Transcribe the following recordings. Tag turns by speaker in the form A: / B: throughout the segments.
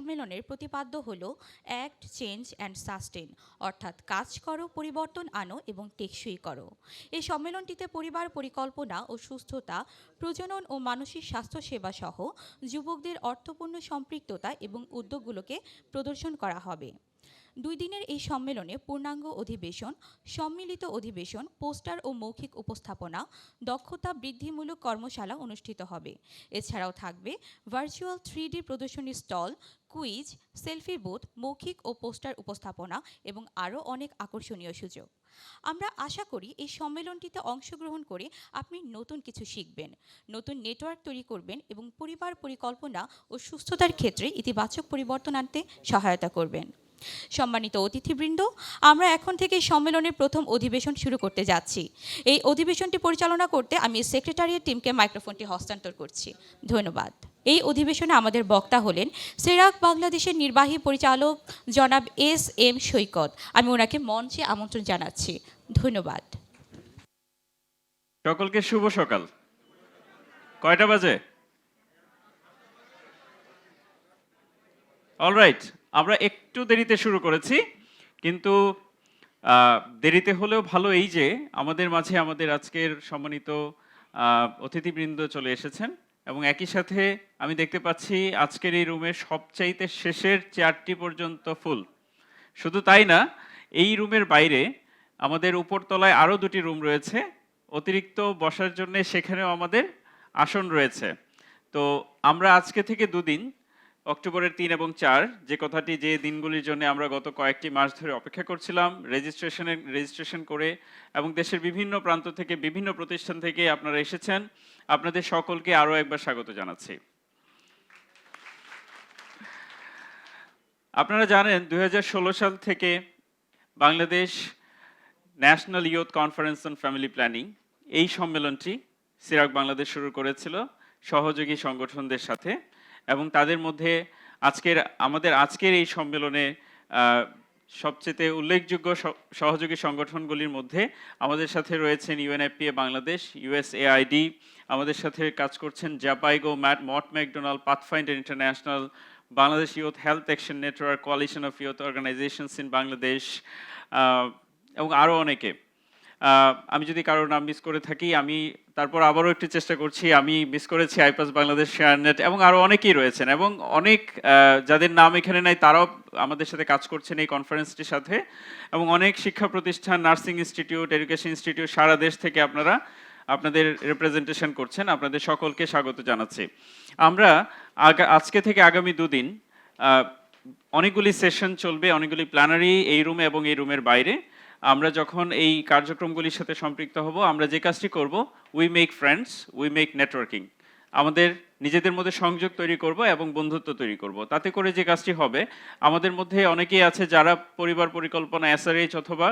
A: সম্মেলনের প্রতিপাদ্য হল অ্যাক্ট, চেঞ্জ অ্যান্ড সাস্টেন, অর্থাৎ কাজ করো, পরিবর্তন আনো এবং টেকসই করো। এই সম্মেলনটিতে পরিবার পরিকল্পনা ও সুস্থতা, প্রজনন ও মানসিক স্বাস্থ্যসেবা সহ যুবকদের অর্থপূর্ণ সম্পৃক্ততা এবং উদ্যোগগুলোকে প্রদর্শন করা হবে। 2 দিনের এই সম্মেলনে পূর্ণাঙ্গ অধিবেশন, সম্মিলিত অধিবেশন, পোস্টার ও মৌখিক উপস্থাপনা, দক্ষতা বৃদ্ধিমূলক কর্মশালা অনুষ্ঠিত হবে। এছাড়াও থাকবে ভার্চুয়াল 3D প্রদর্শনী স্টল, কুইজ, সেলফি বুথ, মৌখিক ও পোস্টার উপস্থাপনা এবং আরও অনেক আকর্ষণীয় সুযোগ। আমরা আশা করি এই সম্মেলনটিতে অংশগ্রহণ করে আপনি নতুন কিছু শিখবেন, নতুন নেটওয়ার্ক তৈরি করবেন এবং পরিবার পরিকল্পনা ও সুস্থতার ক্ষেত্রে ইতিবাচক পরিবর্তন আনতে সহায়তা করবেন। সম্মানিত অতিথিবৃন্দ, আমরা এখন থেকে সম্মেলনের প্রথম অধিবেশন শুরু করতে যাচ্ছি। এই অধিবেশনটি পরিচালনা করতে আমি সেক্রেটারিয়েট টিমকে মাইক্রোফোনটি হস্তান্তর করছি। ধন্যবাদ। এই অধিবেশনে আমাদের বক্তা হলেন সেরাক বাংলাদেশের নির্বাহী পরিচালক জনাব SM সৈকত। আমি ওনাকে মঞ্চে আমন্ত্রণ জানাচ্ছি। ধন্যবাদ।
B: সকলকে শুভ সকাল। কয়টা বাজে? অলরাইট, আমরা একটু দেরিতে শুরু করেছি, কিন্তু দেরিতে হলেও ভালো এই যে আমাদের মাঝে আমাদের আজকের সম্মানিত অতিথিবৃন্দ চলে এসেছেন এবং একই সাথে আমি দেখতে পাচ্ছি আজকের এই রুমের সবচাইতে শেষের চেয়ারটি পর্যন্ত ফুল। শুধু তাই না, এই রুমের বাইরে আমাদের উপরতলায় আরও 2টি রুম রয়েছে, অতিরিক্ত বসার জন্য সেখানেও আমাদের আসন রয়েছে। তো আমরা আজকে থেকে 2 দিন, অক্টোবরের 3 এবং 4, যে কথাটি যে দিনগুলির জন্য আমরা গত কয়েকটি মাস ধরে অপেক্ষা করছিলাম, রেজিস্ট্রেশন করে এবং দেশের বিভিন্ন প্রান্ত থেকে বিভিন্ন প্রতিষ্ঠান থেকে আপনারা এসেছেন, আপনাদের সকলকে আরও একবার স্বাগত জানাচ্ছি। আপনারা জানেন 2016 সাল থেকে Bangladesh national youth conference on family planning এই সম্মেলনটি সেরাক বাংলাদেশ শুরু করেছিল সহযোগী সংগঠনদের সাথে, এবং তাদের মধ্যে আমাদের আজকের এই সম্মেলনে সবচেয়ে উল্লেখযোগ্য সহযোগী সংগঠনগুলির মধ্যে আমাদের সাথে রয়েছেন UNFPA বাংলাদেশ, USAID, আমাদের সাথে কাজ করছেন Jhpiego, Mott MacDonald, Pathfinder International, Bangladesh youth health action network, coalition of youth organisations in Bangladesh এবং আরও অনেকে। আমি যদি কারোর নাম মিস করে থাকি আমি তারপর আবারও একটু চেষ্টা করছি। আমি মিস করেছি আইপাস বাংলাদেশ, শেয়ারনেট এবং আরও অনেকেই রয়েছেন, এবং অনেক যাদের নাম এখানে নাই তারাও আমাদের সাথে কাজ করছেন এই কনফারেন্সটির সাথে, এবং অনেক শিক্ষা প্রতিষ্ঠান, নার্সিং ইনস্টিটিউট, এডুকেশন ইনস্টিটিউট সারা দেশ থেকে আপনারা আপনাদের রিপ্রেজেন্টেশন করছেন। আপনাদের সকলকে স্বাগত জানাচ্ছি। আমরা আজকে থেকে আগামী 2 দিন অনেকগুলি সেশন চলবে, অনেকগুলি প্ল্যানারি এই রুমে এবং এই রুমের বাইরে। আমরা যখন এই কার্যক্রমগুলির সাথে সম্পৃক্ত হব, আমরা যে কাজটি করব, we make friends, we make networking, আমাদের নিজেদের মধ্যে সংযোগ তৈরি করব এবং বন্ধুত্ব তৈরি করব। তাতে করে যে কাজটি হবে, আমাদের মধ্যে অনেকেই আছে যারা পরিবার পরিকল্পনা, SRH অথবা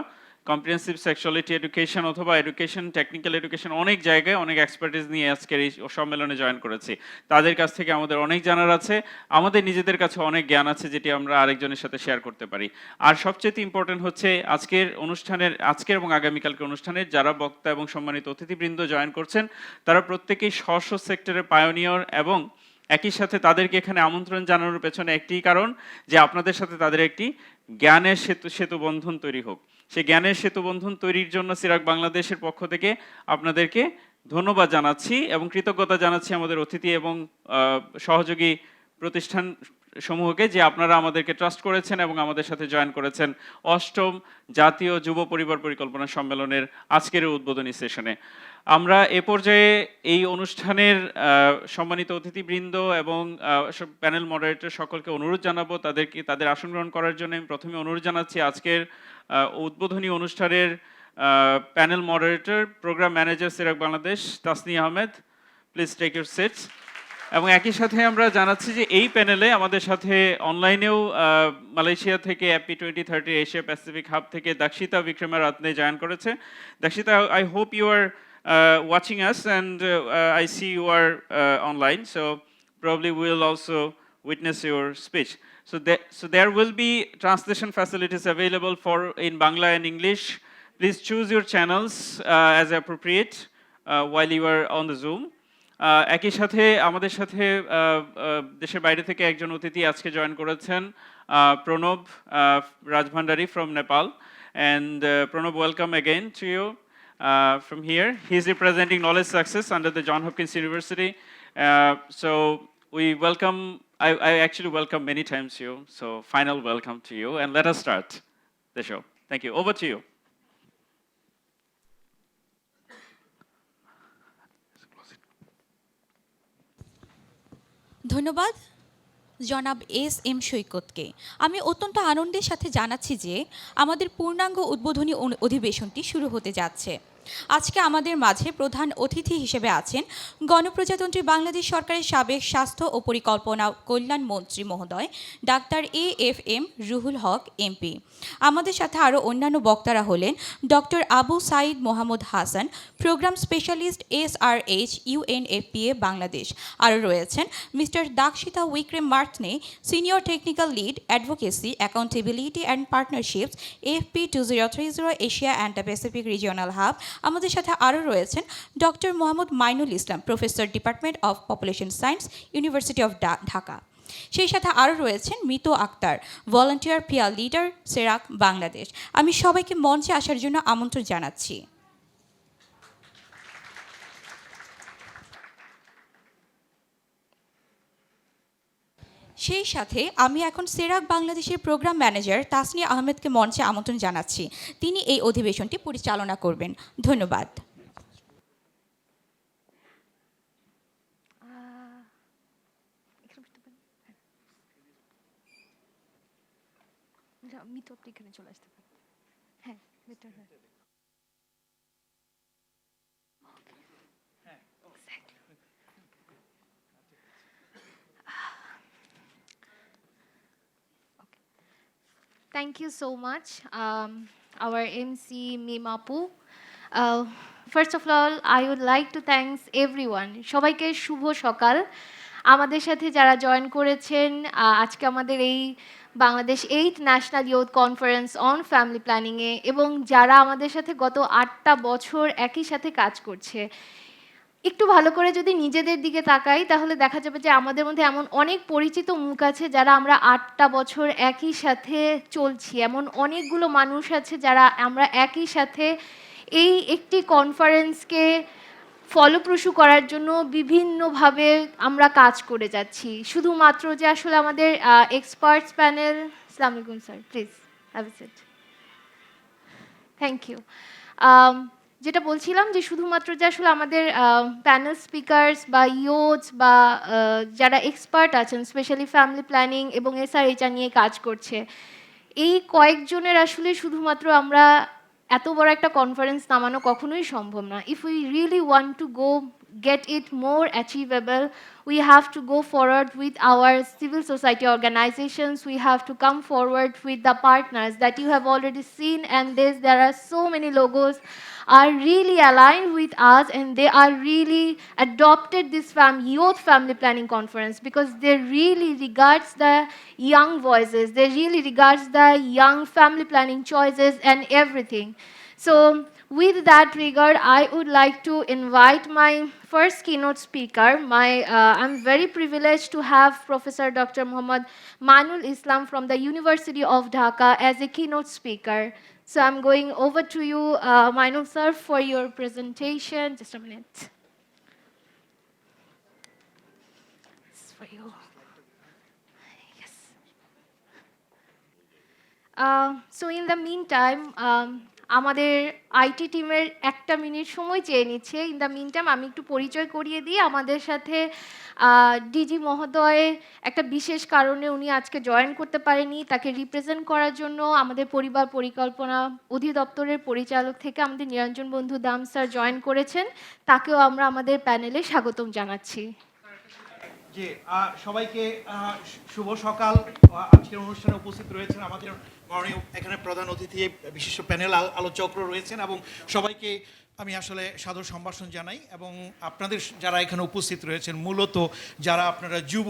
B: কম্প্রিহেনসিভ সেক্সুয়ালিটি এডুকেশন অথবা এডুকেশন, টেকনিক্যাল এডুকেশন, অনেক জায়গায় অনেক এক্সপার্টিস নিয়ে আজকের এই সম্মেলনে জয়েন করেছি। তাদের কাছ থেকে আমাদের অনেক জানার আছে, আমাদের নিজেদের কাছে অনেক জ্ঞান আছে যেটি আমরা আরেকজনের সাথে শেয়ার করতে পারি। আর সবচেয়ে ইম্পর্টেন্ট হচ্ছে আজকের এবং আগামীকালকে অনুষ্ঠানের যারা বক্তা এবং সম্মানিত অতিথিবৃন্দ জয়েন করছেন, তারা প্রত্যেকেই স্ব সেক্টরের পায়োনিয়র, এবং একই সাথে তাদেরকে এখানে আমন্ত্রণ জানানোর পেছনে একটি কারণ যে আপনাদের সাথে তাদের একটি জ্ঞানের সেতু বন্ধন তৈরি হোক। সেই জ্ঞানের সেতু বন্ধন তৈরির জন্য সেরাক বাংলাদেশের পক্ষ থেকে আপনাদেরকে ধন্যবাদ জানাচ্ছি এবং কৃতজ্ঞতা জানাচ্ছি আমাদের অতিথি এবং সহযোগী প্রতিষ্ঠান সমূহকে, যে আপনারা আমাদেরকে ট্রাস্ট করেছেন এবং আমাদের সাথে জয়েন করেছেন 8ম জাতীয় যুব পরিবার পরিকল্পনা সম্মেলনের আজকের উদ্বোধনী সেশনে। আমরা এ পর্যায়ে এই অনুষ্ঠানের সম্মানিত অতিথিবৃন্দ এবং প্যানেল মডারেটর সকলকে অনুরোধ জানাবো তাদের আসন গ্রহণ করার জন্য। আমি প্রথমে অনুরোধ জানাচ্ছি আজকের উদ্বোধনী অনুষ্ঠানের panel moderator, programme manager SERAC Bangladesh, Tasni Ahmed, please take your seats. এবং একই সাথে আমরা জানাচ্ছি যে এই প্যানেলে আমাদের সাথে অনলাইনেও মালয়েশিয়া থেকে FP2023 এশিয়া প্যাসিফিক হাব থেকে দাক্ষিতা বিক্রমারাত্নে জয়েন করেছে। Dakshita, I hope you are watching us, and I see you are online, so probably we will also witness your speech. So there will be translation facilities available in Bangla and English. Please choose your channels as appropriate while you are on the Zoom. একই সাথে আমাদের সাথে দেশের বাইরে থেকে একজন অতিথি আজকে জয়েন করেছেন, Pranav Rajbhandari from Nepal. And Pranav, welcome again to you from here. He's representing Knowledge Success under the Johns Hopkins University. So we welcome, I actually welcome many times you. So final welcome to you, and let us start the show. Thank you. Over to you.
A: ধন্যবাদ জনাব M সৈকতকে। আমি অত্যন্ত আনন্দের সাথে জানাচ্ছি যে আমাদের পূর্ণাঙ্গ উদ্বোধনী অধিবেশনটি শুরু হতে যাচ্ছে। আজকে আমাদের মাঝে প্রধান অতিথি হিসেবে আছেন গণপ্রজাতন্ত্রী বাংলাদেশ সরকারের সাবেক স্বাস্থ্য ও পরিকল্পনা কল্যাণ মন্ত্রী মহোদয় ডাক্তার এম রুহুল হক এমপি। আমাদের সাথে আরও অন্যান্য বক্তারা হলেন doctor Abu Saeed Mohammad Hasan, programme specialist SRHR Bangladesh. আরও রয়েছেন mister Dakshita Wickramaratne, senior technical lead advocacy accountability and partnerships FP2030 Asia and the Pacific regional hub. আমাদের সাথে আরও রয়েছেন doctor Mohammad Mainul Islam, professor, department of population science, university of Dhaka. সেই সাথে আরও রয়েছেন Mitu Akter, volunteer peer leader, সেরাক Bangladesh. আমি সবাইকে মঞ্চে আসার জন্য আমন্ত্রণ জানাচ্ছি। সেই সাথে আমি এখন সেরাক বাংলাদেশের প্রোগ্রাম ম্যানেজার তাসনিয়া আহমেদকে মঞ্চে আমন্ত্রণ জানাচ্ছি। তিনি এই অধিবেশনটি পরিচালনা করবেন। ধন্যবাদ।
C: Thank you so much, our MC Mimapu. First of all, I would like to thank everyone. সবাইকে শুভ সকাল। আমাদের সাথে যারা জয়েন করেছেন আজকে আমাদের এই Bangladesh 8th national youth conference on family প্ল্যানিংয়ে, এবং যারা আমাদের সাথে গত 8টা বছর একই সাথে কাজ করছে। একটু ভালো করে যদি নিজেদের দিকে তাকাই তাহলে দেখা যাবে যে আমাদের মধ্যে এমন অনেক পরিচিত মুখ আছে যারা আমরা 8টা বছর একই সাথে চলছি। এমন অনেকগুলো মানুষ আছে যারা আমরা একই সাথে এই একটি কনফারেন্সকে ফলপ্রসূ করার জন্য বিভিন্নভাবে আমরা কাজ করে যাচ্ছি। শুধুমাত্র যে আসলে আমাদের এক্সপার্টস প্যানেল, আসসালামু আলাইকুম sir, please have a seat, thank you. যেটা বলছিলাম যে শুধুমাত্র যে আসলে আমাদের প্যানেল স্পিকার্স বা ইউথ বা যারা এক্সপার্ট আছেন স্পেশালি ফ্যামিলি প্ল্যানিং এবং SRHR নিয়ে কাজ করছে, এই কয়েকজনের আসলে শুধুমাত্র আমরা এত বড় একটা কনফারেন্স নামানো কখনোই সম্ভব না। If we really want to go get it more achievable, we have to go forward with our civil society organizations. We have to come forward with the partners that you have already seen, and there are so many logos are really aligned with us, and they are really adopted this youth family planning conference because they really regards the young voices, they really regards the young family planning choices and everything. So with that regard, I would like to invite my first keynote speaker. I'm very privileged to have Professor Dr. Muhammad Manul Islam from the University of Dhaka as a keynote speaker. So I'm going over to you, Manul sir, for your presentation. Just a minute. This is for you. Yes. So in the meantime, আমাদের IT টিমের 1টা minute সময় চেয়ে নিচ্ছে। In the meantime আমি একটু পরিচয় করিয়ে দিই। আমাদের সাথে ডিজি মহোদয় একটা বিশেষ কারণে উনি আজকে জয়েন করতে পারেনি, তাকে রিপ্রেজেন্ট করার জন্য আমাদের পরিবার পরিকল্পনা অধিদপ্তরের পরিচালক থেকে আমাদের নিরঞ্জন বন্ধু দাম স্যার জয়েন করেছেন, তাকেও আমরা আমাদের প্যানেলে স্বাগতম জানাচ্ছি।
D: জি, সবাইকে শুভ সকাল। আজকের অনুষ্ঠানে উপস্থিত রয়েছেন আমাদের মাননীয় এখানে প্রধান অতিথি, বিশিষ্ট প্যানেল আলোচকরা রয়েছেন, এবং সবাইকে আমি আসলে সাদর সম্ভাষণ জানাই। এবং আপনাদের যারা এখানে উপস্থিত রয়েছেন মূলত যারা আপনারা যুব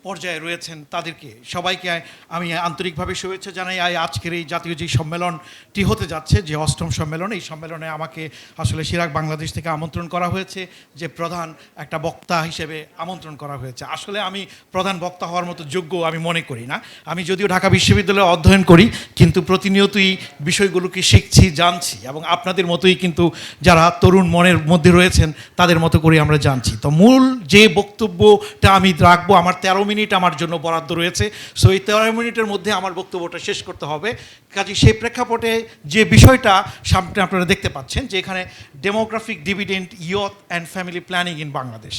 D: পর্যায়ে রয়েছেন তাদেরকে সবাইকে আমি আন্তরিকভাবে শুভেচ্ছা জানাই। আজকের এই জাতীয় যে সম্মেলনটি হতে যাচ্ছে, যে 8ম সম্মেলন, এই সম্মেলনে আমাকে আসলে সিরাক বাংলাদেশ থেকে আমন্ত্রণ করা হয়েছে, যে প্রধান একটা বক্তা হিসেবে আমন্ত্রণ করা হয়েছে। আসলে আমি প্রধান বক্তা হওয়ার মতো যোগ্য আমি মনে করি না। আমি যদিও ঢাকা বিশ্ববিদ্যালয়ে অধ্যয়ন করি, কিন্তু প্রতিনিয়তই বিষয়গুলোকে শিখছি, জানছি, এবং আপনাদের মতোই কিন্তু যারা তরুণ মনের মধ্যে রয়েছেন তাদের মতো করে আমরা জানছি। তো মূল যে বক্তব্যটা আমি রাখবো, আমার 13 মিনিট আমার জন্য বরাদ্দ রয়েছে। সো এই 13 মিনিটের মধ্যে আমার বক্তব্যটা শেষ করতে হবে। কাজে সেই প্রেক্ষাপটে যে বিষয়টা সামনে আপনারা দেখতে পাচ্ছেন, যে এখানে demographic dividend, youth and family planning in Bangladesh,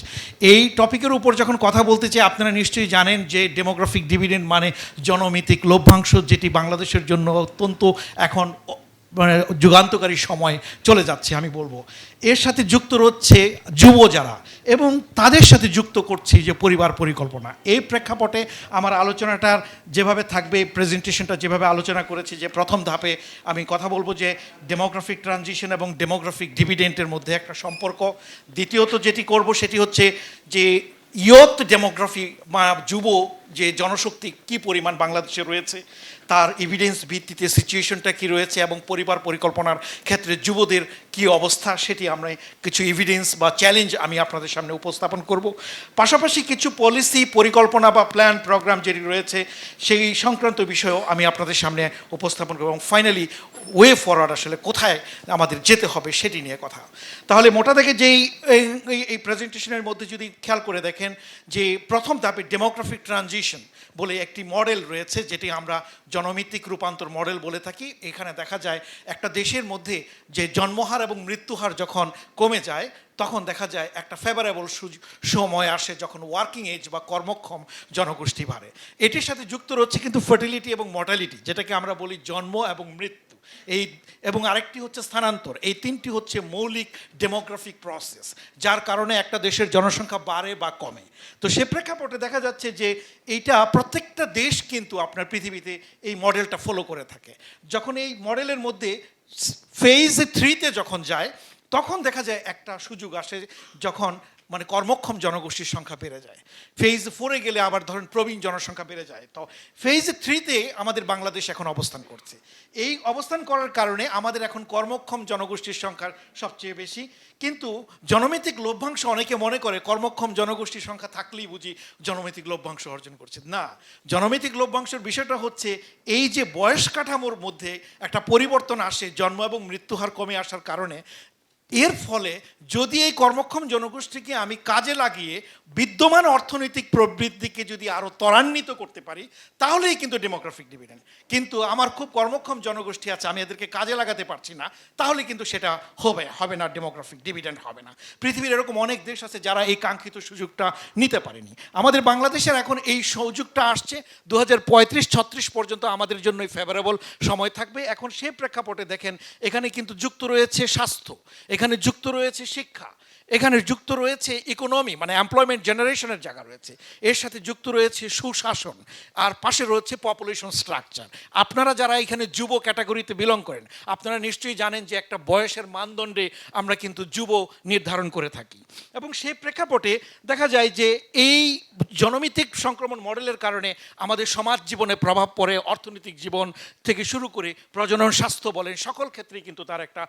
D: এই টপিকের উপর যখন কথা বলতে চাই, আপনারা নিশ্চয়ই জানেন যে ডেমোগ্রাফিক ডিভিডেন্ড মানে জনমিতিক লভ্যাংশ, যেটি বাংলাদেশের জন্য অত্যন্ত এখন মানে যুগান্তকারী সময় চলে যাচ্ছে আমি বলবো। এর সাথে যুক্ত রচ্ছে যুব যারা, এবং তাদের সাথে যুক্ত করছি যে পরিবার পরিকল্পনা। এই প্রেক্ষাপটে আমার আলোচনাটার যেভাবে থাকবে, প্রেজেন্টেশনটা যেভাবে আলোচনা করেছি, যে প্রথম ধাপে আমি কথা বলবো যে ডেমোগ্রাফিক ট্রানজিশন এবং ডেমোগ্রাফিক ডিভিডেন্টের মধ্যে একটা সম্পর্ক। দ্বিতীয়ত যেটি করব সেটি হচ্ছে যে ইয়থ ডেমোগ্রাফি বা যুব যে জনশক্তি কী পরিমাণ বাংলাদেশে রয়েছে, তার এভিডেন্স ভিত্তিতে সিচুয়েশনটা কী রয়েছে, এবং পরিবার পরিকল্পনার ক্ষেত্রে যুবদের কী অবস্থা, সেটি আমরা কিছু এভিডেন্স বা চ্যালেঞ্জ আমি আপনাদের সামনে উপস্থাপন করব। পাশাপাশি কিছু পলিসি, পরিকল্পনা বা প্ল্যান প্রোগ্রাম যেটি রয়েছে সেই সংক্রান্ত বিষয়েও আমি আপনাদের সামনে উপস্থাপন করব, এবং ফাইনালি ওয়ে ফরওয়ার্ড আসলে কোথায় আমাদের যেতে হবে সেটি নিয়ে কথা। তাহলে মোটা থেকে যেই এই প্রেজেন্টেশনের মধ্যে যদি খেয়াল করে দেখেন, যে প্রথম ধাপে ডেমোগ্রাফিক ট্রানজিশন বলে একটি মডেল রয়েছে, যেটি আমরা জনমিতিক রূপান্তর মডেল বলে থাকি। এখানে দেখা যায় একটা দেশের মধ্যে যে জন্মহার এবং মৃত্যুহার যখন কমে যায়, তখন দেখা যায় একটা ফেভারেবল সময় আসে যখন ওয়ার্কিং এজ বা কর্মক্ষম জনগোষ্ঠী বাড়ে। এটির সাথে যুক্ত রয়েছে কিন্তু ফার্টিলিটি এবং মর্টালিটি, যেটাকে আমরা বলি জন্ম এবং মৃত্যু, এই এবং আরেকটি হচ্ছে স্থানান্তর। এই তিনটি হচ্ছে মৌলিক ডেমোগ্রাফিক প্রসেস, যার কারণে একটা দেশের জনসংখ্যা বাড়ে বা কমে। তো সে প্রেক্ষাপটে দেখা যাচ্ছে যে এইটা প্রত্যেকটা দেশ কিন্তু আপনার পৃথিবীতে এই মডেলটা ফলো করে থাকে। যখন এই মডেলের মধ্যে ফেজ 3-তে যখন যায়, তখন দেখা যায় একটা সুযোগ আসে, যখন মানে কর্মক্ষম জনগোষ্ঠীর সংখ্যা বেড়ে যায়। ফেজ 4-এ গেলে আবার ধরেন প্রবীণ জনসংখ্যা বেড়ে যায়। তো ফেজ 3-তে আমাদের বাংলাদেশ এখন অবস্থান করছে। এই অবস্থান করার কারণে আমাদের এখন কর্মক্ষম জনগোষ্ঠীর সংখ্যা সবচেয়ে বেশি। কিন্তু জনমিতিক লভ্যাংশ, অনেকে মনে করে কর্মক্ষম জনগোষ্ঠীর সংখ্যা থাকলেই বুঝি জনমিতিক লভ্যাংশ অর্জন করছে। না, জনমিতিক লভ্যাংশের বিষয়টা হচ্ছে এই যে বয়স কাঠামোর মধ্যে একটা পরিবর্তন আসে, জন্ম এবং মৃত্যুহার কমে আসার কারণে। এর ফলে যদি এই কর্মক্ষম জনগোষ্ঠীকে আমি কাজে লাগিয়ে বিদ্যমান অর্থনৈতিক প্রবৃদ্ধিকে যদি আরও ত্বরান্বিত করতে পারি, তাহলেই কিন্তু ডেমোগ্রাফিক ডিভিডেন্ড। কিন্তু আমার খুব কর্মক্ষম জনগোষ্ঠী আছে, আমি এদেরকে কাজে লাগাতে পারছি না, তাহলে কিন্তু সেটা হবে না, ডেমোগ্রাফিক ডিভিডেন্ড হবে না। পৃথিবীর এরকম অনেক দেশ আছে যারা এই কাঙ্ক্ষিত সুযোগটা নিতে পারেনি। আমাদের বাংলাদেশের এখন এই সুযোগটা আসছে, 2035-36 পর্যন্ত আমাদের জন্যই ফেভারেবল সময় থাকবে। এখন সে প্রেক্ষাপটে দেখেন, এখানে কিন্তু যুক্ত রয়েছে স্বাস্থ্য, এখানে যুক্ত রয়েছে শিক্ষা, এখানে যুক্ত রয়েছে ইকোনমি মানে এমপ্লয়মেন্ট জেনারেশনের জায়গা রয়েছে, এর সাথে যুক্ত রয়েছে সুশাসন, আর পাশে রয়েছে পপুলেশন স্ট্রাকচার। আপনারা যারা এখানে যুব ক্যাটাগরিতে বিলং করেন, আপনারা নিশ্চয়ই জানেন যে একটা বয়সের মানদণ্ডে আমরা কিন্তু যুব নির্ধারণ করে থাকি। এবং সেই প্রেক্ষাপটে দেখা যায় যে এই জনমিতিক সংক্রমণ মডেলের কারণে আমাদের সমাজ জীবনে প্রভাব পড়ে, অর্থনৈতিক জীবন থেকে শুরু করে প্রজনন, স্বাস্থ্য বলেন, সকল ক্ষেত্রেই কিন্তু তার একটা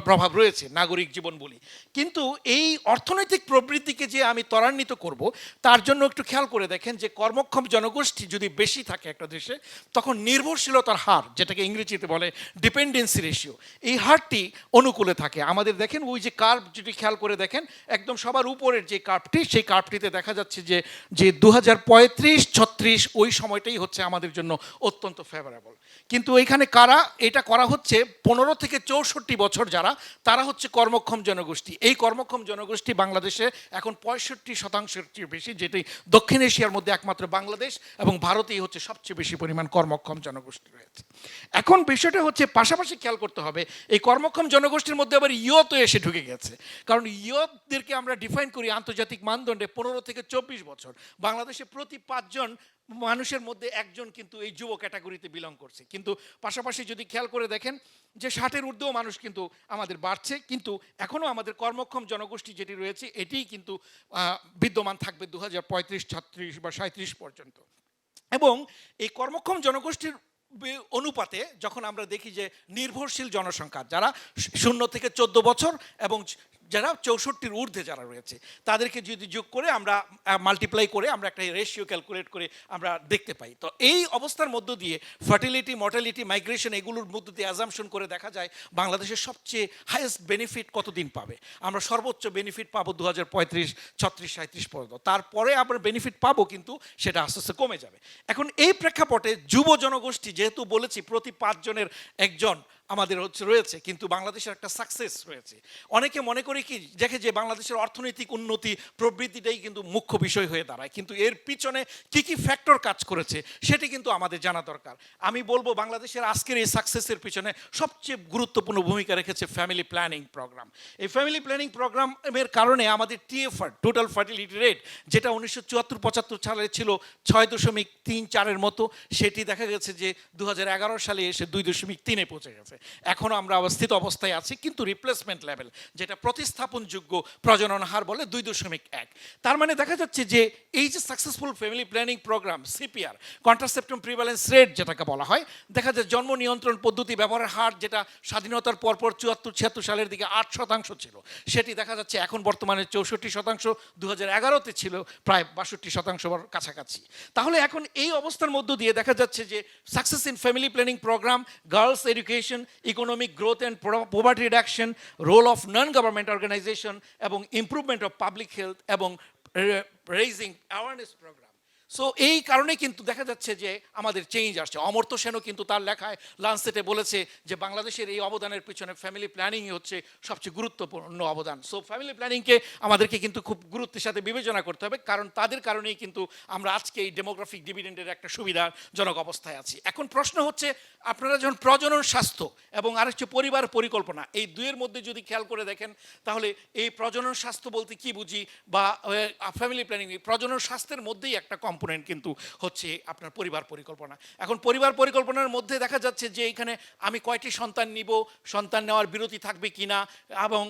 D: প্রভাব রয়েছে, নাগরিক জীবন বলি। কিন্তু এই অর্থনৈতিক প্রবৃদ্ধিকে যে আমি ত্বরান্বিত করব, তার জন্য একটু খেয়াল করে দেখেন যে কর্মক্ষম জনগোষ্ঠী যদি বেশি থাকে একটা দেশে, তখন নির্ভরশীলতার হার, যেটাকে ইংরেজিতে বলে ডিপেন্ডেন্সি রেশিও, এই হারটি অনুকূলে থাকে। আমাদের দেখেন ওই যে কার্ভ যদি খেয়াল করে দেখেন, একদম সবার উপরের যে কার্ভটি, সেই কার্ভটিতে দেখা যাচ্ছে যে 2035-36 ওই সময়টাই হচ্ছে আমাদের জন্য অত্যন্ত ফেভারেবল। কিন্তু এখানে কারা এটা করা হচ্ছে, 15 থেকে 64 বছর যারা, তারা হচ্ছে কর্মক্ষম জনগোষ্ঠী। এই কর্মক্ষম জনগোষ্ঠী বাংলাদেশে এখন 65% বেশি, যেটি দক্ষিণ এশিয়ার মধ্যে একমাত্র বাংলাদেশ এবং ভারতেই হচ্ছে সবচেয়ে বেশি পরিমাণ কর্মক্ষম জনগোষ্ঠী রয়েছে। এখন বিষয়টা হচ্ছে পাশাপাশি খেয়াল করতে হবে, এই কর্মক্ষম জনগোষ্ঠীর মধ্যে আবার ইয়তও এসে ঢুকে গেছে। কারণ ইয়তদেরকে আমরা ডিফাইন করি আন্তর্জাতিক মানদণ্ডে 15 থেকে 24 বছর। বাংলাদেশে প্রতি 5 জন মানুষের মধ্যে একজন কিন্তু এই যুব ক্যাটাগরিতে বিলং করছে। কিন্তু পাশাপাশি যদি খেয়াল করে দেখেন যে 60-এর ঊর্ধ্বেও মানুষ কিন্তু আমাদের বাড়ছে, কিন্তু এখনও আমাদের কর্মক্ষম জনগোষ্ঠী যেটি রয়েছে এটিই কিন্তু বিদ্যমান থাকবে 2035, 36 বা 37 পর্যন্ত। এবং এই কর্মক্ষম জনগোষ্ঠীর অনুপাতে যখন আমরা দেখি যে নির্ভরশীল জনসংখ্যা যারা 0 থেকে 14 বছর এবং যারা 64-র ঊর্ধ্বে যারা রয়েছে তাদেরকে যদি যোগ করে আমরা মাল্টিপ্লাই করে আমরা একটা রেশিও ক্যালকুলেট করে আমরা দেখতে পাই। তো এই অবস্থার মধ্য দিয়ে ফার্টিলিটি, মর্টালিটি, মাইগ্রেশন এগুলোর মধ্য দিয়ে অ্যাজাম্পশন করে দেখা যায় বাংলাদেশের সবচেয়ে হাইয়েস্ট বেনিফিট কতদিন পাবে। আমরা সর্বোচ্চ বেনিফিট পাবো 2035, 36, 37 পর্যন্ত। তারপরে আমরা বেনিফিট পাবো কিন্তু সেটা আস্তে আস্তে কমে যাবে। এখন এই প্রেক্ষাপটে যুব জনগোষ্ঠী যেহেতু বলেছি প্রতি 5 জনের একজন আমাদের রয়েছে, কিন্তু বাংলাদেশের একটা সাকসেস রয়েছে। অনেকে মনে করে কি দেখে যে বাংলাদেশের অর্থনৈতিক উন্নতি প্রবৃদ্ধিটাই কিন্তু মুখ্য বিষয় হয়ে দাঁড়ায়, কিন্তু এর পিছনে কি কি ফ্যাক্টর কাজ করেছে সেটি কিন্তু আমাদের জানা দরকার। আমি বলবো বাংলাদেশের আজকের এই সাকসেসের পিছনে সবচেয়ে গুরুত্বপূর্ণ ভূমিকা রেখেছে ফ্যামিলি প্ল্যানিং প্রোগ্রাম। এই ফ্যামিলি প্ল্যানিং প্রোগ্রামের কারণে আমাদের টিএফআর, টোটাল ফার্টিলিটি রেট, যেটা 1974-75 সালে ছিল 6.34-এর মতো, সেটি দেখা গেছে যে 2011 সালে এসে 2.3-এ পৌঁছে গেছে। এখনও আমরা অবস্থিত অবস্থায় আছি, কিন্তু রিপ্লেসমেন্ট লেভেল যেটা প্রতিস্থাপনযোগ্য প্রজনন হার বলে 2.1। তার মানে দেখা যাচ্ছে যে এই যে successful family planning programme CPR, contraceptive prevalence rate যেটাকে বলা হয়, দেখা যায় জন্ম নিয়ন্ত্রণ পদ্ধতি ব্যবহারের হার যেটা স্বাধীনতার পরপর 74-76 সালের দিকে 8% ছিল, সেটি দেখা যাচ্ছে এখন বর্তমানে 64%, 2011-তে ছিল প্রায় 62% কাছাকাছি। তাহলে এখন এই অবস্থার মধ্য দিয়ে দেখা যাচ্ছে যে success in family planning programme, girls education, economic growth and poverty reduction, role of non government organisation এবং ইমপ্রুভমেন্ট অফ পাবলিক হেলথ এবং রেইজিং অ্যাওয়ারনেস প্রোগ্রাম। সো এই কারণে কিন্তু দেখা যাচ্ছে যে আমাদের চেঞ্জ আসছে। অমর্ত্য সেনও কিন্তু তার লেখায় লান্সেটে বলেছে যে বাংলাদেশের এই অবদানের পিছনে ফ্যামিলি প্ল্যানিংই হচ্ছে সবচেয়ে গুরুত্বপূর্ণ অবদান। সো ফ্যামিলি প্ল্যানিংকে আমাদেরকে কিন্তু খুব গুরুত্বের সাথে বিবেচনা করতে হবে, কারণ তাদের কারণেই কিন্তু আমরা আজকে এই ডেমোগ্রাফিক ডিভিডেন্ডের একটা সুবিধাজনক অবস্থায় আছি। এখন প্রশ্ন হচ্ছে, আপনারা যখন প্রজনন স্বাস্থ্য এবং আর হচ্ছে পরিবার পরিকল্পনা, এই দুইয়ের মধ্যে যদি খেয়াল করে দেখেন তাহলে এই প্রজনন স্বাস্থ্য বলতে কি বুঝি বা ফ্যামিলি প্ল্যানিং, প্রজনন স্বাস্থ্যের মধ্যেই একটা কম্পোনেন্ট কিন্তু হচ্ছে আপনার পরিবার পরিকল্পনা। এখন পরিবার পরিকল্পনার মধ্যে দেখা যাচ্ছে যে এখানে আমি কয়টি সন্তান নিব, সন্তান নেওয়ার বিরতি থাকবে কিনা এবং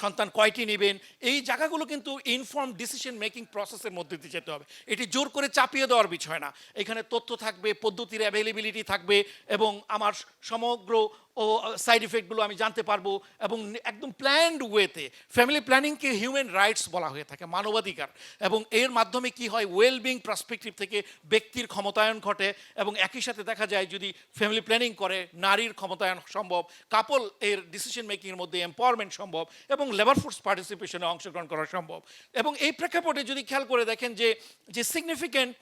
D: সন্তান কয়টি নেবেন, এই জায়গাগুলো কিন্তু ইনফর্ম ডিসিশন মেকিং প্রসেসের মধ্যে দিয়ে যেতে হবে। এটি জোর করে চাপিয়ে দেওয়ার বিষয় না। এখানে তথ্য থাকবে, পদ্ধতির অ্যাভেলেবিলিটি থাকবে এবং আমার সমগ্র সাইড ইফেক্টগুলো আমি জানতে পারবো এবং একদম প্ল্যান্ড ওয়েতে। ফ্যামিলি প্ল্যানিংকে হিউম্যান রাইটস বলা হয়ে থাকে, মানবাধিকার, এবং এর মাধ্যমে কি হয় ওয়েলবিং পার্সপেক্টিভ থেকে ব্যক্তির ক্ষমতায়ন ঘটে এবং একই সাথে দেখা যায় যদি ফ্যামিলি প্ল্যানিং করে নারীর ক্ষমতায়ন সম্ভব, কাপল এর ডিসিশন মেকিংয়ের মধ্যে এম্পাওয়ারমেন্ট সম্ভব এবং লেবার ফোর্স পার্টিসিপেশনে অংশগ্রহণ করা সম্ভব। এবং এই প্রেক্ষাপটে যদি খেয়াল করে দেখেন যে সিগনিফিক্যান্ট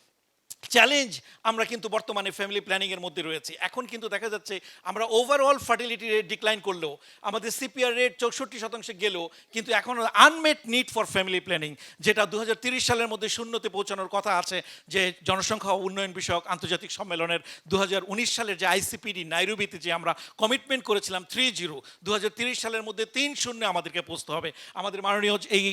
D: চ্যালেঞ্জ আমরা কিন্তু বর্তমানে ফ্যামিলি প্ল্যানিংয়ের মধ্যে রয়েছে। এখন কিন্তু দেখা যাচ্ছে আমরা ওভারঅল ফার্টিলিটি রেট ডিক্লাইন করলেও, আমাদের সিপিআর রেট 64% গেলেও, কিন্তু এখন unmet need for family planning, যেটা 2030 সালের মধ্যে 0-তে পৌঁছানোর কথা আছে, যে জনসংখ্যা উন্নয়ন বিষয়ক আন্তর্জাতিক সম্মেলনের 2019 সালের যে আইসিপিডি নাইরোবিতে যে আমরা কমিটমেন্ট করেছিলাম 30, 2030 সালের মধ্যে 30 আমাদেরকে পৌঁছতে হবে। আমাদের মাননীয় এই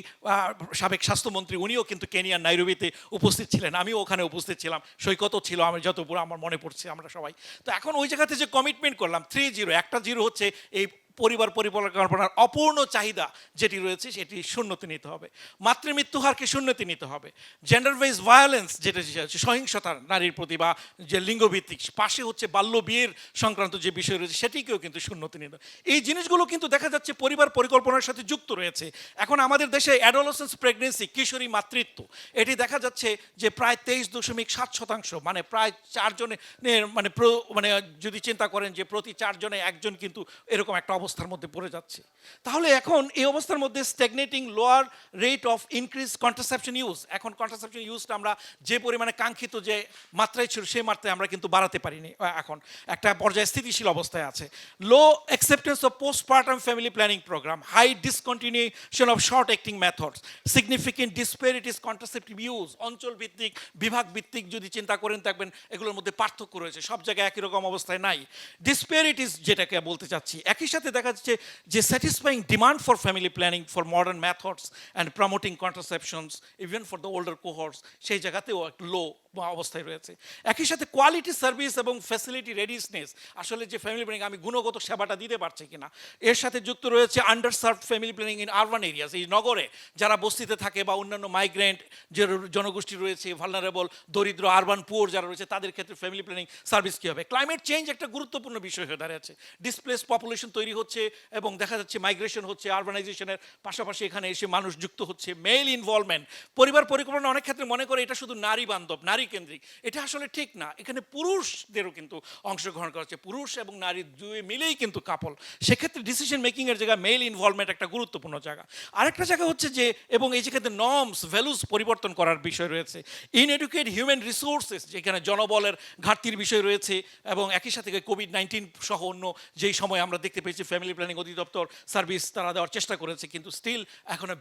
D: সাবেক স্বাস্থ্যমন্ত্রী উনিও কিন্তু কেনিয়ার নাইরোবিতে উপস্থিত ছিলেন, আমিও ওখানে উপস্থিত ছিলাম, সৈকতও ছিল, আমি যতপুরো আমার মনে পড়ছে আমরা সবাই। তো এখন ওই জায়গাতে যে কমিটমেন্ট করলাম 30, একটা জিরো হচ্ছে এই পরিবার পরিকল্পনার অপূর্ণ চাহিদা যেটি রয়েছে সেটি 0-তে নিতে হবে, মাতৃমৃত্যু হারকে 0-তে নিতে হবে, জেন্ডার বেস ভায়োলেন্স যেটা সহিংসতা নারীর প্রতি বা যে লিঙ্গভিত্তিক, পাশে হচ্ছে বাল্য বিয়ের সংক্রান্ত যে বিষয় রয়েছে সেটিকেও কিন্তু 0-তে নিতে হবে। এই জিনিসগুলো কিন্তু দেখা যাচ্ছে পরিবার পরিকল্পনার সাথে যুক্ত রয়েছে। এখন আমাদের দেশে অ্যাডোলেসেন্স প্রেগনেন্সি, কিশোরী মাতৃত্ব, এটি দেখা যাচ্ছে যে প্রায় 23.7%, মানে প্রায় 4 জনের মানে যদি চিন্তা করেন যে প্রতি 4 জনে 1 জন কিন্তু এরকম একটা অবস্থার মধ্যে পড়ে যাচ্ছে। তাহলে এখন এই অবস্থার মধ্যে stagnating lower rate of increase contraception use, এখন কন্ট্রাসেপশন ইউজটা আমরা যে পরিমাণে কাঙ্ক্ষিত যে মাত্রায় ছিল সেই মাত্রায় আমরা কিন্তু বাড়াতে পারিনি, এখন একটা পর্যায়ে স্থিতিশীল অবস্থায় আছে। Low acceptance of postpartum family planning programme, high discontinuation of short acting methods, significant disparities contraceptive use, অঞ্চল ভিত্তিক বিভাগ ভিত্তিক যদি চিন্তা করেন দেখবেন এগুলোর মধ্যে পার্থক্য রয়েছে, সব জায়গায় একই রকম অবস্থায় নাই। ডিসপ্যারিটিস যেটাকে বলতে চাচ্ছি, একই সাথে দেখা যাচ্ছে যে satisfying demand for family planning for modern methods and promoting contraceptions even for the older cohorts সেই জায়গাতেও একটু লো অবস্থায় রয়েছে। একই সাথে কোয়ালিটি সার্ভিস এবং ফ্যাসিলিটি রেডিসনেস, আসলে যে ফ্যামিলি প্ল্যানিং আমি গুণগত সেবাটা দিতে পারছি কিনা, এর সাথে যুক্ত রয়েছে under served family planning in urban areas, এই নগরে যারা বস্তিতে থাকে বা অন্যান্য মাইগ্রেন্ট যে জনগোষ্ঠী রয়েছে, ভালনারেবল দরিদ্র আরবান পুয়ার যারা রয়েছে, তাদের ক্ষেত্রে ফ্যামিলি প্ল্যানিং সার্ভিস কী হবে। ক্লাইমেট চেঞ্জ একটা গুরুত্বপূর্ণ বিষয় হয়ে দাঁড়িয়েছে, ডিসপ্লেস পপুলেশন তৈরি হচ্ছে এবং দেখা যাচ্ছে মাইগ্রেশন হচ্ছে, আরবানাইজেশনের পাশাপাশি এখানে এসে মানুষ যুক্ত হচ্ছে, মেল ইনভলভমেন্ট, পরিবার পরিকল্পনা অনেক ক্ষেত্রে মনে করে এটা শুধু নারী বান্ধব, নারী কেন্দ্রিক, এটা আসলে ঠিক না। এখানে পুরুষদেরও কিন্তু অংশগ্রহণ করা হচ্ছে, পুরুষ এবং নারী দুই মিলেই কিন্তু কাপল, সেক্ষেত্রে ডিসিশন মেকিং এর জায়গায় মেল ইনভলভমেন্ট একটা গুরুত্বপূর্ণ জায়গা। আরেকটা জায়গা হচ্ছে যে, এবং এই ক্ষেত্রে নর্মস ভ্যালুস পরিবর্তন করার বিষয় রয়েছে, ইনএডুকেট হিউম্যান রিসোর্সেস, যেখানে জনবলের ঘাটতির বিষয় রয়েছে, এবং একই সাথে কোভিড-19 সহ অন্য যেই সময় আমরা দেখতে পেয়েছি ফ্যামিলি প্ল্যানিং অধিদপ্তর সার্ভিস তারা দেওয়ার চেষ্টা করেছে, কিন্তু স্টিল এখনো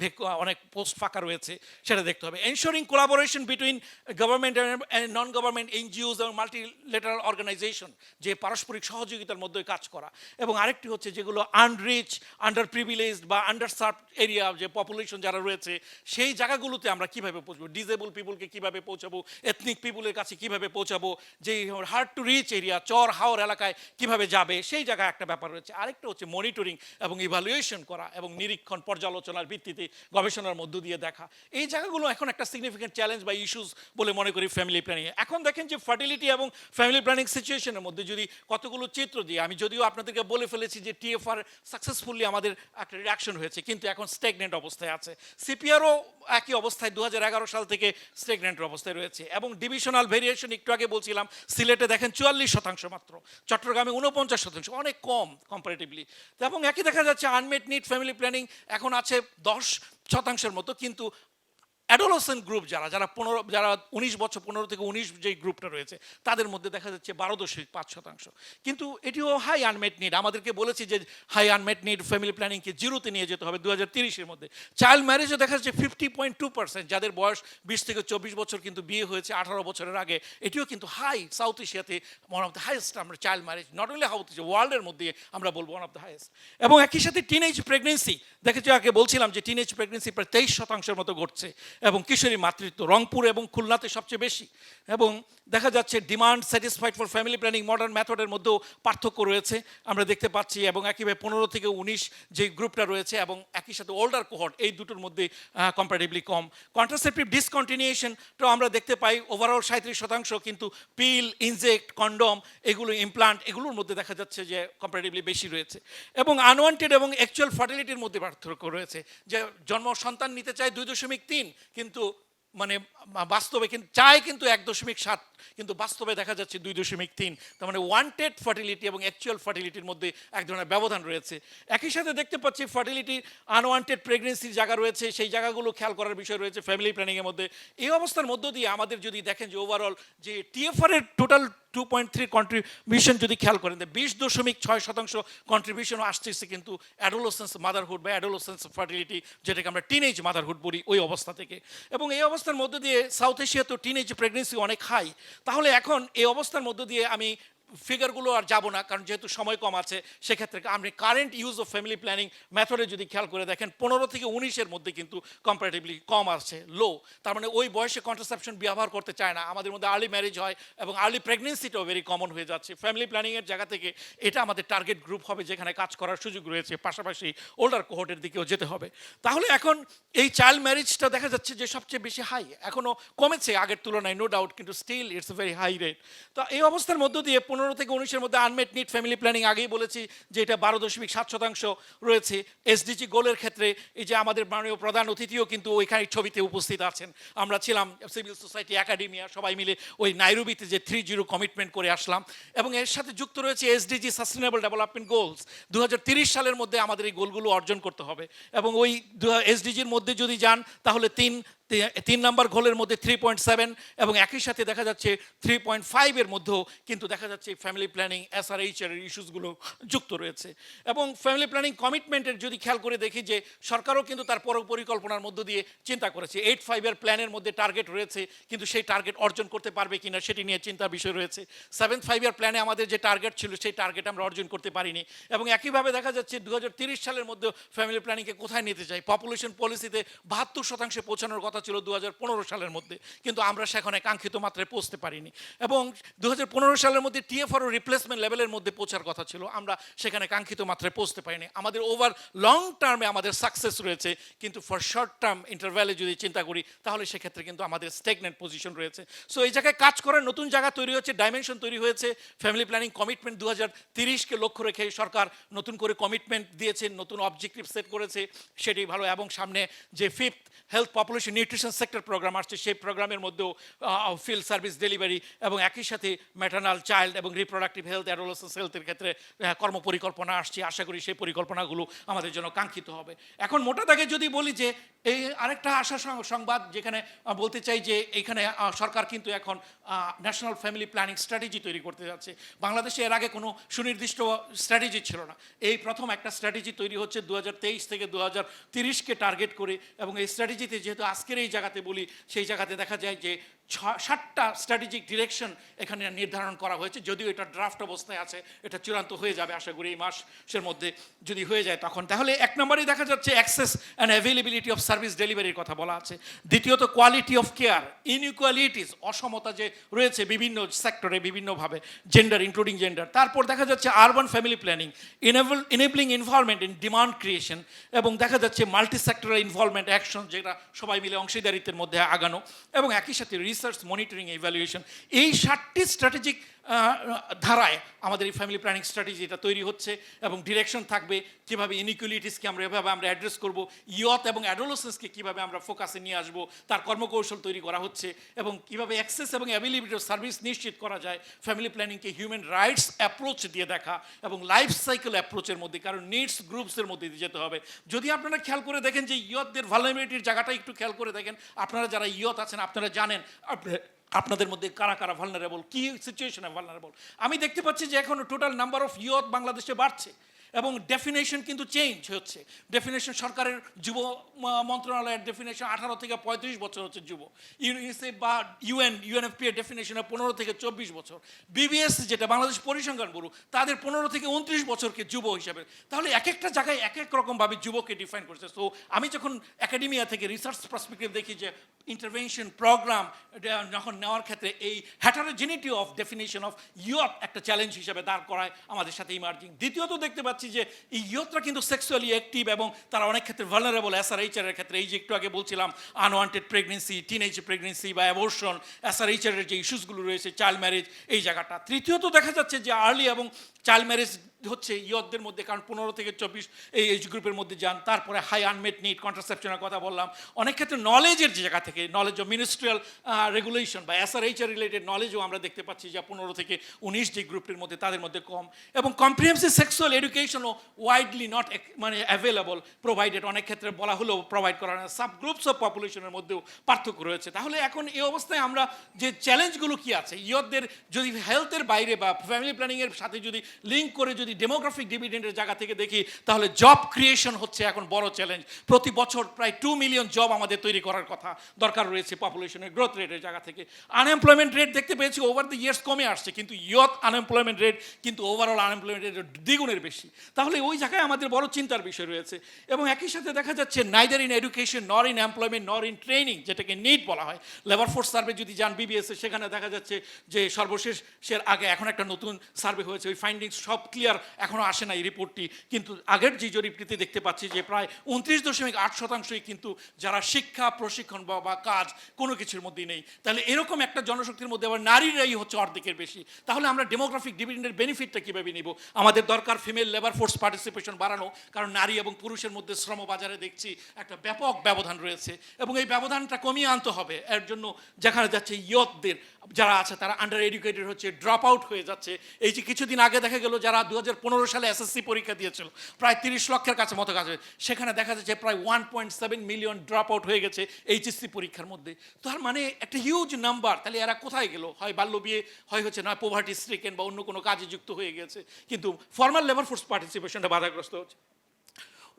D: অনেক পোস্ট ফাঁকা রয়েছে, সেটা দেখতে হবে। Ensuring collaboration between government and non government NGOs এবং মাল্টিলেটারাল অর্গানাইজেশন, যে পারস্পরিক সহযোগিতার মধ্যে কাজ করা। এবং আরেকটি হচ্ছে যেগুলো আনরিচ, আন্ডার প্রিভিলেজড বা আন্ডার সার্ভড এরিয়া, যে পপুলেশন যারা রয়েছে, সেই জায়গাগুলোতে আমরা কীভাবে পৌঁছবো, ডিসেবল পিপুলকে কীভাবে পৌঁছাবো, এথনিক পিপুলের কাছে কীভাবে পৌঁছাবো, যে হার্ড টু রিচ এরিয়া চর হাওর এলাকায় কীভাবে যাবে, সেই জায়গায় একটা ব্যাপার রয়েছে। আরেকটা হচ্ছে মনিটরিং এবং ইভ্যালুয়েশন করা এবং নিরীক্ষণ পর্যালোচনার ভিত্তিতে গবেষণার মধ্য দিয়ে দেখা। এই জায়গাগুলো এখন একটা সিগনিফিকেন্ট চ্যালেঞ্জ বা ইস্যুস বলে মনে করি ফ্যামিলি প্ল্যানিং। এখন দেখেন যে ফার্টিলিটি এবং ফ্যামিলি প্ল্যানিং সিচুয়েশনের মধ্যে যদি কতগুলো চিত্র দিয়ে, আমি যদিও আপনাদেরকে বলে ফেলেছি যে টিএফআর সাকসেসফুলি আমাদের একটা রিডাকশন হয়েছে, কিন্তু এখন স্টেগনেন্ট অবস্থায় আছে। সিপিআরও একই অবস্থায় 2011 সাল থেকে স্টেগনেন্টের অবস্থায় রয়েছে। এবং ডিভিশনাল ভেরিয়েশন একটু আগে বলছিলাম, সিলেটে দেখেন 44% মাত্র, চট্টগ্রামে 49%, অনেক কম কম্পারেটিভলি। এবং একই দেখা যাচ্ছে আনমেট নিড ফ্যামিলি প্ল্যানিং এখন আছে 10% মতো, কিন্তু অ্যাডোলেসেন্ট গ্রুপ যারা 19 বছর 15 থেকে 19 যেই গ্রুপটা রয়েছে, তাদের মধ্যে দেখা যাচ্ছে 12.5%। কিন্তু এটিও হাই আনমেট নিড। আমাদেরকে বলেছি যে হাই আনমেট নিড ফ্যামিলি প্ল্যানিংকে জিরোতে নিয়ে যেতে হবে 2030-এর মধ্যে। চাইল্ড ম্যারেজও দেখা যাচ্ছে 50.2%, যাদের বয়স 20 থেকে 24 বছর কিন্তু বিয়ে হয়েছে 18 বছরের আগে, এটিও কিন্তু হাই। সাউথ এশিয়াতে ওয়ান অফ দ্য হাইয়েস্ট আমরা child marriage, not only south Asia, ওয়ার্ল্ডের মধ্যে আমরা বলবো ওয়ান অফ দ্য হাইয়েস্ট। এবং একই সাথে টিনেজ প্রেগনেন্সি দেখেছি, আগে বলছিলাম যে টিনেজ প্রেগনেন্সি প্রায় 23% মতো ঘটছে, এবং কিশোরী মাতৃত্ব রংপুর এবং খুলনাতে সবচেয়ে বেশি। এবং দেখা যাচ্ছে demand satisfied for family planning modern মেথডের মধ্যেও পার্থক্য রয়েছে আমরা দেখতে পাচ্ছি। এবং একইভাবে 15 থেকে 19 যে গ্রুপটা রয়েছে, এবং একই সাথে ওল্ডার কোহর্ট, এই দুটোর মধ্যে কম্পারেটিভলি কম। কন্ট্রাসেপটিভ ডিসকন্টিনিউশনটাও আমরা দেখতে পাই ওভারঅল 37%, কিন্তু পিল, ইনজেক্ট, কন্ডম, এগুলো ইমপ্লান্ট, এগুলোর মধ্যে দেখা যাচ্ছে যে কম্পারেটিভলি বেশি রয়েছে। এবং আনওয়ান্টেড এবং অ্যাকচুয়াল ফার্টিলিটির মধ্যে পার্থক্য রয়েছে, যে জন্ম সন্তান নিতে চায় 2.3, কিন্তু মানে বাস্তবে কিন্তু চায় কিন্তু 1.7, কিন্তু বাস্তবে দেখা যাচ্ছে 2.3। তার মানে ওয়ান্টেড ফার্টিলিটি এবং অ্যাকচুয়াল ফার্টিলিটির মধ্যে এক ধরনের ব্যবধান রয়েছে। একই সাথে দেখতে পাচ্ছি ফার্টিলিটি আনওয়ান্টেড প্রেগনেন্সির জায়গা রয়েছে, সেই জায়গাগুলো খেয়াল করার বিষয় রয়েছে ফ্যামিলি প্ল্যানিংয়ের মধ্যে। এই অবস্থার মধ্য দিয়ে আমাদের যদি দেখেন যে ওভারঅল যে টিএফআর এর টোটাল 2.3 কন্ট্রিবিউশন যদি খেয়াল করেন, 20.6% কন্ট্রিবিউশনও আসতেছে কিন্তু অ্যাডোলেসেন্স মাদারহুড বা অ্যাডোলেসেন্স ফার্টিলিটি, যেটাকে আমরা টিনেজ মাদারহুড বলি, ওই অবস্থা থেকে। এবং এই অবস্থার মধ্যে দিয়ে সাউথ এশিয়াতেও টিনেজ প্রেগনেন্সি অনেক হাই। তাহলে এখন এই অবস্থার মধ্য দিয়ে আমি ফিগারগুলো আর যাব না, কারণ যেহেতু সময় কম আছে, সেক্ষেত্রে আপনি current use of family planning মেথডে যদি খেয়াল করে দেখেন 15 থেকে 19-এর মধ্যে কিন্তু কম্পারেটিভলি কম আছে, লো। তার মানে ওই বয়সে কন্ট্রাসেপশন ব্যবহার করতে চায় না, আমাদের মধ্যে আর্লি ম্যারেজ হয় এবং আর্লি প্রেগনেন্সিটাও ভেরি কমন হয়ে যাচ্ছে। ফ্যামিলি প্ল্যানিংয়ের জায়গা থেকে এটা আমাদের টার্গেট গ্রুপ হবে, যেখানে কাজ করার সুযোগ রয়েছে, পাশাপাশি ওল্ডার কোহর্টের দিকেও যেতে হবে। তাহলে এখন এই চাইল্ড ম্যারেজটা দেখা যাচ্ছে যে সবচেয়ে বেশি হাই, এখনও কমেছে আগের তুলনায় নো ডাউট, কিন্তু still it's a very high rate. তো এই অবস্থার মধ্য দিয়ে 15 থেকে 19-এর মধ্যে আনমেট নিড ফ্যামিলি প্ল্যানিং, আগেই বলেছি যে এটা 12.7% রয়েছে। এসডিজি গোলের ক্ষেত্রে এই যে আমাদের মাননীয় প্রধান অতিথিও কিন্তু ওইখানে ছবিতে উপস্থিত আছেন, আমরা ছিলাম সিভিল সোসাইটি একাডেমিয়া সবাই মিলে ওই নাইরোবিতে যে 30 কমিটমেন্ট করে আসলাম। এবং এর সাথে যুক্ত রয়েছে এসডিজি সাস্টেনেবল ডেভেলপমেন্ট গোলস, 2030 সালের মধ্যে আমাদের এই গোলগুলো অর্জন করতে হবে। এবং ওই এসডিজির মধ্যে যদি যান তাহলে
E: 3 নম্বর গোলের মধ্যে 3.7 এবং একই সাথে দেখা যাচ্ছে 3.5 এর মধ্যেও কিন্তু দেখা যাচ্ছে ফ্যামিলি প্ল্যানিং SRHR এর ইস্যুসগুলো যুক্ত রয়েছে। এবং ফ্যামিলি প্ল্যানিং কমিটমেন্টের যদি খেয়াল করে দেখি যে সরকারও কিন্তু তার পরিকল্পনার মধ্য দিয়ে চিন্তা করেছে। 8-5 এর প্ল্যানের মধ্যে টার্গেট রয়েছে, কিন্তু সেই টার্গেট অর্জন করতে পারবে কিনা সেটি নিয়ে চিন্তার বিষয় রয়েছে। 7-5 এর প্ল্যানে আমাদের যে টার্গেট ছিল সেই টার্গেট আমরা অর্জন করতে পারিনি। এবং একইভাবে দেখা যাচ্ছে 2030 সালের মধ্যে ফ্যামিলি প্ল্যানিংকে কোথায় নিতে চাই, পপুলেশন পলিসিতে 72% পৌঁছানোর কথা ছিল 2015 সালের মধ্যে, কিন্তু আমরা সেখানে কাঙ্ক্ষিত মাত্রায় পৌঁছতে পারিনি। এবং 2015 সালের মধ্যে TFR রিপ্লেসমেন্ট লেভেলের মধ্যে পৌঁছার কথা ছিল, আমরা সেখানে কাঙ্ক্ষিত মাত্রায় পৌঁছতে পারিনি। আমাদের ওভার লং টার্মে আমাদের সাকসেস রয়েছে, কিন্তু ফর শর্ট টার্ম ইন্টারভ্যালে যদি চিন্তা করি তাহলে সেক্ষেত্রে কিন্তু আমাদের স্টেগনেন্ট পজিশন রয়েছে। সো এই জায়গায় কাজ করার নতুন জায়গা তৈরি হচ্ছে, ডাইমেনশন তৈরি হয়েছে। ফ্যামিলি প্ল্যানিং কমিটমেন্ট 2030-কে লক্ষ্য রেখে সরকার নতুন করে কমিটমেন্ট দিয়েছে, নতুন অবজেক্টিভ সেট করেছে, সেটি ভালো। এবং সামনে যে 5th health population nutrition sector programme আসছে, সেই প্রোগ্রামের মধ্যেও ফিল্ড সার্ভিস ডেলিভারি এবং একই সাথে ম্যাটার্নাল চাইল্ড এবং রিপ্রোডাক্টিভ হেলথ, অ্যাডোলেসেন্স হেলথের ক্ষেত্রে কর্মপরিকল্পনা আসছে। আশা করি সেই পরিকল্পনাগুলো আমাদের জন্য কাঙ্ক্ষিত হবে। এখন মোটা দাগে যদি বলি যে এই আরেকটা আশা সংবাদ যেখানে বলতে চাই যে এইখানে সরকার কিন্তু এখন ন্যাশনাল ফ্যামিলি প্ল্যানিং স্ট্র্যাটেজি তৈরি করতে যাচ্ছে। বাংলাদেশে এর আগে কোনো সুনির্দিষ্ট স্ট্র্যাটেজি ছিল না, এই প্রথম একটা স্ট্র্যাটেজি তৈরি হচ্ছে 2023 থেকে 2030-কে টার্গেট করে। এবং এই স্ট্র্যাটেজিতে যেহেতু আজকের এই জায়গাতে বলি, সেই জায়গাতে দেখা যায় যে 7টা স্ট্র্যাটেজিক ডিরেকশন এখানে নির্ধারণ করা হয়েছে। যদিও এটা ড্রাফট অবস্থায় আছে, এটা চূড়ান্ত হয়ে যাবে আশা করি এই মাসের মধ্যে যদি হয়ে যায় তখন। তাহলে 1 নম্বরেই দেখা যাচ্ছে access and availability of service ডেলিভারির কথা বলা আছে। দ্বিতীয়ত কোয়ালিটি অফ কেয়ার, ইনইকুয়ালিটিস, অসমতা যে রয়েছে বিভিন্ন সেক্টরে বিভিন্নভাবে, জেন্ডার ইনক্লুডিং জেন্ডার। তারপর দেখা যাচ্ছে urban family planning, enabling involvement in demand creation, এবং দেখা যাচ্ছে মাল্টি সেক্টরাল ইনভলভমেন্ট অ্যাকশন, যেটা সবাই মিলে অংশীদারিত্বের মধ্যে আগানো, এবং একই সাথে রিসার্চ, মনিটরিং, ইভ্যালুয়েশন। এই 7টি স্ট্র্যাটেজিক ধারায় আমাদের এই ফ্যামিলি প্ল্যানিং স্ট্র্যাটেজি এটা তৈরি হচ্ছে। এবং ডিরেকশন থাকবে কীভাবে ইনইকুয়ালিটিসকে এভাবে আমরা অ্যাড্রেস করব, ইয়থ এবং অ্যাডোলেসেন্সকে কীভাবে আমরা ফোকাসে নিয়ে আসবো, তার কর্মকৌশল তৈরি করা হচ্ছে। এবং কীভাবে অ্যাক্সেস এবং অ্যাভেলেবিলিটি অফ সার্ভিস নিশ্চিত করা যায়, ফ্যামিলি প্ল্যানিংকে হিউম্যান রাইটস অ্যাপ্রোচ দিয়ে দেখা এবং লাইফ সাইকেল অ্যাপ্রোচের মধ্যে, কারণ নিডস গ্রুপসের মধ্যে দিয়ে যেতে হবে। যদি আপনারা খেয়াল করে দেখেন যে ইয়থদের ভালনারেবিলিটির জায়গাটা একটু খেয়াল করে দেখেন, আপনারা যারা ইয়থ আছেন আপনারা জানেন আপনাদের মধ্যে কারা কারা ভালনারেবল, কী সিচুয়েশনে ভালনারেবল। আমি দেখতে পাচ্ছি যে এখন টোটাল নাম্বার অফ ইয়থ বাংলাদেশে বাড়ছে এবং ডেফিনেশন কিন্তু চেঞ্জ হচ্ছে। ডেফিনেশন সরকারের যুব মন্ত্রণালয়ের ডেফিনেশন 18 থেকে 35 বছর হচ্ছে যুব। ইউনিসেফ বা UNFP এর ডেফিনেশনে 15 থেকে 24 বছর। BBS যেটা বাংলাদেশ পরিসংখ্যান ব্যুরো, তাদের 15 থেকে 29 বছরকে যুব হিসাবে। তাহলে এক একটা জায়গায় এক এক রকমভাবে যুবকে ডিফাইন করছে। সো আমি যখন একাডেমিয়া থেকে রিসার্চ পার্সপেক্টিভ দেখি যে ইন্টারভেনশন প্রোগ্রাম যখন নেওয়ার ক্ষেত্রে এই হেটারোজেনিটি অফ ডেফিনেশন অফ ইয়থ একটা চ্যালেঞ্জ হিসাবে দাঁড় করায় আমাদের সাথে ইমার্জিং। দ্বিতীয়ত দেখতে পাচ্ছি যে এই ইয়থরা কিন্তু সেক্সুয়ালি অ্যাক্টিভ এবং তারা অনেক ক্ষেত্রে ভালনারেবল। SRHR এর ক্ষেত্রে এই যে একটু আগে বলছিলাম আনওয়ান্টেড প্রেগনেন্সি, টিনেজ প্রেগনেন্সি বা অ্যাবর্শন, SRHR এর যে ইস্যুসগুলো রয়েছে, চাইল্ড ম্যারেজ, এই জায়গাটা। তৃতীয়ত দেখা যাচ্ছে যে আর্লি এবং চাইল্ড ম্যারেজ হচ্ছে ইয়থদের মধ্যে, কারণ 15 থেকে 24 এই এজ গ্রুপের মধ্যে যান। তারপরে হাই আনমেট নিড, কন্ট্রাসেপশনের কথা বললাম। অনেক ক্ষেত্রে নলেজের যে জায়গা থেকে, নলেজ অফ মিনিস্ট্রিয়াল রেগুলেশন বা SRHR রিলেটেড নলেজও আমরা দেখতে পাচ্ছি যে 15 থেকে 19 যে গ্রুপটির মধ্যে তাদের মধ্যে কম। এবং কম্প্রিহেন্সিভ সেক্সুয়াল এডুকেশনও ওয়াইডলি নট অ্যাভেলেবল, প্রোভাইডেড, অনেক ক্ষেত্রে বলা হলেও প্রোভাইড করা না। সাব গ্রুপস অফ পপুলেশনের মধ্যেও পার্থক্য রয়েছে। তাহলে এখন এই অবস্থায় আমরা যে চ্যালেঞ্জগুলো কি আছে, ইয়থদের যদি হেলথের বাইরে বা ফ্যামিলি প্ল্যানিংয়ের সাথে যদি লিঙ্ক করে যদি ডেমোগ্রাফিক ডিভিডেন্ডের জায়গা থেকে দেখি, তাহলে জব ক্রিয়েশন হচ্ছে এখন বড় চ্যালেঞ্জ। প্রতি বছর প্রায় 2 মিলিয়ন জব আমাদের তৈরি করার কথা দরকার রয়েছে পপুলেশনের গ্রোথ রেটের জায়গা থেকে। আনএমপ্লয়মেন্ট রেট দেখতে পেয়েছি ওভার দ্য ইয়ার্স কমে আসছে, কিন্তু ইয়থ আনএমপ্লয়মেন্ট রেট কিন্তু ওভারঅল আনএমপ্লয়মেন্ট রেট দ্বিগুণের বেশি। তাহলে ওই জায়গায় আমাদের বড় চিন্তার বিষয় রয়েছে। এবং একই সাথে দেখা যাচ্ছে নাইদার ইন এডুকেশন নর ইন এমপ্লয়মেন্ট নর ইন ট্রেনিং, যেটাকে নিড বলা হয়। লেবার ফোর্স সার্ভে যদি যান BBS, সেখানে দেখা যাচ্ছে যে সর্বশেষের আগে এখন একটা নতুন সার্ভে হয়েছে, ওই ফাইন্ডিংস সব ক্লিয়ার এখনও আসে না এই রিপোর্টটি, কিন্তু আগের যে জরিপটিতে দেখতে পাচ্ছি যে প্রায় 29.8% কিন্তু যারা শিক্ষা, প্রশিক্ষণ বা কাজ কোনো কিছুর মধ্যেই নেই। তাহলে এরকম একটা জনশক্তির মধ্যে আবার নারীরাই হচ্ছে অর্ধেকের বেশি। তাহলে আমরা ডেমোগ্রাফিক ডিভিডেন্ডের বেনিফিটটা কীভাবে নিব? আমাদের দরকার ফিমেল লেবার ফোর্স পার্টিসিপেশন বাড়ানো, কারণ নারী এবং পুরুষের মধ্যে শ্রমবাজারে দেখছি একটা ব্যাপক ব্যবধান রয়েছে এবং এই ব্যবধানটা কমিয়ে আনতে হবে। এর জন্য যেখানে যাচ্ছে ইয়থদের যারা আছে তারা আন্ডার এডুকেটেড হচ্ছে, ড্রপ আউট হয়ে যাচ্ছে। এই যে কিছুদিন আগে দেখা গেল যারা 2015 সালে এসএসসি পরীক্ষা দিয়েছিল, প্রায় 30 লক্ষের কাছে মতো কাছে, সেখানে দেখা যাচ্ছে প্রায় 1.7 মিলিয়ন ড্রপ আউট হয়ে গেছে এইচএসসি পরীক্ষার মধ্যে। তার মানে একটা হিউজ নাম্বার। তাহলে এরা কোথায় গেল? হয় বাল্য বিয়ে, হয় হচ্ছে নয় পোভার্টি স্ট্রিকেন বা অন্য কোনো কাজে যুক্ত হয়ে গেছে, কিন্তু ফর্মাল লেবার ফোর্স পার্টিসিপেশনটা বাধাগ্রস্ত হচ্ছে।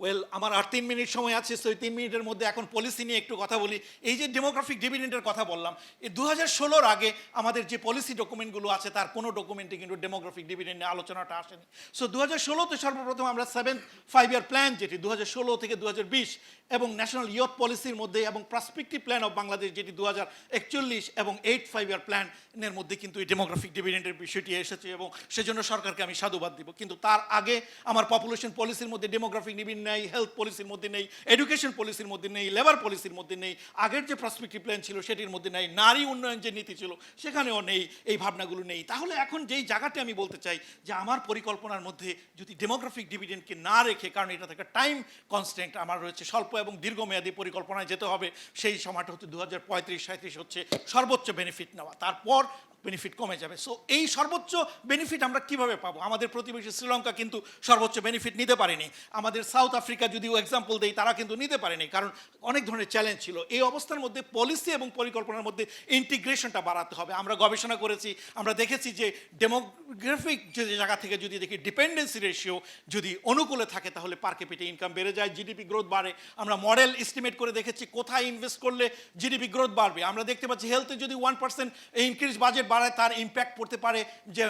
E: ওয়েল, আমার আর 3 মিনিট সময় আছে, সেই 3 মিনিটের মধ্যে এখন পলিসি নিয়ে একটু কথা বলি। এই যে ডেমোগ্রাফিক ডিভিডেন্ডের কথা বললাম, এই 2016-র আগে আমাদের যে পলিসি ডকুমেন্টগুলো আছে তার কোনো ডকুমেন্টে কিন্তু ডেমোগ্রাফিক ডিভিডেন্ড নিয়ে আলোচনাটা আসেনি। সো 2016-তে সর্বপ্রথম আমরা 7th 5-year প্ল্যান, যেটি 2016 থেকে 2020, এবং ন্যাশনাল ইয়ুথ পলিসির মধ্যে এবং প্রসপেক্টিভ প্ল্যান অফ বাংলাদেশ, যেটি 2041, এবং 8th 5-year প্ল্যানের মধ্যে কিন্তু এই ডেমোগ্রাফিক ডিভিডেন্ডের বিষয়টি এসেছে, এবং সেজন্য সরকারকে আমি সাধুবাদ দিব। কিন্তু তার আগে আমার পপুলেশন পলিসির মধ্যে ডেমোগ্রাফিক ডিভিডেন্ড নেই, হেলথ পলিসির মধ্যে নেই, এডুকেশন পলিসির মধ্যে নেই, লেবার পলিসির মধ্যে নেই, আগের যে প্রসপেক্টিভ প্ল্যান ছিল সেটির মধ্যে নেই, নারী উন্নয়ন যে নীতি ছিল সেখানেও নেই, এই ভাবনাগুলো নেই। তাহলে এখন যেই জায়গাতে আমি বলতে চাই যে আমার পরিকল্পনার মধ্যে যদি ডেমোগ্রাফিক ডিভিডেন্ডকে না রেখে, কারণ এটা থেকে টাইম কনস্ট্যান্ট আমার রয়েছে, স্বল্প এবং দীর্ঘমেয়াদী পরিকল্পনায় যেতে হবে, সেই সময়টা হচ্ছে 2035-37 হচ্ছে সর্বোচ্চ বেনিফিট নেওয়া, তারপর বেনিফিট কমে যাবে। সো এই সর্বোচ্চ বেনিফিট আমরা কিভাবে পাবো? আমাদের প্রতিবেশী শ্রীলঙ্কা কিন্তু সর্বোচ্চ বেনিফিট নিতে পারেনি, আমাদের সাউথ আফ্রিকা যদিও এক্সাম্পল দেই, তারা কিন্তু নিতে পারেনি, কারণ অনেক ধরনের চ্যালেঞ্জ ছিল। এই অবস্থার মধ্যে পলিসি এবং পরিকল্পনার মধ্যে ইন্টিগ্রেশনটা বাড়াতে হবে। আমরা গবেষণা করেছি, আমরা দেখেছি যে ডেমোগ্রাফিক যে জায়গা থেকে যদি দেখি ডিপেন্ডেন্সি রেশিও যদি অনুকূলে থাকে তাহলে পার ক্যাপিটা ইনকাম বেড়ে যায়, জিডিপি গ্রোথ বাড়ে। আমরা মডেল এস্টিমেট করে দেখেছি কোথায় ইনভেস্ট করলে জিডিপি গ্রোথ বাড়বে। আমরা দেখতে পাচ্ছি হেলথে যদি 1% ইনক্রিজ বাজেট বাড়ায় তার ইম্প্যাক্ট পড়তে পারে যে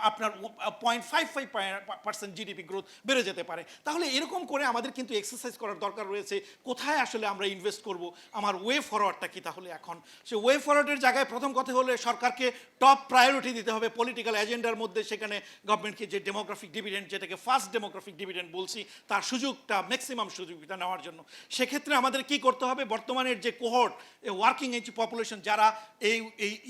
E: আপনার 0.55% জিডিপি গ্রোথ বেড়ে যেতে পারে। তাহলে এরকম করে আমাদের কিন্তু এক্সারসাইজ করার দরকার রয়েছে, কোথায় আসলে আমরা ইনভেস্ট করব, আমার ওয়ে ফরওয়ার্ডটা কি। তাহলে এখন সে ওয়ে ফরওয়ার্ডের জায়গায় প্রথম কথা হলে সরকারকে টপ প্রায়োরিটি দিতে হবে পলিটিক্যাল এজেন্ডার মধ্যে, সেখানে গভর্নমেন্টকে যে ডেমোগ্রাফিক ডিভিডেন্ড, যেটাকে ফার্স্ট ডেমোগ্রাফিক ডিভিডেন্ড বলছি, তার সুযোগটা ম্যাক্সিমাম সুযোগটা নেওয়ার জন্য সেক্ষেত্রে আমাদের কি করতে হবে? বর্তমানের যে কোহর্ট, ওয়ার্কিং এজ পপুলেশন, যারা এই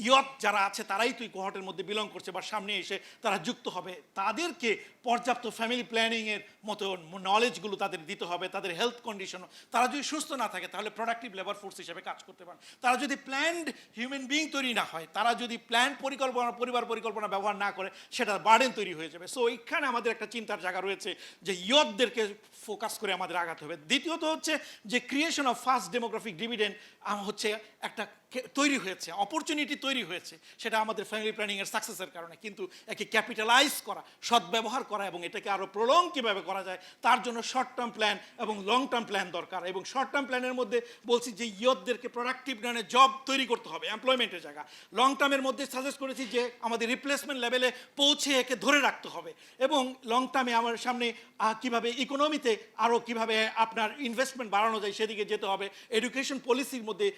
E: ইয়থ যারা আছে তারাই তো কোহর্টের মধ্যে বিলং করছে বা সামনে এসে তারা যুক্ত হবে, তাদেরকে পর্যাপ্ত ফ্যামিলি প্ল্যানিংয়ের মতো নলেজগুলো তাদের দিতে হবে। তাদের হেলথ কন্ডিশন, তারা যদি সুস্থ না থাকে তাহলে প্রোডাক্টিভ লেবার ফোর্স হিসেবে কাজ করতে পারে। তারা যদি প্ল্যান্ড হিউম্যান বিইং তৈরি না হয়, তারা যদি প্ল্যান পরিকল্পনা, পরিবার পরিকল্পনা ব্যবহার না করে, সেটা বার্ডেন তৈরি হয়ে যাবে। সো এইখানে আমাদের একটা চিন্তার জায়গা রয়েছে যে ইয়থদেরকে ফোকাস করে আমাদের আগাতে হবে। দ্বিতীয়ত হচ্ছে যে creation of first demographic dividend হচ্ছে একটা তৈরি হয়েছে, অপরচুনিটি তৈরি হয়েছে, সেটা আমাদের ফ্যামিলি প্ল্যানিংয়ের সাকসেসের কারণে। কিন্তু একে ক্যাপিটালাইজ করা, সদ্ব্যবহার করা এবং এটাকে আরও প্রলং কীভাবে করা যায় তার জন্য শর্ট টার্ম প্ল্যান এবং লং টার্ম প্ল্যান দরকার। এবং শর্ট টার্ম প্ল্যানের মধ্যে বলছি যে ইয়থদেরকে প্রোডাক্টিভ মানে জব তৈরি করতে হবে, এমপ্লয়মেন্টের জায়গা। লং টার্মের মধ্যে সাজেস্ট করেছি যে আমাদের রিপ্লেসমেন্ট লেভেলে পৌঁছে একে ধরে রাখতে হবে। এবং লং টার্মে আমার সামনে কীভাবে ইকোনমিতে আরও কীভাবে আপনার ইনভেস্টমেন্ট বাড়ানো যায় সেদিকে যেতে হবে। এডুকেশন পলিসির মধ্যে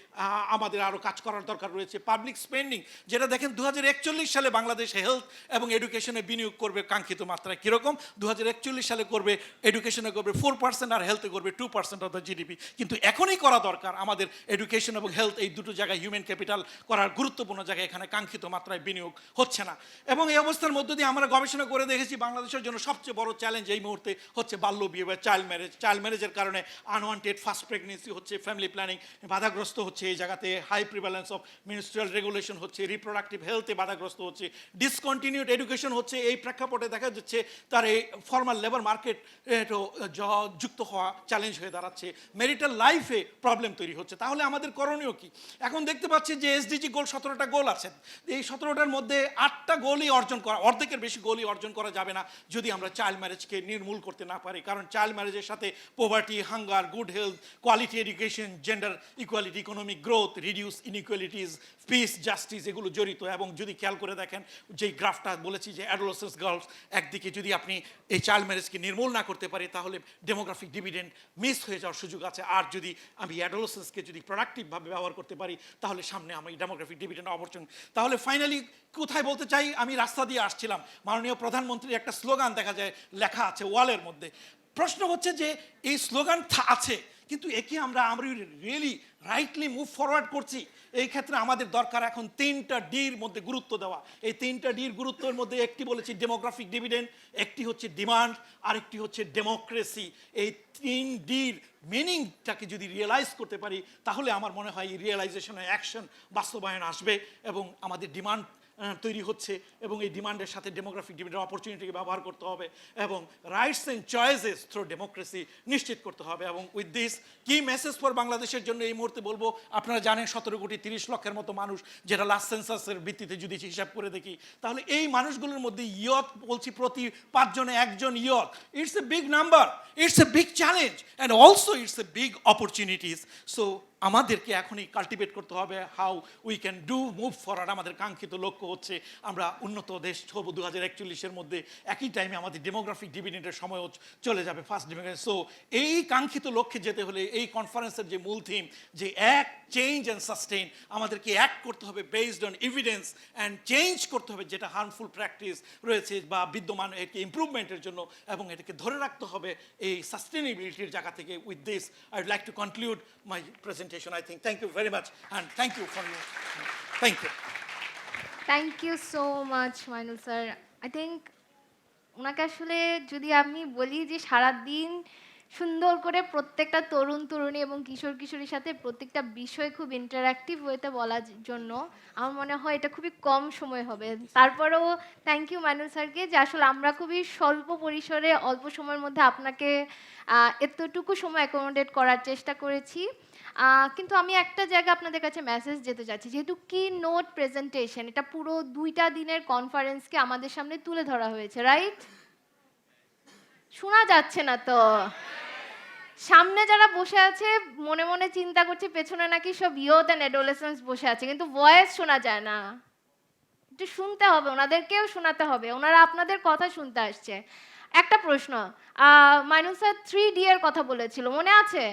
E: আমাদের আরও কাজ করার দরকার রয়েছে। পাবলিক স্পেন্ডিং, যেটা দেখেন 2041 সালে বাংলাদেশ হেলথ এবং এডুকেশনে বিনিয়োগ করবে কাঙ্ক্ষিত মাত্রায়, কীরকম 2041 সালে করবে, এডুকেশনে করবে 4% আর হেলথে করবে 2% অফ দ্য জিডিপি। কিন্তু এখনই করা দরকার আমাদের এডুকেশন এবং হেলথ, এই দুটো জায়গায় হিউম্যান ক্যাপিটাল করার গুরুত্বপূর্ণ জায়গায় এখানে কাঙ্ক্ষিত মাত্রায় বিনিয়োগ হচ্ছে না। এবং এই অবস্থার মধ্য দিয়ে আমরা গবেষণা করে দেখেছি বাংলাদেশের জন্য সবচেয়ে বড় চ্যালেঞ্জ এই মুহূর্তে হচ্ছে বাল্য বিয়ে বা চাইল্ড ম্যারেজ। চাইল্ড ম্যারেজের কারণে আনওয়ান্টেড ফার্স্ট প্রেগনেন্সি হচ্ছে, ফ্যামিলি প্ল্যানিং বাধাগ্রস্ত হচ্ছে, এই জায়গাতে high prevalence of ministerial regulation হচ্ছে, রিপ্রোডাক্টিভ হেলথে বাধাগ্রস্ত হচ্ছে, ডিসকন্টিনিউড এডুকেশন হচ্ছে। এই প্রেক্ষাপটে দেখা যাচ্ছে তার এই ফর্মাল লেবার মার্কেট যুক্ত হওয়া চ্যালেঞ্জ হয়ে দাঁড়াচ্ছে, মেরিটাল লাইফে প্রবলেম তৈরি হচ্ছে। তাহলে আমাদের করণীয় কি? এখন দেখতে পাচ্ছি যে এসডিজি গোল 17টা গোল আছে, এই 17টার মধ্যে 8টা গোলই অর্জন করা, অর্ধেকের বেশি গোলই অর্জন করা যাবে না যদি আমরা চাইল্ড ম্যারেজকে নির্মূল করতে না পারি। কারণ চাইল্ড ম্যারেজের সাথে poverty, hunger, good health, quality education, gender equality, economic growth, reduce inequalities, piece, justice এগুলো জড়িত। এবং যদি খেয়াল করে দেখেন যেই গ্রাফটা বলেছি যে অ্যাডোলেসেন্স গার্লস, একদিকে যদি আপনি এই চাইল্ড ম্যারেজকে নির্মূল না করতে পারি তাহলে ডেমোগ্রাফিক ডিভিডেন্ড মিস হয়ে যাওয়ার সুযোগ আছে। আর যদি আমি অ্যাডোলেসেন্সকে যদি প্রোডাক্টিভভাবে ব্যবহার করতে পারি তাহলে সামনে আমি ডেমোগ্রাফিক ডিভিডেন্ড অপরচুনিটি। তাহলে ফাইনালি কোথায় বলতে চাই, আমি রাস্তা দিয়ে আসছিলাম, মাননীয় প্রধানমন্ত্রীর একটা স্লোগান দেখা যায় লেখা আছে ওয়ালের মধ্যে। প্রশ্ন হচ্ছে যে এই স্লোগান আছে কিন্তু একে আমরা রিয়েলি রাইটলি মুভ ফরওয়ার্ড করছি, এই ক্ষেত্রে আমাদের দরকার এখন 3টা ডির মধ্যে গুরুত্ব দেওয়া। এই 3টা ডির গুরুত্বের মধ্যে একটি বলেছি ডেমোগ্রাফিক ডিভিডেন্ড, একটি হচ্ছে ডিমান্ড, আরেকটি হচ্ছে ডেমোক্রেসি। এই 3 ডির মিনিংটাকে যদি রিয়েলাইজ করতে পারি তাহলে আমার মনে হয় এই রিয়েলাইজেশনে অ্যাকশন বাস্তবায়ন আসবে এবং আমাদের ডিমান্ড তৈরি হচ্ছে এবং এই ডিমান্ডের সাথে ডেমোগ্রাফিক ডিভিডেন্ড অপরচুনিটিকে ব্যবহার করতে হবে এবং rights and choices through democracy নিশ্চিত করতে হবে। এবং উইথ দিস কি মেসেজ ফর বাংলাদেশের জন্য এই মুহূর্তে বলবো, আপনারা জানেন 17,30,00,000 মতো মানুষ, যেটা লাস্ট সেন্সাসের ভিত্তিতে যদি হিসাব করে দেখি তাহলে এই মানুষগুলোর মধ্যে ইয়ত বলছি প্রতি 5 জনে 1 জন ইয়ত। It's a big number, it's a big challenge and also it's a big opportunities. So আমাদেরকে এখনই কাল্টিভেট করতে হবে how we can do move forward. আমাদের কাঙ্ক্ষিত লক্ষ্য হচ্ছে আমরা উন্নত দেশ হব 2041-এর মধ্যে, একই টাইমে আমাদের ডেমোগ্রাফিক ডিভিডেন্ডের সময়ও চলে যাবে ফার্স্ট ডেমোগ্রাফি। সো এই কাঙ্ক্ষিত লক্ষ্যে যেতে হলে এই কনফারেন্সের যে মূল থিম যে অ্যাক্ট, চেঞ্জ অ্যান্ড সাস্টেইন, আমাদেরকে অ্যাক্ট করতে হবে based on evidence and change করতে হবে যেটা হার্মফুল প্র্যাকটিস রয়েছে বা বিদ্যমান একে ইমপ্রুভমেন্টের জন্য, এবং এটাকে ধরে রাখতে হবে এই সাস্টেনেবিলিটির জায়গা থেকে। With this I would like to conclude my presentation. I think thank you very much and thank you for your thank you.
C: Thank you so much Mainul sir. I think ওনাকে আসলে যদি আমি বলি যে সারাদিন সুন্দর করে প্রত্যেকটা তরুণ তরুণী এবং কিশোর কিশোরীর সাথে প্রত্যেকটা বিষয় খুব ইন্টারঅ্যাক্টিভ ওয়েতে বলার জন্য আমার মনে হয় এটা খুবই কম সময় হবে। তারপরেও থ্যাংক ইউ মাইনুল স্যারকে যে আসলে আমরা খুবই স্বল্প পরিসরে অল্প সময়ের মধ্যে আপনাকে এতটুকু সময় অ্যাকোমোডেট করার চেষ্টা করেছি। কিন্তু আমি একটা জায়গা আপনাদের কাছে মেসেজ যেতে চাচ্ছি, যেহেতু কি নোট প্রেজেন্টেশন, এটা পুরো 2টা দিনের কনফারেন্সকে আমাদের সামনে তুলে ধরা হয়েছে, রাইট? শোনা যাচ্ছে না তো? সামনে যারা বসে আছে মনে মনে চিন্তা করছে পেছনে নাকি সব ইয়ুথ অ্যান্ড অ্যাডোলেসেন্টস বসে আছে, কিন্তু ভয়েস শোনা যায় না। একটু শুনতে হবে, ওনাদেরকেও শোনাতে হবে, ওনারা আপনাদের কথা শুনতে আসছে। একটা প্রশ্ন, মাইনুল স্যার 3D এর কথা বলেছিল, মনে আছে?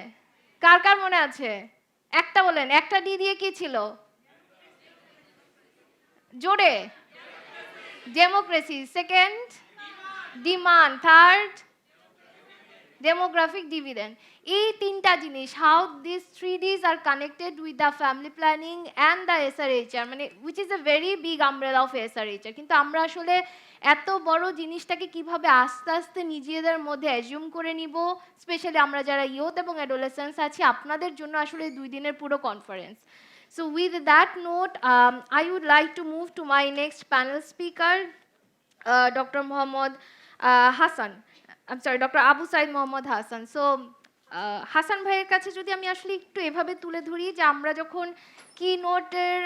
C: কার কার মনে আছে? একটা বলেন, একটা ডি দিয়ে কি ছিল? জোরে। Democracy. Second demand. Third demographic dividend. এই 3টা জিনিস, how these 3Ds are connected with the family planning and the SRHR, মানে which is a very big umbrella of SRHR, কিন্তু আমরা আসলে এত বড় জিনিসটাকে কিভাবে আস্তে আস্তে নিজেদের মধ্যে অ্যাজিউম করে নিব, স্পেশালি আমরা যারা ইয়ুথ এবং অ্যাডোলেসেন্টস আছি, আপনাদের জন্য আসলে 2 দিনের পুরো conference. So with that note, I would like to move to my next panel speaker, Dr. Mohammad Hassan. I'm sorry, Dr. Abu Said Mohammad Hassan. So Hasan ভাইয়ের কাছে যদি আমি আসলে একটু এভাবে তুলে ধরি যে আমরা যখন কি নোটের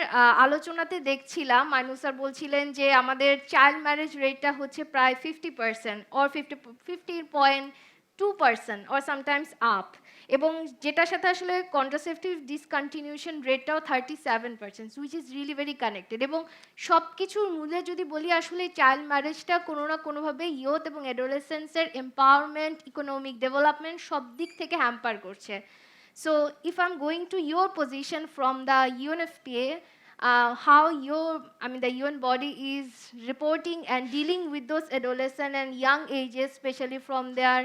C: আলোচনাতে দেখছিলাম, মাইনুল স্যার বলছিলেন যে আমাদের চাইল্ড ম্যারেজ রেটটা হচ্ছে প্রায় 50% or 50.2% or sometimes up, এবং যেটার সাথে আসলে contraceptive discontinuation রেটটাও 37%, which is really very connected। এবং সব কিছুর মূলে যদি বলি আসলে চাইল্ড ম্যারেজটা কোনো না কোনোভাবে ইয়ুথ এবং অ্যাডোলেসেন্টসের এম্পাওয়ারমেন্ট, ইকোনমিক ডেভেলপমেন্ট সব দিক থেকে হ্যাম্পার করছে। So if I'm going to your position from the UNFPA, how the UN body is reporting and dealing with those adolescent and young ages, especially from their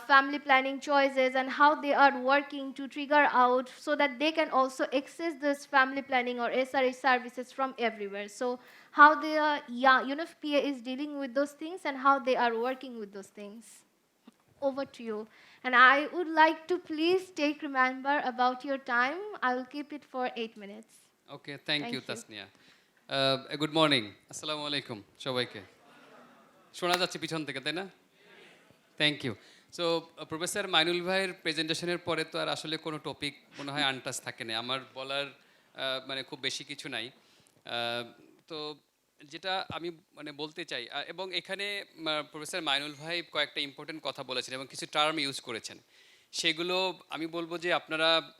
C: family planning choices, and how they are working to trigger out so that they can also access this family planning or SRH services from everywhere. So how the UNFPA is dealing with those things and how they are working with those things. Over to you. And I would like to please take remember about your time. I will keep it for 8 minutes.
F: Okay, thank you,
C: Thank you.
F: Tasnia. Good morning. Assalamu alaikum, সবাইকে। শোনা যাচ্ছে পিছন থেকে, তাই না? Thank you. So professor Mainul ভাইয়ের প্রেজেন্টেশনের পরে তো আর আসলে কোনো টপিক মনে হয় আনটাচ থাকে না, আমার বলার মানে খুব বেশি কিছু নাই। তো যেটা আমি মানে বলতে চাই, এবং এখানে প্রফেসর মাইনুল ভাই কয়েকটা ইম্পর্টেন্ট কথা বলেছেন এবং কিছু টার্ম ইউজ করেছেন, সেগুলো আমি বলবো যে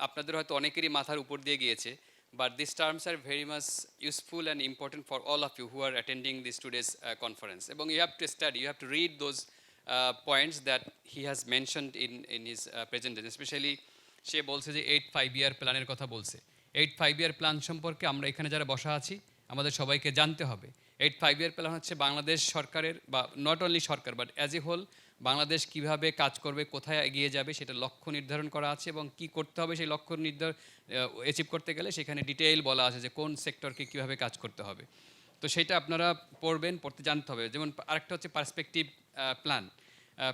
F: আপনাদের হয়তো অনেকেরই মাথার উপর দিয়ে গিয়েছে, but these terms are very much useful and important for all of you who are attending this today's conference. এবং you have to study, you have to read those points that he has mentioned in his presentation, especially সে বলছে যে 8-5 year প্ল্যানের কথা বলছে। 8-5 year plan সম্পর্কে আমরা এখানে যারা বসা আছি আমাদের সবাইকে জানতে হবে। 8-5 year প্ল্যান হচ্ছে বাংলাদেশ সরকারের, বা নট অনলি সরকার but as a whole Bangladesh কিভাবে কাজ করবে, কোথায় এগিয়ে যাবে সেটা লক্ষ্য নির্ধারণ করা আছে, এবং কি করতে হবে সেই লক্ষ্য অ্যাচিভ করতে গেলে সেখানে ডিটেইল বলা আছে যে কোন সেক্টরকে কীভাবে কাজ করতে হবে। তো সেটা আপনারা পড়তে জানতে হবে। যেমন আরেকটা হচ্ছে পার্সপেক্টিভ প্ল্যান।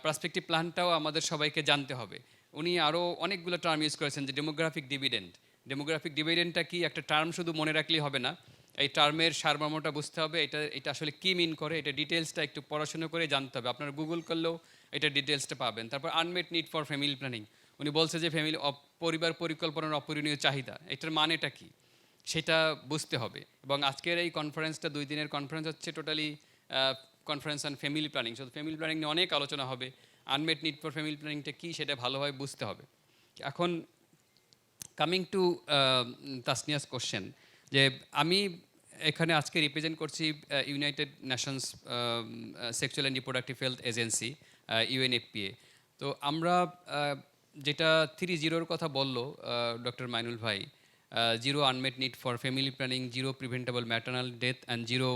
F: পার্সপেক্টিভ প্ল্যানটাও আমাদের সবাইকে জানতে হবে। উনি আরও অনেকগুলো টার্ম ইউজ করেছেন, যে ডেমোগ্রাফিক ডিভিডেন্ড। ডেমোগ্রাফিক ডিভিডেন্ডটা কি, একটা টার্ম শুধু মনে রাখলেই হবে না, এই টার্মের সারমর্মটা বুঝতে হবে, এটা আসলে কী মিন করে, এটা ডিটেলসটা একটু পড়াশোনা করে জানতে হবে। আপনারা গুগল করলেও এটা ডিটেলসটা পাবেন। তারপর unmet need for family planning. উনি বলছে যে পরিবার পরিকল্পনার অপূরণীয় চাহিদা, এটার মানেটা কি সেটা বুঝতে হবে। এবং আজকের এই কনফারেন্সটা 2 দিনের কনফারেন্স হচ্ছে totally conference on family planning. So family planning নিয়ে অনেক আলোচনা হবে। আনমেট নিড ফর ফ্যামিলি প্ল্যানিংটা কী সেটা ভালোভাবে বুঝতে হবে। এখন কামিং টু তাসনিয়াস কোশ্চেন, যে আমি এখানে আজকে রিপ্রেজেন্ট করছি United Nations sexual and reproductive health agency, UNFPA। তো আমরা যেটা 3-0 কথা বললো ডক্টর মাইনুল ভাই, 0 unmet need for family planning, 0 preventable maternal death and 0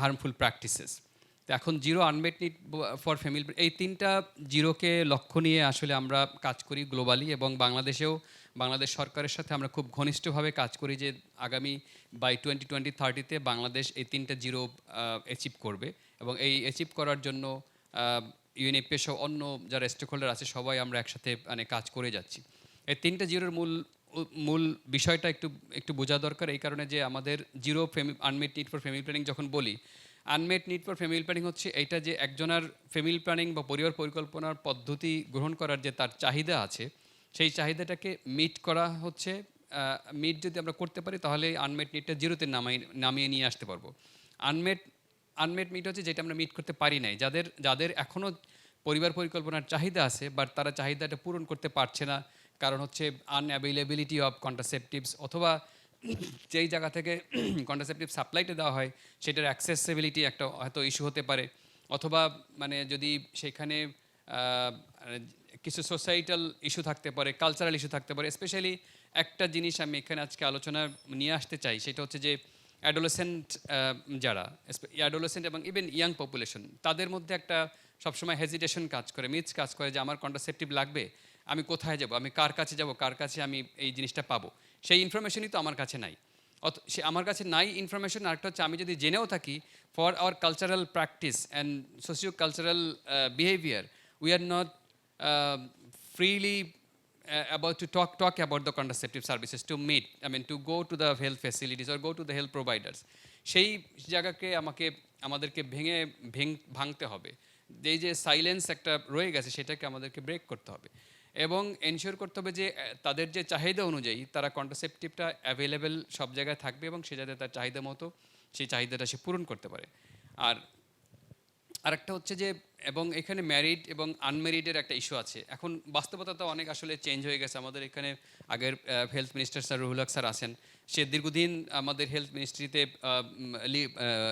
F: harmful practices. তো এখন 0 আনমেট নিড ফর ফ্যামিলি, এই 3টা জিরোকে লক্ষ্য নিয়ে আসলে আমরা কাজ করি গ্লোবালি, এবং বাংলাদেশ সরকারের সাথে আমরা খুব ঘনিষ্ঠভাবে কাজ করি যে আগামী বাই 2020-30-তে বাংলাদেশ এই 3টা জিরো অ্যাচিভ করবে। এবং এই অ্যাচিভ করার জন্য UNFPA সহ অন্য যারা স্টেক হোল্ডার আছে সবাই আমরা একসাথে মানে কাজ করে যাচ্ছি। এই 3টা জিরোর মূল বিষয়টা একটু বোঝা দরকার, এই কারণে যে আমাদের 0 unmet need for family planning যখন বলি, unmet need for family planning হচ্ছে এইটা যে একজনের ফ্যামিলি প্ল্যানিং বা পরিবার পরিকল্পনার পদ্ধতি গ্রহণ করার যে তার চাহিদা আছে, সেই চাহিদাটাকে মিট করা হচ্ছে। মিট যদি আমরা করতে পারি তাহলে আনমেট নিডটা 0তে নামিয়ে নিয়ে আসতে পারবো। আনমেট মিট হচ্ছে যেটা আমরা মিট করতে পারি নাই, যাদের এখনও পরিবার পরিকল্পনার চাহিদা আছে বাট তারা চাহিদাটা পূরণ করতে পারছে না, কারণ হচ্ছে আনঅ্যাভেলেবিলিটি অফ কন্ট্রাসেপটিভস, অথবা যেই জায়গা থেকে কন্ট্রাসেপটিভ সাপ্লাইটা দেওয়া হয় সেটার অ্যাক্সেসিবিলিটি একটা হয়তো ইস্যু হতে পারে, অথবা মানে যদি সেখানে কিছু সোসাইটাল ইস্যু থাকতে পারে, কালচারাল ইস্যু থাকতে পারে। স্পেশালি একটা জিনিস আমি এখানে আজকে আলোচনা নিয়ে আসতে চাই, সেটা হচ্ছে যে অ্যাডোলেসেন্ট এবং ইভেন ইয়াং পপুলেশন, তাদের মধ্যে একটা সবসময় হেজিটেশন কাজ করে, কাজ করে যে আমার কন্ট্রাসেপটিভ লাগবে, আমি কোথায় যাব, আমি কার কাছে যাব, কার কাছে আমি এই জিনিসটা পাবো, সেই ইনফরমেশনই তো আমার কাছে নাই। আমার কাছে নাই ইনফরমেশন। আরেকটা হচ্ছে আমি যদি জেনেও থাকি, for our cultural practice and socio cultural behaviour, we are not freely about to talk about the contraceptive services, to meet, to go to the health facilities or go to the health providers. সেই জায়গাকে আমাদেরকে ভাঙতে হবে। এই যে silence একটা রয়ে গেছে সেটাকে আমাদেরকে ব্রেক করতে হবে, এবং এনশিওর করতে হবে যে তাদের যে চাহিদা অনুযায়ী তারা কন্ট্রাসেপটিভটা অ্যাভেলেবেল সব জায়গায় থাকবে, এবং সে যাতে তার চাহিদা মতো সেই চাহিদাটা সে পূরণ করতে পারে। আরেকটা হচ্ছে যে, এবং এখানে ম্যারিড এবং আনম্যারিডের একটা ইস্যু আছে। এখন বাস্তবতা তো অনেক আসলে চেঞ্জ হয়ে গেছে। আমাদের এখানে আগের হেলথ মিনিস্টার স্যার রুহুল হক স্যার আছেন, সে দীর্ঘদিন আমাদের হেলথ মিনিস্ট্রিতে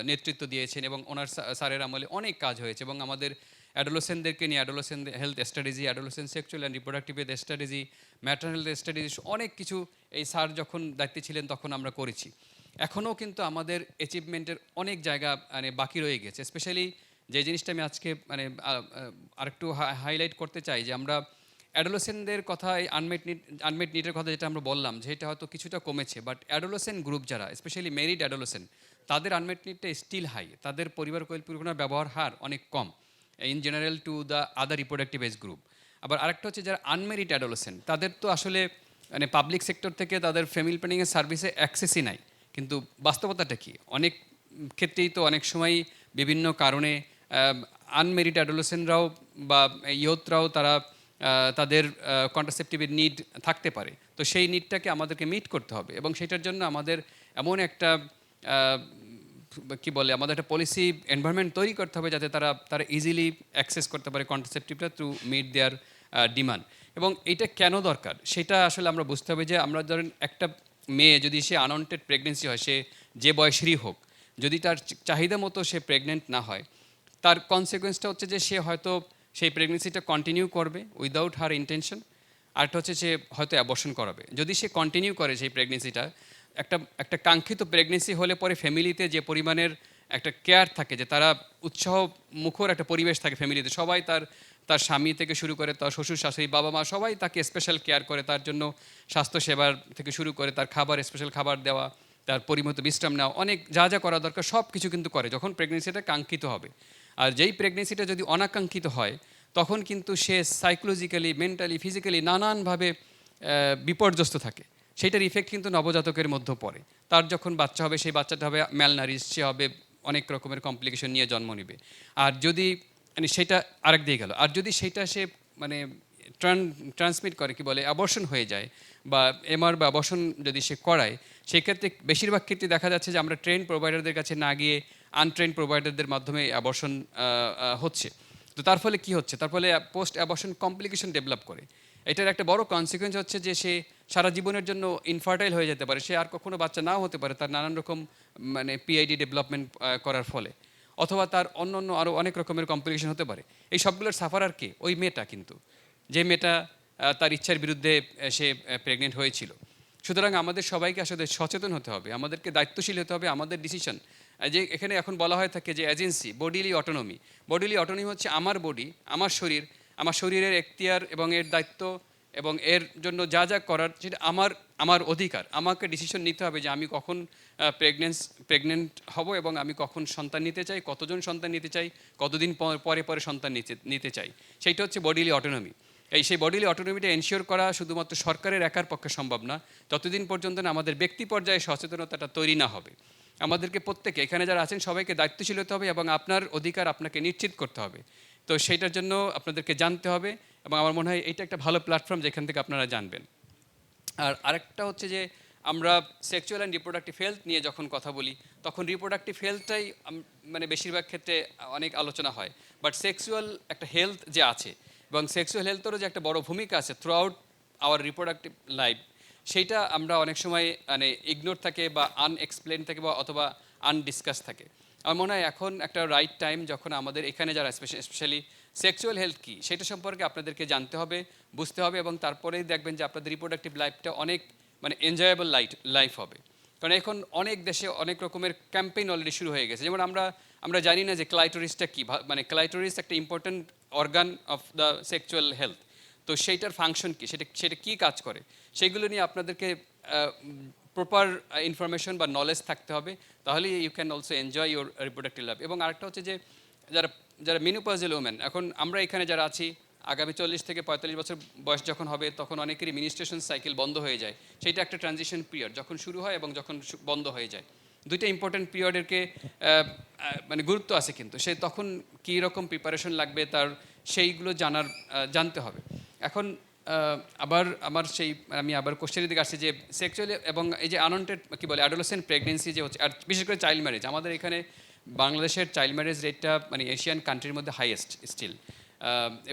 F: নেতৃত্ব দিয়েছেন, এবং ওনার স্যারের আমলে অনেক কাজ হয়েছে। এবং আমাদের অ্যাডোলেসেন্টদেরকে নিয়ে adolescent health strategy, adolescent sexual and reproductive health strategy, maternal health strategy, অনেক কিছু এই স্যার যখন দায়িত্বে ছিলেন তখন আমরা করেছি। এখনও কিন্তু আমাদের অ্যাচিভমেন্টের অনেক জায়গা বাকি রয়ে গেছে। স্পেশালি যে জিনিসটা আমি আজকে আরেকটু হাইলাইট করতে চাই, যে আমরা অ্যাডোলেসেন্টদের কথা, এই আনমেট নিডের কথা যেটা আমরা বললাম, যেটা হয়তো কিছুটা কমেছে, বাট অ্যাডোলেসেন্ট গ্রুপ যারা, স্পেশালি মেরিড অ্যাডোলেসেন্ট, তাদের আনমেট নিডটা স্টিল হাই। তাদের পরিবার পরিকল্পনার ব্যবহার হার অনেক কম in general to the other reproductive age group. আবার আরেকটা হচ্ছে যারা আনমেরিড অ্যাডোলেসেন্ট, তাদের তো আসলে পাবলিক সেক্টর থেকে তাদের ফ্যামিলি প্ল্যানিংয়ের সার্ভিসে অ্যাক্সেসই নাই। কিন্তু বাস্তবতাটা কি, অনেক ক্ষেত্রেই তো অনেক সময় বিভিন্ন কারণে আনমেরিড অ্যাডোলেসেন্টরাও বা ইয়ুথরাও তারা তাদের কন্ট্রাসেপটিভের নিড থাকতে পারে। তো সেই নিডটাকে আমাদেরকে মিট করতে হবে, এবং সেটার জন্য আমাদের এমন একটা আমাদের একটা পলিসি এনভায়রনমেন্ট তৈরি করতে হবে যাতে তারা ইজিলি অ্যাক্সেস করতে পারে কন্ট্রাসেপটিভটা থ্রু মিট দেয়ার ডিমান্ড। এবং এইটা কেন দরকার সেটা আসলে আমরা বুঝতে হবে। যে আমরা ধরেন একটা মেয়ে যদি সে আনওয়ান্টেড প্রেগনেন্সি হয়, সে যে বয়সেরই হোক, যদি তার চাহিদা মতো সে প্রেগনেন্ট না হয়, তার কনসিকুয়েন্সটা হচ্ছে যে সে হয়তো সেই প্রেগনেন্সিটা কন্টিনিউ করবে উইদাউট হার ইন্টেনশন, আরেকটা হচ্ছে সে হয়তো অ্যাবর্শন করাবে। যদি সে কন্টিনিউ করে সেই প্রেগনেন্সিটা, একটা কাঙ্ক্ষিত প্রেগনেন্সি হলে পরে ফ্যামিলিতে যে পরিমাণের একটা কেয়ার থাকে, যে তারা উৎসাহ মুখর একটা পরিবেশ থাকে ফ্যামিলিতে, সবাই তার স্বামী থেকে শুরু করে তার শ্বশুর শাশুড়ি বাবা মা সবাই তাকে স্পেশাল কেয়ার করে, তার জন্য স্বাস্থ্যসেবার থেকে শুরু করে তার খাবার স্পেশাল খাবার দেওয়া, তার পরিমিত বিশ্রাম নেওয়া, অনেক যা যা করা দরকার সব কিছু কিন্তু করে যখন প্রেগনেন্সিটা কাঙ্ক্ষিত হবে। আর যেই প্রেগনেন্সিটা যদি অনাকাঙ্ক্ষিত হয় তখন কিন্তু সে সাইকোলজিক্যালি মেন্টালি ফিজিক্যালি নানানভাবে বিপর্যস্ত থাকে। সেইটার ইফেক্ট কিন্তু নবজাতকের মধ্যে পড়ে। তার যখন বাচ্চা হবে সেই বাচ্চাটা হবে ম্যালনারিশ, সে হবে অনেক রকমের কমপ্লিকেশন নিয়ে জন্ম নেবে। আর যদি মানে সেটা আরেক দিয়ে গেল, আর যদি সেটা সে মানে ট্রান্সমিট করে কি বলে অ্যাবর্শন হয়ে যায় বা এমআর বা অ্যাবর্শন যদি সে করায়, সেক্ষেত্রে বেশিরভাগ ক্ষেত্রে দেখা যাচ্ছে যে আমরা ট্রেন প্রোভাইডারদের কাছে না গিয়ে আনট্রেন প্রোভাইডারদের মাধ্যমে অ্যাবর্শন হচ্ছে। তো তার ফলে কি হচ্ছে, তার ফলে পোস্ট অ্যাবর্শন কমপ্লিকেশন ডেভেলপ করে। এটার একটা বড় কনসিকুয়েন্স হচ্ছে যে সে সারা জীবনের জন্য ইনফার্টাইল হয়ে যেতে পারে, সে আর কখনো বাচ্চা নাও হতে পারে তার নানান রকম মানে পিআইডি ডেভেলপমেন্ট করার ফলে, অথবা তার অন্য অন্য আরও অনেক রকমের কমপ্লিকেশন হতে পারে। এই সবগুলোর সাফারার কে? ওই মেয়েটা, কিন্তু যে মেয়েটা তার ইচ্ছার বিরুদ্ধে সে প্রেগনেন্ট হয়েছিল। সুতরাং আমাদের সবাইকে আসলে সচেতন হতে হবে, আমাদেরকে দায়িত্বশীল হতে হবে। আমাদের ডিসিশন যে এখানে এখন বলা হয়ে থাকে যে agency bodily autonomy, bodily autonomy হচ্ছে আমার বডি, আমার শরীর, আমার শরীরের এখতিয়ার এবং এর দায়িত্ব এবং এর জন্য যা যা করার সেটা আমার অধিকার। আমাকে ডিসিশন নিতে হবে যে আমি কখন প্রেগনেন্ট হব এবং আমি কখন সন্তান নিতে চাই, কতজন সন্তান নিতে চাই, কতদিন পরে পরে সন্তান নিতে চাই। সেইটা হচ্ছে বডিলি অটোনমি। সেই বডিলি অটোনমিটা এনশিওর করা শুধুমাত্র সরকারের একার পক্ষে সম্ভব না, ততদিন পর্যন্ত না আমাদের ব্যক্তি পর্যায়ে সচেতনতাটা তৈরি না হবে। আমাদেরকে প্রত্যেকে এখানে যারা আছেন সবাইকে দায়িত্বশীল হতে হবে এবং আপনার অধিকার আপনাকে নিশ্চিত করতে হবে। তো সেইটার জন্য আপনাদেরকে জানতে হবে এবং আমার মনে হয় এইটা একটা ভালো প্ল্যাটফর্ম যেখান থেকে আপনারা জানবেন। আর আরেকটা হচ্ছে যে আমরা সেক্সুয়াল অ্যান্ড রিপ্রোডাক্টিভ হেলথ নিয়ে যখন কথা বলি তখন রিপ্রোডাক্টিভ হেলথটাই মানে বেশিরভাগ ক্ষেত্রে অনেক আলোচনা হয়, বাট সেক্সুয়াল একটা হেলথ যে আছে এবং সেক্সুয়াল হেলথেরও যে একটা বড় ভূমিকা আছে through out hour reproductive life, সেইটা আমরা অনেক সময় মানে ইগনোর থাকে বা আনএক্সপ্লেন থাকে বা অথবা আনডিসকাস থাকে। আমার মনে হয় এখন একটা রাইট টাইম যখন আমাদের এখানে যারা স্পেশালি সেক্সুয়াল হেলথ কী সেটা সম্পর্কে আপনাদেরকে জানতে হবে, বুঝতে হবে এবং তারপরেই দেখবেন যে আপনাদের রিপ্রোডাক্টিভ লাইফটা অনেক মানে এনজয়েবল লাইফ হবে। কারণ এখন অনেক দেশে অনেক রকমের ক্যাম্পেইন অলরেডি শুরু হয়ে গেছে। যেমন আমরা জানি না যে ক্লাইটোরিসটা কী, মানে ক্লাইটোরিস একটা important organ of the sexual health. তো সেইটার ফাংশন কী, সেটা কী কাজ করে, সেগুলো নিয়ে আপনাদেরকে প্রপার ইনফরমেশন বা নলেজ থাকতে হবে, তাহলে you can also enjoy your reproductive life. এবং আরেকটা হচ্ছে যে যারা মেনোপজেল ওমেন, এখন আমরা এখানে যারা আছি আগামী 40 থেকে 45 বছর বয়স যখন হবে তখন অনেকেরই মিনিস্ট্রেশন সাইকেল বন্ধ হয়ে যায়। সেইটা একটা ট্রানজিশন পিরিয়ড, যখন শুরু হয় এবং যখন বন্ধ হয়ে যায়, দুইটা ইম্পর্টেন্ট পিরিয়ডেরকে মানে গুরুত্ব আছে, কিন্তু সে তখন কী রকম প্রিপারেশন লাগবে তার সেইগুলো জানতে হবে। এখন আবার আমি আবার কোশ্চেনের দিকে আসছি যে সেক্সুয়ালি এবং এই যে আনওয়ান্টেড কী বলে অ্যাডোলেসেন্ট প্রেগনেন্সি যে হচ্ছে, আর বিশেষ করে চাইল্ড ম্যারেজ, আমাদের এখানে বাংলাদেশের চাইল্ড ম্যারেজ রেটটা মানে এশিয়ান কান্ট্রির মধ্যে হাইয়েস্ট স্টিল,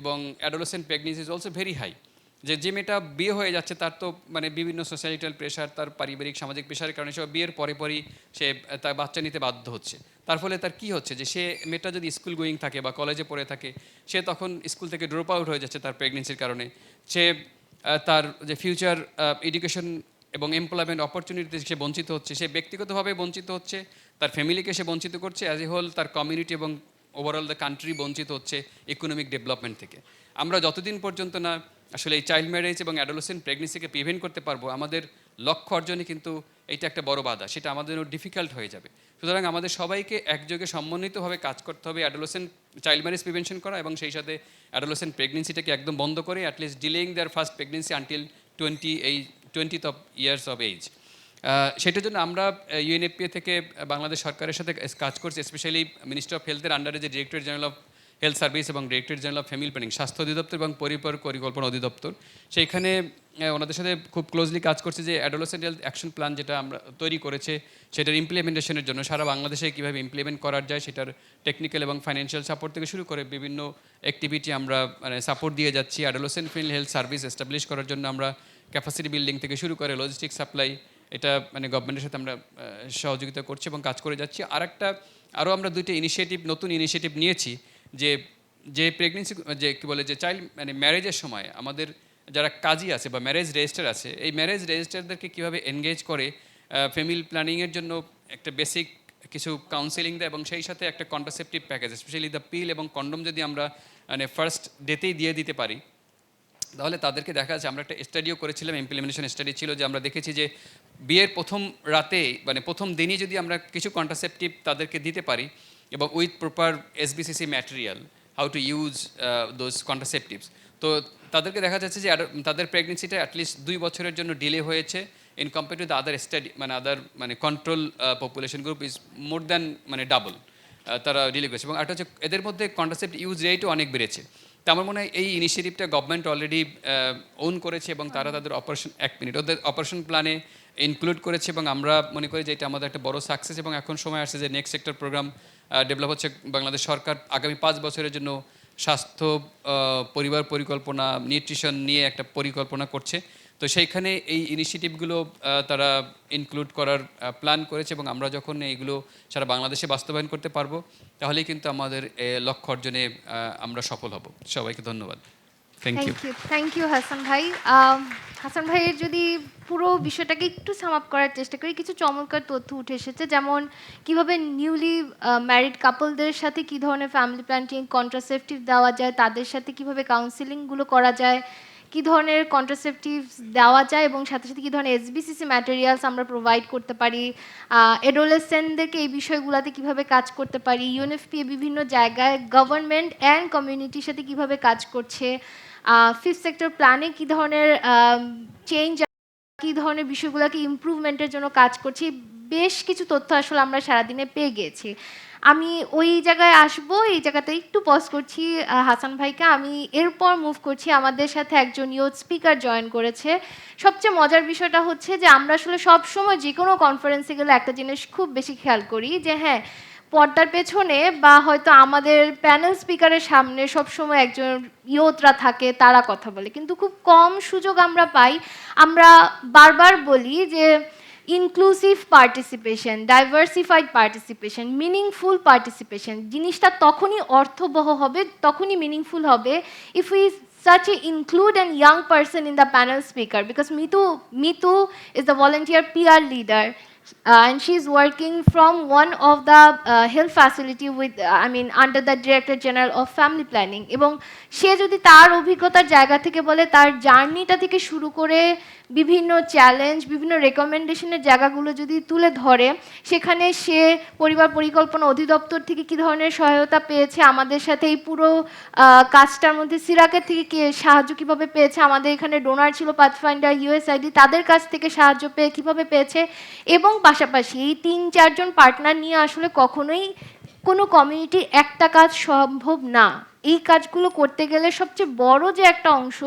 F: এবং adolescent pregnancy is also very high. যে মেয়েটা বিয়ে হয়ে যাচ্ছে তার তো মানে বিভিন্ন সোসাইটাল প্রেশার, তার পারিবারিক সামাজিক প্রেশারের কারণে সে বিয়ের পরেই সে তার বাচ্চা নিতে বাধ্য হচ্ছে। তার ফলে তার কী হচ্ছে যে সে মেয়েটা যদি স্কুল গোয়িং থাকে বা কলেজে পড়ে থাকে, সে তখন স্কুল থেকে ড্রপ আউট হয়ে যাচ্ছে তার প্রেগনেন্সির কারণে। সে তার যে ফিউচার এডুকেশন এবং এমপ্লয়মেন্ট অপরচুনিটিতে সে বঞ্চিত হচ্ছে, সে ব্যক্তিগতভাবে বঞ্চিত হচ্ছে, তার ফ্যামিলিকে সে বঞ্চিত করছে, অ্যাজ এ হোল তার কমিউনিটি এবং ওভারঅল দ্য কান্ট্রি বঞ্চিত হচ্ছে ইকোনমিক ডেভেলপমেন্ট থেকে। আমরা যতদিন পর্যন্ত না আসলে এই চাইল্ড ম্যারেজ এবং অ্যাডোলেসেন্ট প্রেগনেন্সিকে প্রিভেন্ট করতে পারবো, আমাদের লক্ষ্য অর্জনে কিন্তু এইটা একটা বড় বাধা, সেটা আমাদের ডিফিকাল্ট হয়ে যাবে। সুতরাং আমাদের সবাইকে একযোগে সমন্বিতভাবে কাজ করতে হবে অ্যাডোলেসেন্ট চাইল্ড ম্যারেজ প্রিভেনশন করা এবং সেই সাথে অ্যাডোলেসেন্ট প্রেগনেন্সিটাকে একদম বন্ধ করে at least delaying their first pregnancy until 20th years of age. সেটার জন্য আমরা ইউএনএফপিএ থেকে বাংলাদেশ সরকারের সাথে কাজ করছি, স্পেশালি মিনিস্ট্রি অফ হেলথের আন্ডারে যে director general of health service এবং director general of family planning, স্বাস্থ্য অধিদপ্তর এবং পরিকল্পনা অধিদপ্তর, সেইখানে ওনাদের সাথে খুব ক্লোজলি কাজ করছে যে অ্যাডোলেসেন্ট হেলথ অ্যাকশন প্ল্যান যেটা আমরা তৈরি করেছে সেটার ইমপ্লিমেন্টেশনের জন্য সারা বাংলাদেশে কীভাবে ইমপ্লিমেন্ট করা যায় সেটার টেকনিক্যাল এবং ফাইন্যান্সিয়াল সাপোর্ট থেকে শুরু করে বিভিন্ন অ্যাক্টিভিটি আমরা মানে সাপোর্ট দিয়ে যাচ্ছি। Adolescent friendly health service establish করার জন্য আমরা ক্যাপাসিটি বিল্ডিং থেকে শুরু করে লজিস্টিক সাপ্লাই, এটা মানে গভর্নমেন্টের সাথে আমরা সহযোগিতা করছি এবং কাজ করে যাচ্ছি। আরও আমরা নতুন ইনিশিয়েটিভ নিয়েছি যে প্রেগনেন্সি যে কী বলে যে চাইল্ড মানে ম্যারেজের সময় আমাদের যারা কাজী আছে বা ম্যারেজ রেজিস্টার আছে, এই ম্যারেজ রেজিস্টারদেরকে কীভাবে এনগেজ করে ফ্যামিলি প্ল্যানিংয়ের জন্য একটা বেসিক কিছু কাউন্সেলিং দেয় এবং সেই সাথে একটা কন্ট্রাসেপটিভ প্যাকেজ, স্পেশালি দ্য পিল এবং কন্ডম যদি আমরা মানে ফার্স্ট ডেতেই দিয়ে দিতে পারি, তাহলে তাদেরকে দেখা যাচ্ছে, আমরা একটা স্টাডিও করেছিলাম, ইমপ্লিমেন্টেশন স্টাডি ছিল, যে আমরা দেখেছি যে বিয়ের প্রথম রাতে মানে প্রথম দিনই যদি আমরা কিছু কন্ট্রাসেপটিভ তাদেরকে দিতে পারি এবং with proper SBCC material, how to use those contraceptives, তো তাদেরকে দেখা যাচ্ছে যে তাদের প্রেগনেন্সিটা অ্যাটলিস্ট 2 বছরের জন্য ডিলে হয়েছে in compare to the other study, মানে আদার মানে control population group is more than মানে ডাবল তারা ডিলে করেছে। এবং একটা হচ্ছে এদের মধ্যে কন্ট্রাসেপ্ট ইউজ রেটও অনেক বেড়েছে। তো আমার মনে হয় এই ইনিশিয়েটিভটা গভর্নমেন্ট অলরেডি ওন করেছে এবং তারা তাদের ওদের অপারেশন প্ল্যানে ইনক্লুড করেছে এবং আমরা মনে করি যে এটা আমাদের একটা বড় সাকসেস। এবং এখন সময় আসছে যে নেক্সট সেক্টর প্রোগ্রাম ডেভেলপ হচ্ছে। বাংলাদেশ সরকার আগামী 5 বছরের জন্য স্বাস্থ্য পরিবার পরিকল্পনা নিউট্রিশন নিয়ে একটা পরিকল্পনা করছে। তো সেইখানে এই ইনিশিয়েটিভগুলো তারা ইনক্লুড করার প্ল্যান করেছে এবং আমরা যখন এইগুলো সারা বাংলাদেশে বাস্তবায়ন করতে পারবো তাহলেই কিন্তু আমাদের লক্ষ্য অর্জনে আমরা সফল হব। সবাইকে ধন্যবাদ।
C: থ্যাংক ইউ হাসান ভাই। হাসান ভাইয়ের যদি পুরো বিষয়টাকে একটু সাম আপ করার চেষ্টা করি, কিছু চমৎকার তথ্য উঠে এসেছে, যেমন কিভাবে নিউলি ম্যারিড কাপলদের সাথে কী ধরনের ফ্যামিলি প্ল্যানিং কন্ট্রাসেপটিভ দেওয়া যায়, তাদের সাথে কিভাবে কাউন্সিলিংগুলো করা যায়, কী ধরনের কন্ট্রাসেপটিভস দেওয়া যায় এবং সাথে সাথে কী ধরনের SBCC ম্যাটেরিয়ালস আমরা প্রোভাইড করতে পারি, অ্যাডোলেসেন্টদেরকে এই বিষয়গুলোতে কীভাবে কাজ করতে পারি, UNFP বিভিন্ন জায়গায় গভর্নমেন্ট অ্যান্ড কমিউনিটির সাথে কীভাবে কাজ করছে, 5th সেক্টর প্ল্যানে কী ধরনের চেঞ্জ, কী ধরনের বিষয়গুলোকে ইমপ্রুভমেন্টের জন্য কাজ করছি, বেশ কিছু তথ্য আসলে আমরা সারাদিনে পেয়ে গিয়েছি। আমি ওই জায়গায় আসবো, এই জায়গাতে একটু পজ করছি হাসান ভাইকে। আমি এরপর মুভ করছি, আমাদের সাথে একজন ইয়ুথ স্পিকার জয়েন করেছে। সবচেয়ে মজার বিষয়টা হচ্ছে যে আমরা আসলে সবসময় যে কোনো কনফারেন্সে গেলে একটা জিনিস খুব বেশি খেয়াল করি যে হ্যাঁ, পর্দার পেছনে বা হয়তো আমাদের প্যানেল স্পিকারের সামনে সবসময় একজন ইয়ুথরা থাকে, তারা কথা বলে, কিন্তু খুব কম সুযোগ আমরা পাই। আমরা বারবার বলি যে inclusive participation, diversified participation, meaningful participation, জিনিসটা তখনই অর্থবহ হবে, তখনই মিনিংফুল হবে if we such a include a young person in the panel speaker, because Mitu is the volunteer peer leader, and she is working from one of the health facility with under the Director General of Family Planning, এবং সে যদি তার অভিজ্ঞতার জায়গা থেকে বলে, তার জার্নিটা থেকে শুরু করে বিভিন্ন চ্যালেঞ্জ, বিভিন্ন রেকমেন্ডেশনের জায়গাগুলো যদি তুলে ধরে, সেখানে সে পরিবার পরিকল্পনা অধিদপ্তর থেকে কী ধরনের সহায়তা পেয়েছে, আমাদের সাথে এই পুরো কাজটার মধ্যে সিরাকের থেকে সাহায্য কীভাবে পেয়েছে, আমাদের এখানে ডোনার ছিল পাথফাইন্ডার, USAID, তাদের কাছ থেকে সাহায্য পেয়ে কীভাবে পেয়েছে, এবং পাশাপাশি এই 3-4 জন পার্টনার নিয়ে আসলে কখনোই কোনো কমিউনিটির একটা কাজ সম্ভব না। এই কাজগুলো করতে গেলে সবচেয়ে বড় যে একটা অংশ,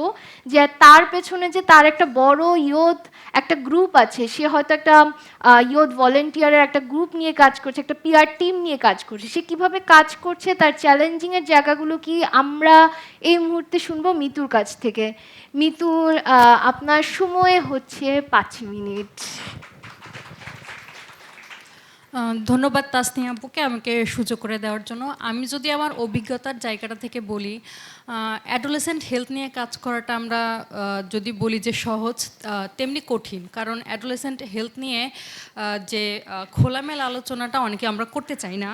C: যে তার পেছনে যে তার একটা বড় ইয়ুথ একটা গ্রুপ আছে, সে হয়তো একটা ইয়ুথ ভলেন্টিয়ারের একটা গ্রুপ নিয়ে কাজ করছে, একটা পিআর টিম নিয়ে কাজ করছে, সে কীভাবে কাজ করছে, তার চ্যালেঞ্জিংয়ের জায়গাগুলো কি, আমরা এই মুহূর্তে শুনবো মিতুর কাছ থেকে। মিতুর, আপনার সময় হচ্ছে 5 মিনিট।
G: ধন্যবাদ তাসনিয়া আপুকে আমাকে সুযোগ করে দেওয়ার জন্য। আমি যদি আমার অভিজ্ঞতার জায়গাটা থেকে বলি, অ্যাডোলেসেন্ট হেলথ নিয়ে কাজ করাটা আমরা যদি বলি যে সহজ, তেমনি কঠিন। কারণ অ্যাডোলেসেন্ট হেলথ নিয়ে যে খোলামেলা আলোচনাটা অনেকে আমরা করতে চাই না।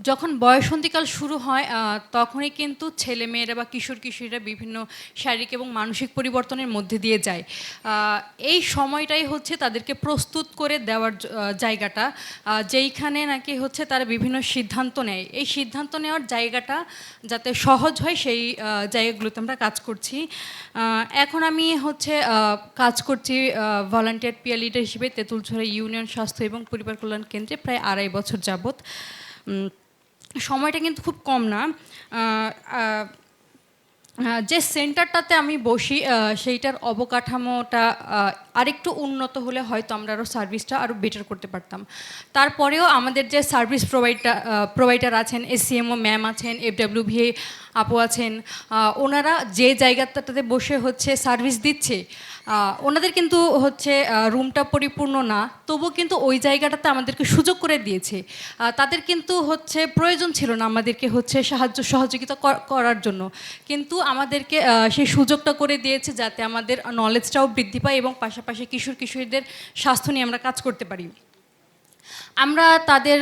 G: যখন বয়সন্ধিকাল শুরু হয় তখনই কিন্তু ছেলেমেয়েরা বা কিশোর কিশোরীরা বিভিন্ন শারীরিক এবং মানসিক পরিবর্তনের মধ্যে দিয়ে যায়। এই সময়টাই হচ্ছে তাদেরকে প্রস্তুত করে দেওয়ার জায়গাটা, যেইখানে নাকি হচ্ছে তারা বিভিন্ন সিদ্ধান্ত নেয়। এই সিদ্ধান্ত নেওয়ার জায়গাটা যাতে সহজ হয় সেই জায়গাগুলোতে আমরা কাজ করছি। এখন আমি হচ্ছে কাজ করছি ভলান্টিয়ার পিয়ার লিডার হিসেবে তেঁতুলছড়া ইউনিয়ন স্বাস্থ্য এবং পরিবার কল্যাণ কেন্দ্রে প্রায় 2.5 বছর যাবৎ। সময়টা কিন্তু খুব কম না। যে সেন্টারটাতে আমি বসি সেইটার অবকাঠামোটা আরেকটু উন্নত হলে হয়তো আমরা আরও সার্ভিসটা আরও বেটার করতে পারতাম। তারপরেও আমাদের যে সার্ভিস প্রোভাইডার আছেন, SCMO ম্যাম আছেন, FWVA আপু আছেন, ওনারা যে জায়গাটাতে বসে হচ্ছে সার্ভিস দিচ্ছে, ওনাদের কিন্তু হচ্ছে রুমটা পরিপূর্ণ না, তবু কিন্তু ওই জায়গাটাতে আমাদেরকে সুযোগ করে দিয়েছে। তাদের কিন্তু হচ্ছে প্রয়োজন ছিল না আমাদেরকে হচ্ছে সাহায্য সহযোগিতা করার জন্য, কিন্তু আমাদেরকে সেই সুযোগটা করে দিয়েছে যাতে আমাদের নলেজটাও বৃদ্ধি পায় এবং পাশাপাশি কিশোর কিশোরীদের স্বাস্থ্য নিয়ে আমরা কাজ করতে পারি। আমরা তাদের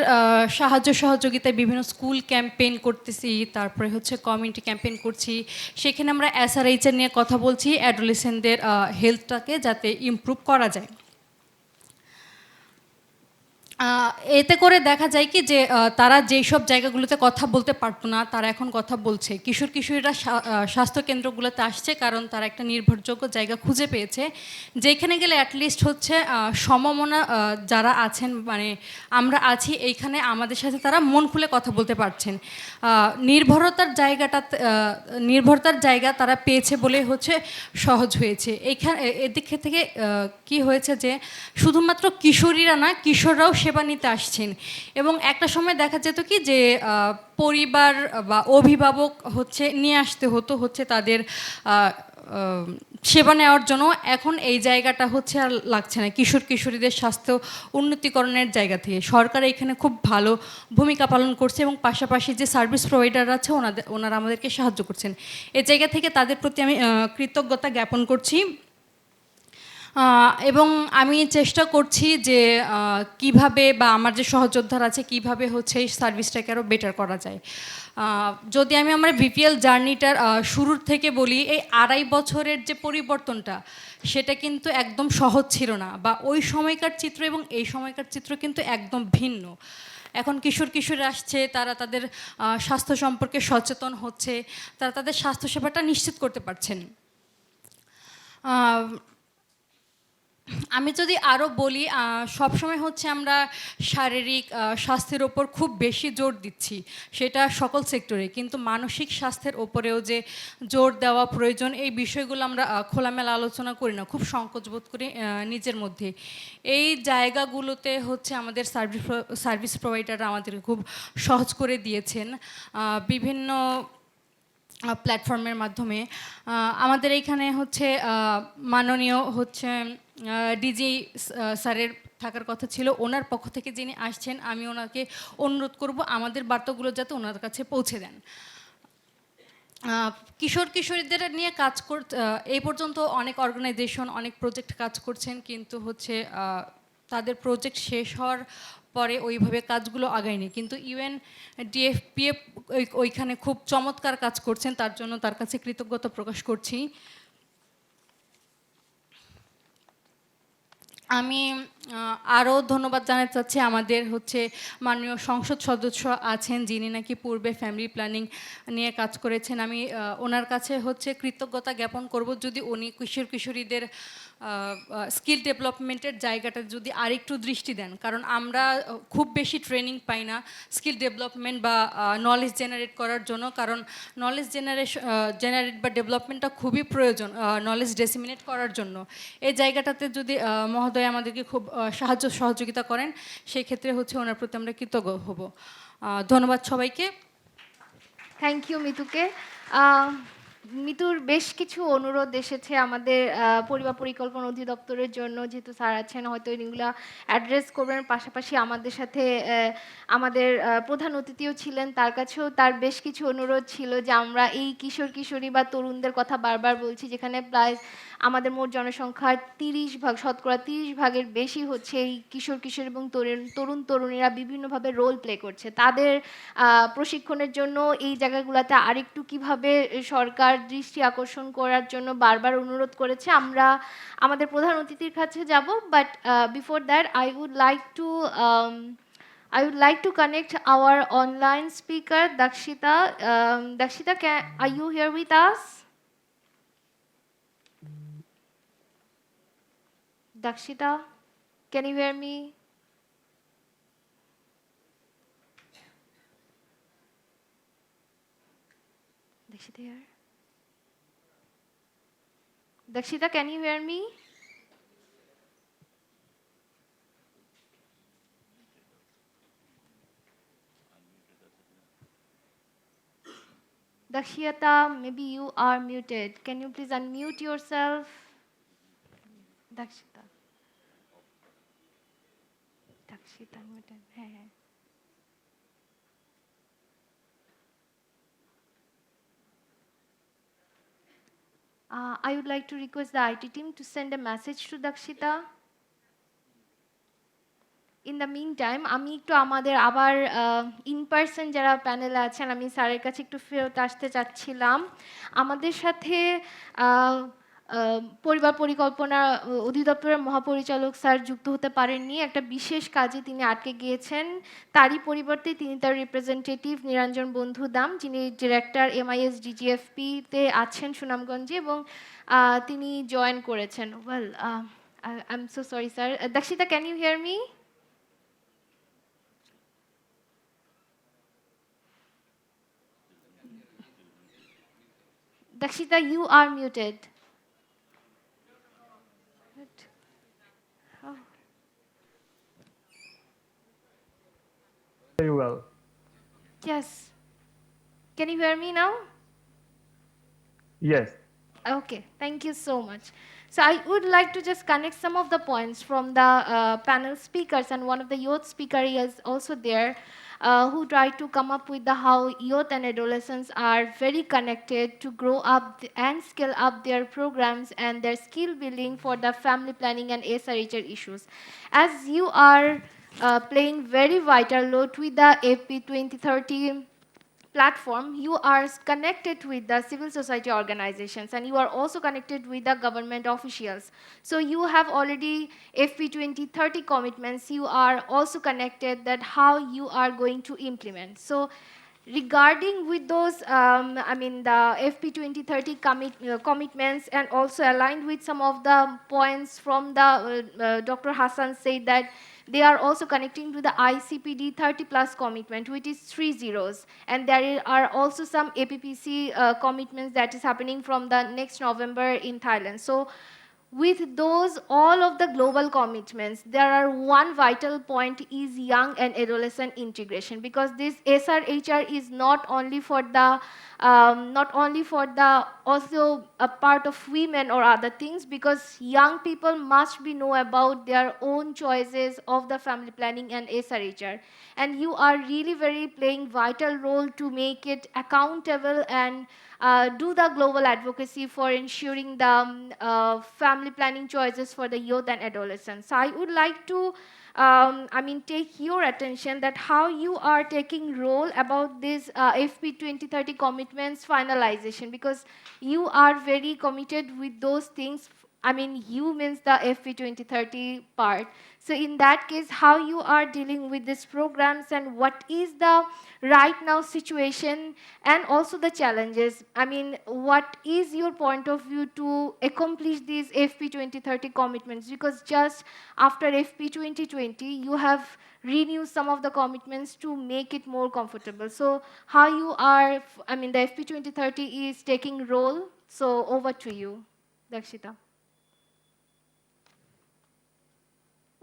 G: সাহায্য সহযোগিতায় বিভিন্ন স্কুল ক্যাম্পেইন করতেছি, তারপরে হচ্ছে কমিউনিটি ক্যাম্পেইন করছি। সেখানে আমরা SRHR নিয়ে কথা বলছি, অ্যাডোলেসেন্টদের হেলথটাকে যাতে ইমপ্রুভ করা যায়। এতে করে দেখা যায় কি যে তারা যেই সব জায়গাগুলোতে কথা বলতে পারতো না, তারা এখন কথা বলছে। কিশোর কিশোরীরা স্বাস্থ্য কেন্দ্রগুলোতে আসছে কারণ তারা একটা নির্ভরযোগ্য জায়গা খুঁজে পেয়েছে, যেখানে গেলে অ্যাটলিস্ট হচ্ছে সমমনা যারা আছেন, মানে আমরা আছি এইখানে, আমাদের সাথে তারা মন খুলে কথা বলতে পারছেন। নির্ভরতার জায়গা তারা পেয়েছে বলে হচ্ছে সহজ হয়েছে। এদিক থেকে কি হয়েছে যে শুধুমাত্র কিশোরীরা না, কিশোররাও সেবা নিতে আসছেন। এবং একটা সময় দেখা যেত কি যে পরিবার বা অভিভাবক হচ্ছে নিয়ে আসতে হতো হচ্ছে তাদের সেবা নেওয়ার জন্য। এখন এই জায়গাটা হচ্ছে আর লাগছে না। কিশোর কিশোরীদের স্বাস্থ্য উন্নতিকরণের জায়গা থেকে সরকার এখানে খুব ভালো ভূমিকা পালন করছে, এবং পাশাপাশি যে সার্ভিস প্রোভাইডার আছে ওনারা আমাদেরকে সাহায্য করছেন। এই জায়গা থেকে তাদের প্রতি আমি কৃতজ্ঞতা জ্ঞাপন করছি। এবং আমি চেষ্টা করছি যে কিভাবে, বা আমার যে সহযোদ্ধারা আছে কিভাবে হচ্ছে এই সার্ভিসটাকে আরও বেটার করা যায়। যদি আমি আমার BPL জার্নিটার শুরুর থেকে বলি, এই 2.5 বছরের যে পরিবর্তনটা, সেটা কিন্তু একদম সহজ ছিল না, বা ওই সময়কার চিত্র এবং এই সময়কার চিত্র কিন্তু একদম ভিন্ন। এখন কিশোর কিশোরী আসছে, তারা তাদের স্বাস্থ্য সম্পর্কে সচেতন হচ্ছে, তারা তাদের স্বাস্থ্যসেবাটা নিশ্চিত করতে পারছেন। আমি যদি আরও বলি, সবসময় হচ্ছে আমরা শারীরিক স্বাস্থ্যের ওপর খুব বেশি জোর দিচ্ছি, সেটা সকল সেক্টরে, কিন্তু মানসিক স্বাস্থ্যের ওপরেও যে জোর দেওয়া প্রয়োজন, এই বিষয়গুলো আমরা খোলামেলা আলোচনা করি না, খুব সংকোচ বোধ করি নিজের মধ্যে। এই জায়গাগুলোতে হচ্ছে আমাদের সার্ভিস প্রোভাইডাররা আমাদেরকে খুব সহজ করে দিয়েছেন বিভিন্ন প্ল্যাটফর্মের মাধ্যমে। আমাদের এইখানে হচ্ছে মাননীয় হচ্ছে ডিজি স্যারের থাকার কথা ছিল, ওনার পক্ষ থেকে যিনি আসছেন, আমি ওনাকে অনুরোধ করব আমাদের বার্তাগুলো যাতে ওনার কাছে পৌঁছে দেন। কিশোর কিশোরীদের নিয়ে কাজ এই পর্যন্ত অনেক অর্গানাইজেশন, অনেক প্রজেক্ট কাজ করছেন, কিন্তু হচ্ছে তাদের প্রজেক্ট শেষ হওয়ার পরে ওইভাবে কাজগুলো আগায়নি। কিন্তু UNDFPA ওইখানে খুব চমৎকার কাজ করছেন, তার জন্য তার কাছে কৃতজ্ঞতা প্রকাশ করছি। আমি আরও ধন্যবাদ জানাতে চাচ্ছি আমাদের হচ্ছে মাননীয় সংসদ সদস্য আছেন, যিনি নাকি পূর্বে ফ্যামিলি প্ল্যানিং নিয়ে কাজ করেছেন। আমি ওনার কাছে হচ্ছে কৃতজ্ঞতা জ্ঞাপন করব যদি উনি কিশোর কিশোরীদের স্কিল ডেভেলপমেন্টের জায়গাটা যদি আরেকটু দৃষ্টি দেন, কারণ আমরা খুব বেশি ট্রেনিং পাই না স্কিল ডেভেলপমেন্ট বা নলেজ জেনারেট করার জন্য, কারণ নলেজ জেনারেট বা ডেভেলপমেন্টটা খুবই প্রয়োজন নলেজ ডিসেমিনেট করার জন্য। এই জায়গাটাতে যদি মহোদয় আমাদেরকে খুব সাহায্য সহযোগিতা করেন, সেই ক্ষেত্রে হচ্ছে ওনার প্রতি আমরা কৃতজ্ঞ হব। ধন্যবাদ সবাইকে।
C: Thank you মিতুকে। মিতুর বেশ কিছু অনুরোধ এসেছে আমাদের পরিবার পরিকল্পনা অধিদপ্তরের জন্য, যেহেতু স্যার আছেন হয়তো এগুলো অ্যাড্রেস করবেন। পাশাপাশি আমাদের সাথে আমাদের প্রধান অতিথিও ছিলেন, তার কাছেও তার বেশ কিছু অনুরোধ ছিল যে আমরা এই কিশোর কিশোরী বা তরুণদের কথা বারবার বলছি, যেখানে প্রায় আমাদের মোট জনসংখ্যার 30% শতকরা 30% বেশি হচ্ছে এই কিশোর কিশোর এবং তরুণ তরুণীরা বিভিন্নভাবে রোল প্লে করছে। তাদের প্রশিক্ষণের জন্য এই জায়গাগুলোতে আরেকটু কিভাবে সরকার দৃষ্টি আকর্ষণ করার জন্য বারবার অনুরোধ করেছে। আমরা আমাদের প্রধান অতিথির কাছে যাব, but before that I would like to connect our online speaker Dakshita. Dakshita, are you here with us? Dakshita, can you hear me? Dakshita here? Dakshita, can you hear me? Dakshita, maybe you are muted. Can you please unmute yourself? Dakshita. Dakshita, muted. Hey. I would like to request the IT team to send a message to Dakshita. In the meantime আমি একটু আমাদের আবার in person যারা প্যানেলে আছেন আমি স্যারের কাছে একটু ফেরত আসতে চাচ্ছিলাম আমাদের সাথে আহ, পরিবার পরিকল্পনা অধিদপ্তরের মহাপরিচালক স্যার যুক্ত হতে পারেননি একটা বিশেষ কাজে তিনি আটকে গিয়েছেন তারই পরিবর্তে তিনি তার রিপ্রেজেন্টেটিভ নিরঞ্জন বন্ধু দাম যিনি ডিরেক্টর MIS DGFP-তে আছেন সুনামগঞ্জে এবং তিনি জয়েন করেছেন well I am so sorry sir Dakshita can you hear me Dakshita, you are muted. Oh.
H: Very well.
C: Yes. Can you hear me now?
H: Yes.
C: Okay, thank you so much. So I would like to just connect some of the points from the panel speakers, and one of the youth speaker is also there, who tried to come up with the how youth and adolescents are very connected to grow up and scale up their programs and their skill building for the family planning and SRHR issues. As you are playing very vital role with the FP 2030 platform, you are connected with the civil society organizations and you are also connected with the government officials. So you have already FP 2030 commitments, you are also connected that how you are going to implement. So regarding with those, the FP 2030 commitments and also aligned with some of the points from the Dr. Hassan said that they are also connecting to the ICPD 30 plus commitment, which is 3 zeros. And there are also some APPC commitments that is happening from the next November in Thailand. So with those, all of the global commitments, there are one vital point is young and adolescent integration, because this SRHR is not only for the also a part of women or other things, because young people must be know about their own choices of the family planning and SRHR, and you are really very playing vital role to make it accountable and do the global advocacy for ensuring the family planning choices for the youth and adolescents. So I would like to take your attention that how you are taking role about this FP 2030 commitments finalization, because you are very committed with those things. You means the FP 2030 part. So in that case, how you are dealing with these programs and what is the right now situation and also the challenges? What is your point of view to accomplish these FP 2030 commitments? Because just after FP 2020, you have renewed some of the commitments to make it more comfortable. So how you are, the FP 2030 is taking role. So over to you, Dakshita.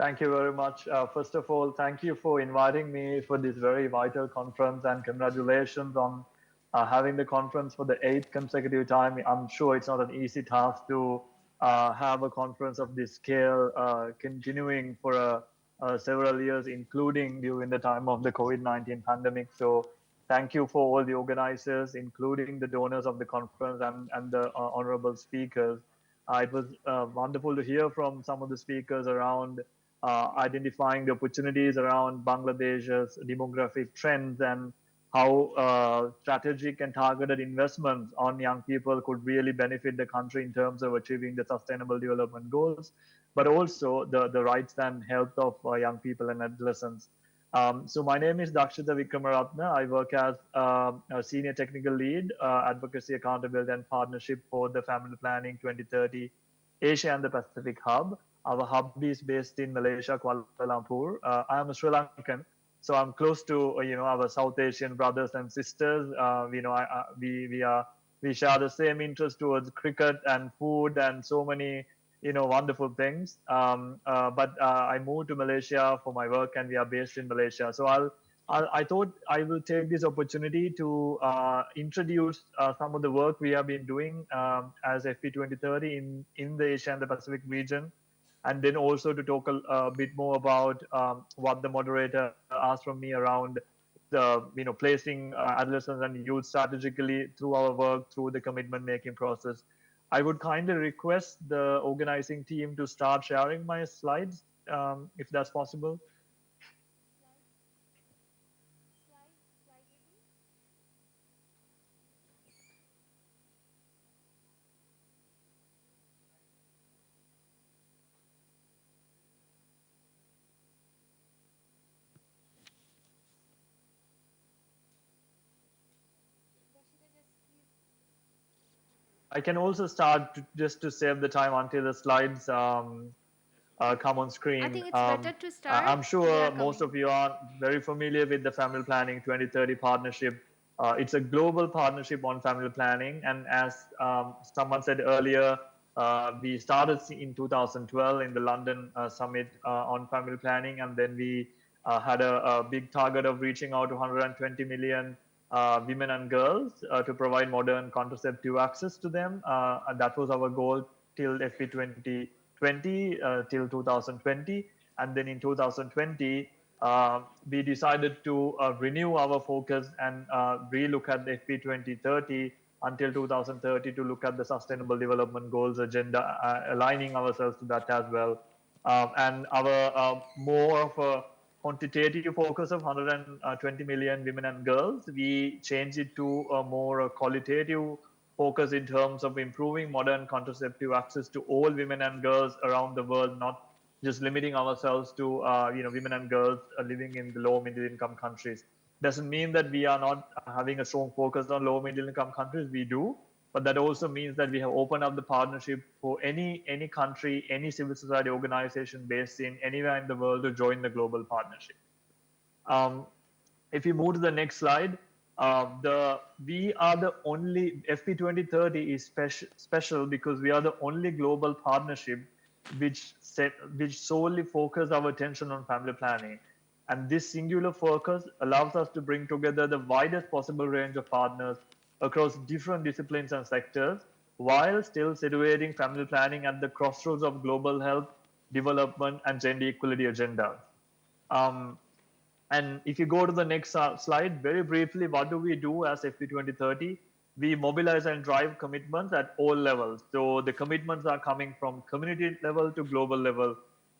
H: Thank you very much. First of all, thank you for inviting me for this very vital conference, and congratulations on having the conference for the 8th consecutive time. I'm sure it's not an easy task to have a conference of this scale continuing for several years, including during the time of the COVID-19 pandemic. So thank you for all the organizers, including the donors of the conference and the honorable speakers. It was wonderful to hear from some of the speakers around identifying the opportunities around Bangladesh's demographic trends and how strategic and targeted investments on young people could really benefit the country in terms of achieving the sustainable development goals, but also the rights and health of young people and adolescents. So my name is Dakshita Vikramaratna. I work as a senior technical lead, advocacy, accountability, and partnership for the Family Planning 2030 Asia and the Pacific Hub. Our hub is based in Malaysia, Kuala Lumpur. I am a Sri Lankan, so I'm close to our South Asian brothers and sisters. We share the same interest towards cricket and food and so many wonderful things. But I moved to Malaysia for my work, and we are based in Malaysia. So I thought I will take this opportunity to introduce some of the work we have been doing as FP 2030 in the Asia and the Pacific region, and then also to talk a bit more about what the moderator asked from me around the placing adolescents and youth strategically through our work through the commitment making process. I would kindly request the organizing team to start sharing my slides if that's possible. I can also start just to save the time until the slides come on screen.
C: I think it's better to start.
H: I'm
C: They
H: sure
C: are
H: most
C: coming.
H: of you are very familiar with the Family Planning 2030 partnership. It's a global partnership on family planning, and as someone said earlier, we started in 2012 in the London summit on family planning, and then we had a big target of reaching out to 120 million women and girls to provide modern contraceptive access to them. And that was our goal till FP 2020, till 2020. And then in 2020, we decided to renew our focus and relook at the FP 2030 until 2030 to look at the Sustainable Development Goals agenda, aligning ourselves to that as well. And our more of a quantitative focus of 120 million women and girls, we changed it to a more qualitative focus in terms of improving modern contraceptive access to all women and girls around the world, not just limiting ourselves to women and girls living in the low middle income countries. Doesn't mean that we are not having a strong focus on low middle income countries. We do, but that also means that we have opened up the partnership for any country, any civil society organization based in anywhere in the world to join the global partnership. If you move to the next slide, we are the only FP 2030 is special because we are the only global partnership which solely focus our attention on family planning. And this singular focus allows us to bring together the widest possible range of partners across different disciplines and sectors, while still situating family planning at the crossroads of global health, development, and gender equality agendas. And if you go to the next slide, very briefly, what do we do as FP 2030? We mobilize and drive commitments at all levels. So the commitments are coming from community level to global level.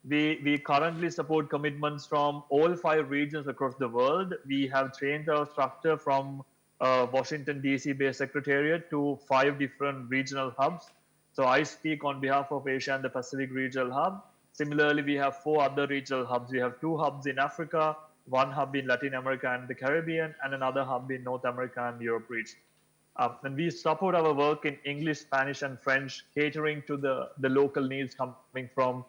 H: We currently support commitments from all 5 regions across the world. We have changed our structure from Washington, D.C. based secretariat to 5 different regional hubs. So I speak on behalf of Asia and the Pacific Regional Hub. Similarly, we have 4 other regional hubs. We have 2 hubs in Africa, 1 hub in Latin America and the Caribbean, and another hub in North America and Europe region. And we support our work in English, Spanish, and French, catering to the local needs coming from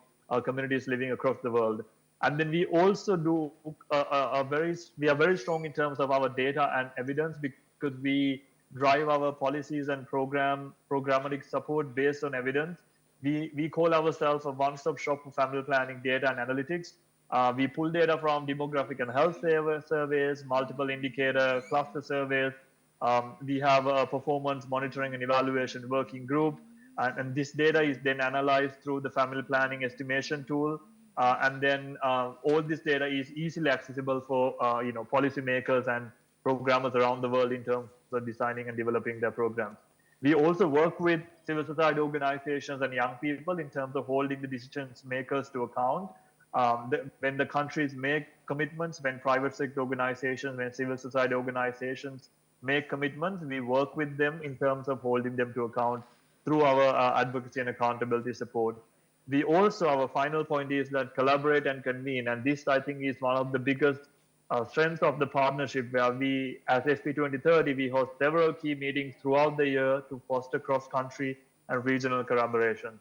H: communities living across the world. And then we also do we are very strong in terms of our data and evidence because we drive our policies and programmatic support based on evidence. We call ourselves a one-stop shop for family planning data and analytics. We pull data from demographic and health surveys, multiple indicator cluster surveys. We have a performance monitoring and evaluation working group. And this data is then analyzed through the family planning estimation tool. And then all this data is easily accessible for policymakers and programmers around the world in terms of designing and developing their programs. We also work with civil society organizations and young people in terms of holding the decision makers to account. When the countries make commitments, when private sector organizations, when civil society organizations make commitments, we work with them in terms of holding them to account through our advocacy and accountability support. We also, our final point is that collaborate and convene, and this I think is one of the biggest strengths of the partnership, where we, as FP 2030, we host several key meetings throughout the year to foster cross-country and regional collaborations.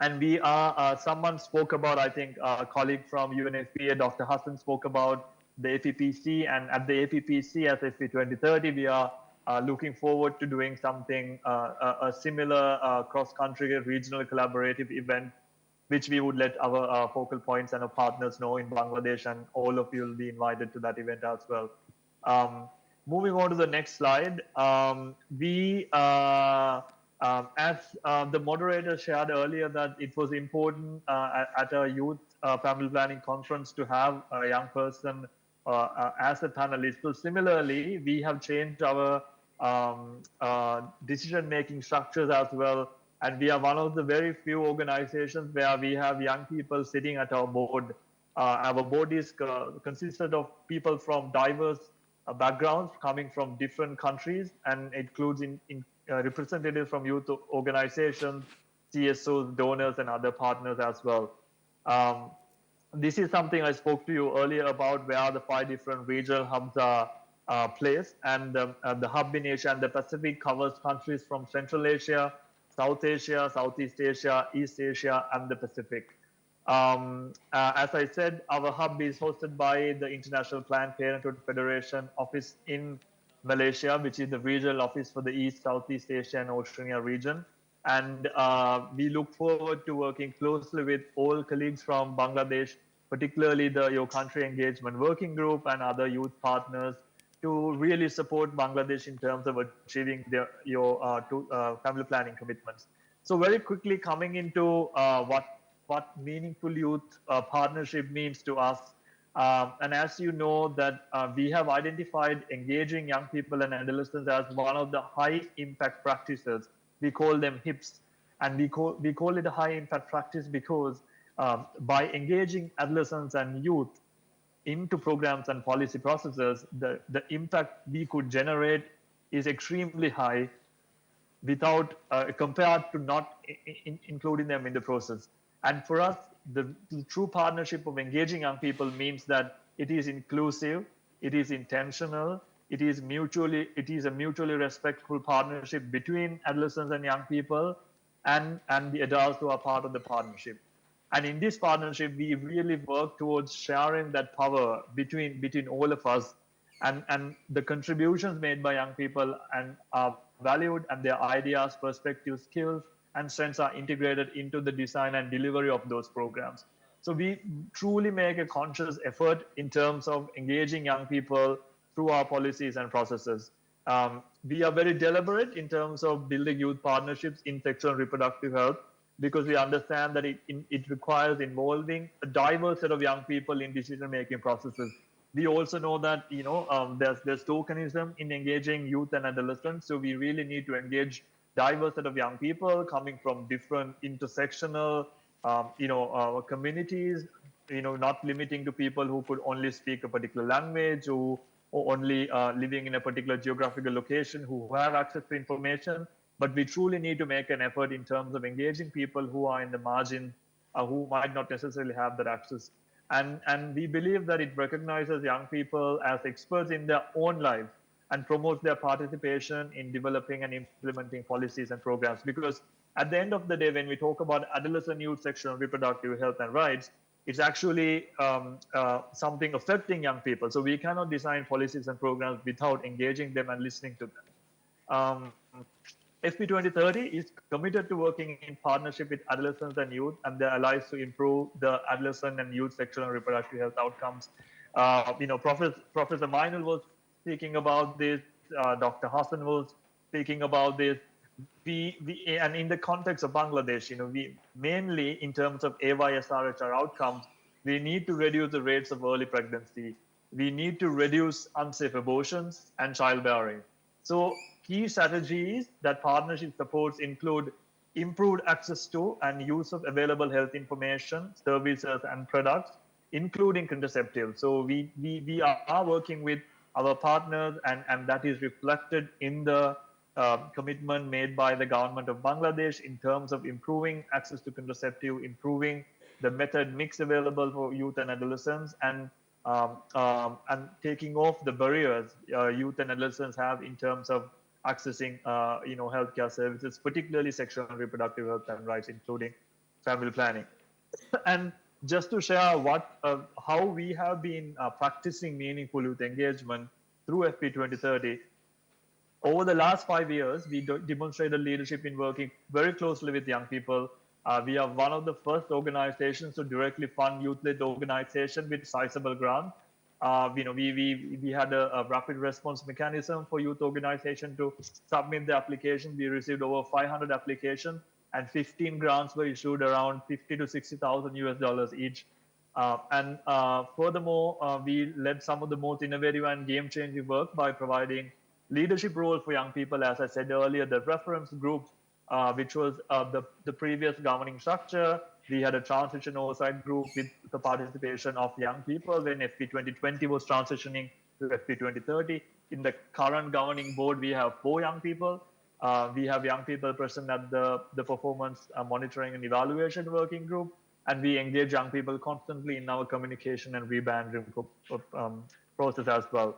H: And we are, someone spoke about, I think, a colleague from UNFPA, Dr. Hassan, spoke about the APPC, and at the APPC as FP 2030, we are looking forward to doing something, a similar cross-country regional collaborative event, which we would let our focal points and our partners know in Bangladesh, and all of you will be invited to that event as well. Moving on to the next slide, as the moderator shared earlier, that it was important at a youth family planning conference to have a young person as a panelist. So similarly, we have changed our decision-making structures as well. And we are one of the very few organizations where we have young people sitting at our board. Our board is consisted of people from diverse backgrounds coming from different countries, and includes representatives from youth organizations, CSOs, donors, and other partners as well. This is something I spoke to you earlier about, where the 5 different regional hubs are place, and the hub in Asia and the Pacific covers countries from Central Asia, South Asia, Southeast Asia, East Asia, and the Pacific. As I said, our hub is hosted by the International Planned Parenthood Federation office in Malaysia, which is the regional office for the East, Southeast Asia, and Oceania region. And we look forward to working closely with all colleagues from Bangladesh, particularly the Your Country Engagement Working Group and other youth partners, to really support Bangladesh in terms of achieving your family planning commitments. So very quickly coming into what meaningful youth partnership means to us. And as you know that we have identified engaging young people and adolescents as one of the high impact practices. We call them HIPs. And we call it a high impact practice because by engaging adolescents and youth into programs and policy processes, the impact we could generate is extremely high without compared to not including them in the process. And for us, the true partnership of engaging young people means that it is inclusive, it is intentional, it is a mutually respectful partnership between adolescents and young people and the adults who are part of the partnership. And in this partnership, we really work towards sharing that power between all of us, and the contributions made by young people and are valued, and their ideas, perspectives, skills, and strengths are integrated into the design and delivery of those programs. So we truly make a conscious effort in terms of engaging young people through our policies and processes. We are very deliberate in terms of building youth partnerships in sexual and reproductive health, because we understand that it requires involving a diverse set of young people in decision-making processes. We also know that there's tokenism in engaging youth and adolescents, so we really need to engage diverse set of young people coming from different intersectional communities, not limiting to people who could only speak a particular language or only living in a particular geographical location who have access to information. But we truly need to make an effort in terms of engaging people who are in the margin, who might not necessarily have that access. And we believe that it recognizes young people as experts in their own lives and promotes their participation in developing and implementing policies and programs. Because at the end of the day, when we talk about adolescent youth sexual and reproductive health and rights, it's actually something affecting young people. So we cannot design policies and programs without engaging them and listening to them. FP2030 is committed to working in partnership with adolescents and youth and their allies to improve the adolescent and youth sexual and reproductive health outcomes. Professor Mainul was speaking about this, Dr. Hassan was speaking about this. And in the context of Bangladesh, we mainly in terms of SRHR outcomes, we need to reduce the rates of early pregnancy. We need to reduce unsafe abortions and childbearing. So key strategies that partnership supports include improved access to and use of available health information, services, and products, including contraceptives. So we are working with our partners, and that is reflected in the commitment made by the government of Bangladesh in terms of improving access to contraceptive, improving the method mix available for youth and adolescents, and taking off the barriers youth and adolescents have in terms of accessing healthcare services, particularly sexual and reproductive health and rights, including family planning. And just to share how we have been practicing meaningful youth engagement through FP2030, over the last 5 years, we demonstrated leadership in working very closely with young people. We are one of the first organizations to directly fund youth-led organization with sizable grant. We had a rapid response mechanism for youth organization to submit the application. We received over 500 applications, and 15 grants were issued around $50,000 to $60,000 each. Furthermore, we led some of the most innovative and game-changing work by providing leadership role for young people. As I said earlier, the reference group, which was the previous governing structure. We had a transition oversight group with the participation of young people when FP2020 was transitioning to FP2030. In the current governing board, we have 4 young people. We have young people present at the performance monitoring and evaluation working group, and we engage young people constantly in our communication and rebranding process as well.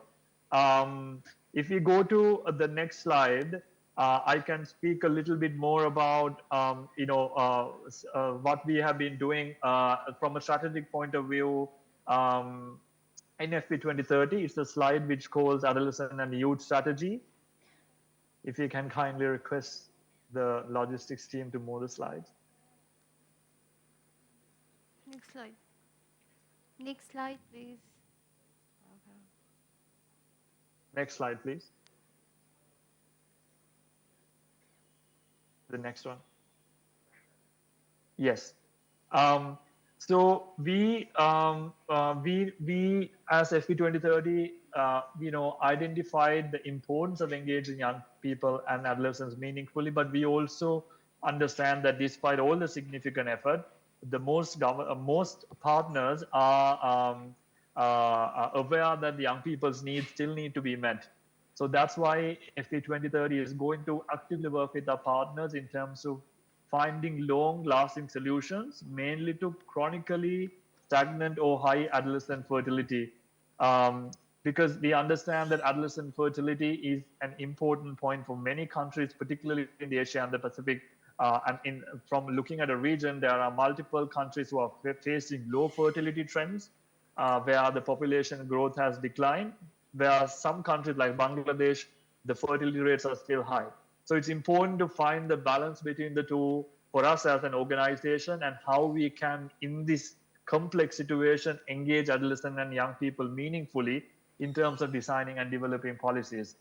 H: If we go to the next slide, I can speak a little bit more about what we have been doing from a strategic point of view in FP 2030. It's a slide which calls adolescent and youth strategy. If you can kindly request the logistics team to move the slides.
C: Next slide. Next slide, please.
H: Next slide, please. The next one. Yes. So we as FP 2030, identified the importance of engaging young people and adolescents meaningfully, but we also understand that despite all the significant effort, the most partners are aware that the young people's needs still need to be met. So that's why FP 2030 is going to actively work with our partners in terms of finding long-lasting solutions, mainly to chronically stagnant or high adolescent fertility. Because we understand that adolescent fertility is an important point for many countries, particularly in the Asia and the Pacific. From looking at a region, there are multiple countries who are facing low fertility trends, where the population growth has declined, where some countries like Bangladesh, the fertility rates are still high. So it's important to find the balance between the two for us as an organization, and how we can, in this complex situation, engage adolescents and young people meaningfully in terms of designing and developing policies.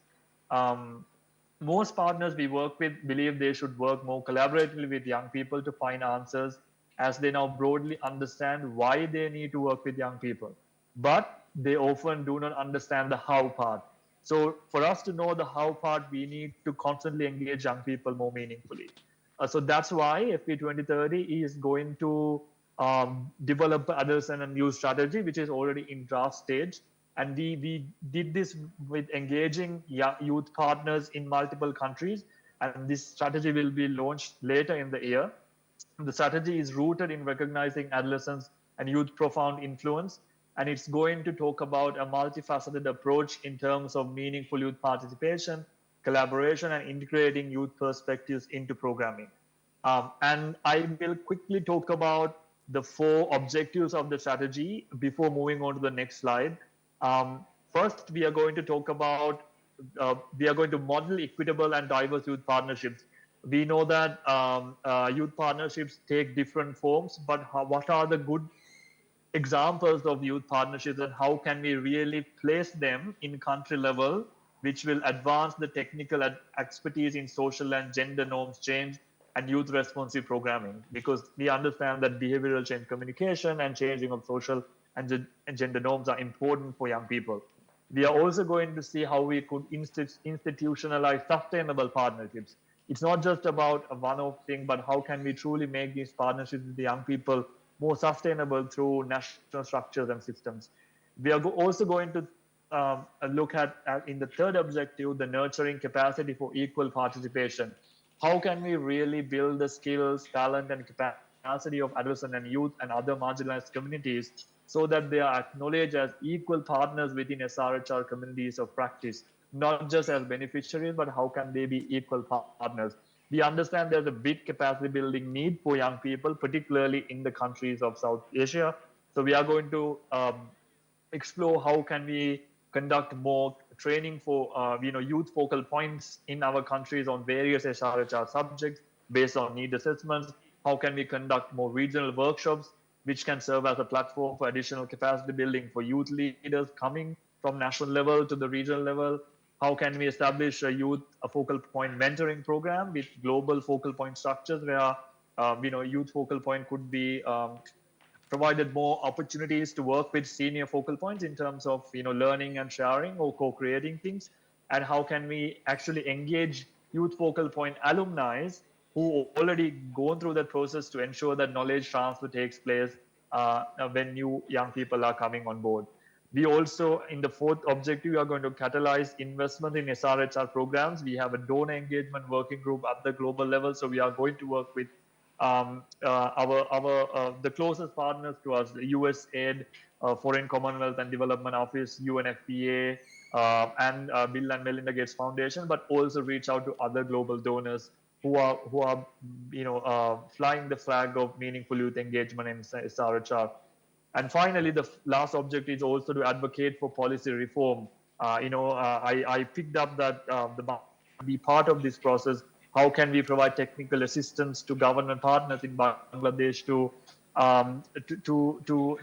H: Most partners we work with believe they should work more collaboratively with young people to find answers, as they now broadly understand why they need to work with young people. But they often do not understand the how part. So for us to know the how part, we need to constantly engage young people more meaningfully. So that's why FP 2030 is going to develop adolescent and youth strategy, which is already in draft stage. And we did this with engaging youth partners in multiple countries. And this strategy will be launched later in the year. The strategy is rooted in recognizing adolescents and youth profound influence. And it's going to talk about a multifaceted approach in terms of meaningful youth participation, collaboration, and integrating youth perspectives into programming. And I will quickly talk about the 4 objectives of the strategy before moving on to the next slide. First, we are going to talk about, we are going to model equitable and diverse youth partnerships. We know that youth partnerships take different forms, but what are the good examples of youth partnerships, and how can we really place them in country level, which will advance the technical expertise in social and gender norms change and youth responsive programming? Because we understand that behavioral change communication and changing of social and gender norms are important for young people. We are also going to see how we could institutionalize sustainable partnerships. It's not just about a one-off thing, but how can we truly make these partnerships with the young people more sustainable through national structures and systems. We are also going to look at, in the third objective, the nurturing capacity for equal participation. How can we really build the skills, talent, and capacity of adolescent and youth and other marginalized communities, so that they are acknowledged as equal partners within SRHR communities of practice, not just as beneficiaries, but how can they be equal partners? We understand there's a big capacity building need for young people, particularly in the countries of South Asia. So we are going to explore how can we conduct more training for youth focal points in our countries on various SRHR subjects based on need assessments. How can we conduct more regional workshops, which can serve as a platform for additional capacity building for youth leaders coming from national level to the regional level? How can we establish a focal point mentoring program with global focal point structures, where youth focal point could be provided more opportunities to work with senior focal points in terms of learning and sharing or co-creating things? And how can we actually engage youth focal point alumni who already gone through that process to ensure that knowledge transfer takes place when new young people are coming on board? We also, in the fourth objective, we are going to catalyze investment in SRHR programs. We have a donor engagement working group at the global level. So we are going to work with the closest partners to us, the USAID, Foreign Commonwealth and Development Office, UNFPA, and Bill and Melinda Gates Foundation, but also reach out to other global donors who are flying the flag of meaningful youth engagement in SRHR. And finally, the last objective is also to advocate for policy reform. I picked up that be part of this process. How can we provide technical assistance to government partners in Bangladesh to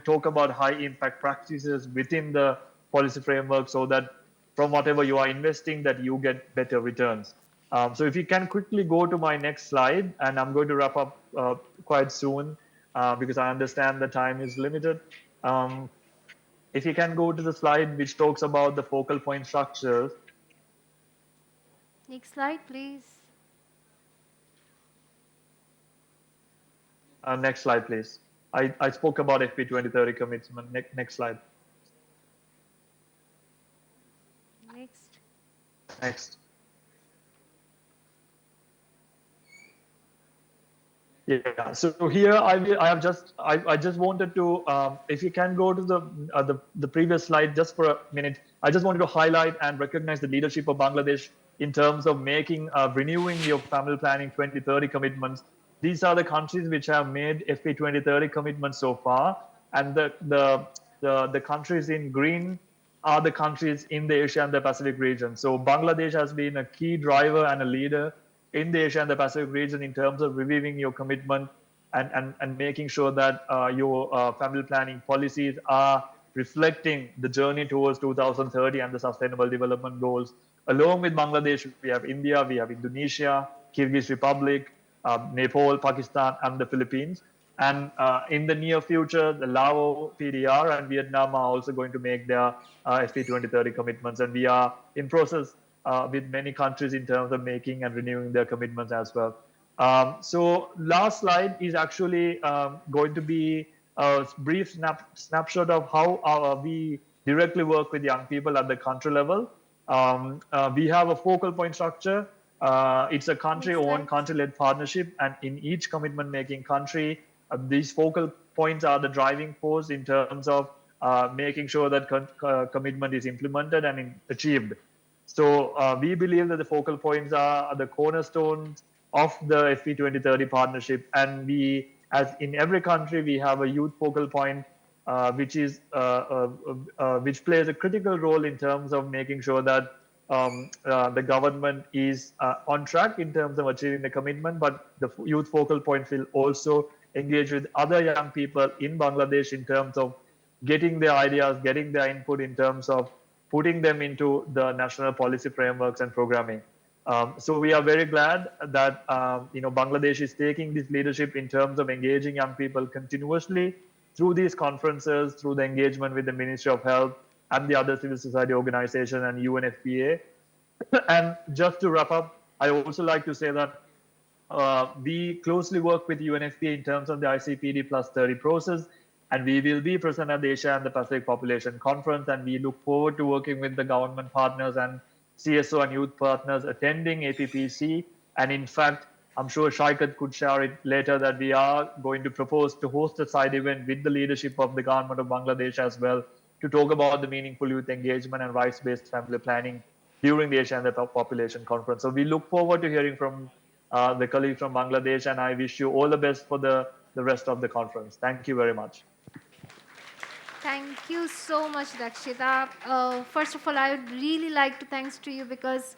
H: talk about high impact practices within the policy framework, so that from whatever you are investing, that you get better returns. So if you can quickly go to my next slide, and I'm going to wrap up quite soon because I understand the time is limited. If you can go to the slide which talks about the focal point structures.
C: Next slide, please.
H: Next slide, please. I spoke about FP2030 commitment. Next slide.
C: Next.
H: Next. Yeah. So here I just wanted to, if you can go to the previous slide just for a minute. I just wanted to highlight and recognize the leadership of Bangladesh in terms of making renewing your family planning 2030 commitments. These are the countries which have made FP 2030 commitments so far, and the countries in green are the countries in the Asia and the Pacific region. So Bangladesh has been a key driver and a leader in the Asia and the Pacific region in terms of reviewing your commitment and making sure that your family planning policies are reflecting the journey towards 2030 and the sustainable development goals. Along with Bangladesh, we have India, we have Indonesia, Kyrgyz Republic, Nepal, Pakistan, and the Philippines. And in the near future, the Laos, PDR, and Vietnam are also going to make their FP 2030 commitments. And we are in process with many countries in terms of making and renewing their commitments as well. So last slide is actually going to be a brief snapshot of how we directly work with young people at the country level. We have a focal point structure. It's a country-owned, country-led partnership, and in each commitment-making country, these focal points are the driving force in terms of making sure that commitment is implemented and achieved. So we believe that the focal points are the cornerstones of the FP 2030 partnership, and we, as in every country, we have a youth focal point, which plays a critical role in terms of making sure that the government is on track in terms of achieving the commitment, but the youth focal point will also engage with other young people in Bangladesh in terms of getting their ideas, getting their input in terms of putting them into the national policy frameworks and programming. So we are very glad that Bangladesh is taking this leadership in terms of engaging young people continuously through these conferences, through the engagement with the Ministry of Health and the other civil society organizations and UNFPA. And just to wrap up, I also like to say that we closely work with UNFPA in terms of the ICPD plus 30 process, and we will be present at the Asia and the Pacific Population Conference, and we look forward to working with the government partners and CSO and youth partners attending APPC. And in fact, I'm sure Shaikat could share it later that we are going to propose to host a side event with the leadership of the government of Bangladesh as well to talk about the meaningful youth engagement and rights-based family planning during the Asia and the Population Conference. So we look forward to hearing from the colleague from Bangladesh, and I wish you all the best for the rest of the conference. Thank you very much.
C: Thank you so much, Dakshita. First of all, I would really like to thanks to you because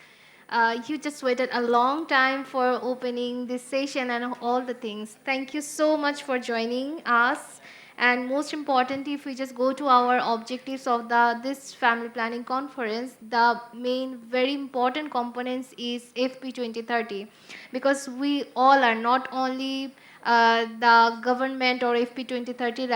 C: you just waited a long time for opening this session and all the things. Thank you so much for joining us. And most importantly, if we just go to our objectives of this family planning conference, the main very important components is FP 2030, because we all are not only the government or FP 2030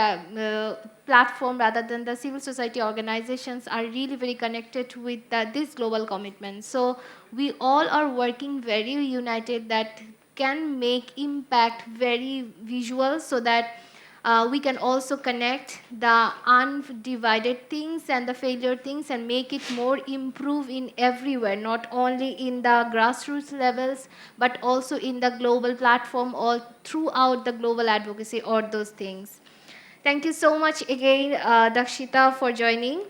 C: platform, rather than the civil society organizations are really very connected with this global commitment. So we all are working very united that can make impact very visual, so that we can also connect the undivided things and the failure things and make it more improve in everywhere, not only in the grassroots levels, but also in the global platform or throughout the global advocacy or those things. Thank you so much again, Dakshita, for joining.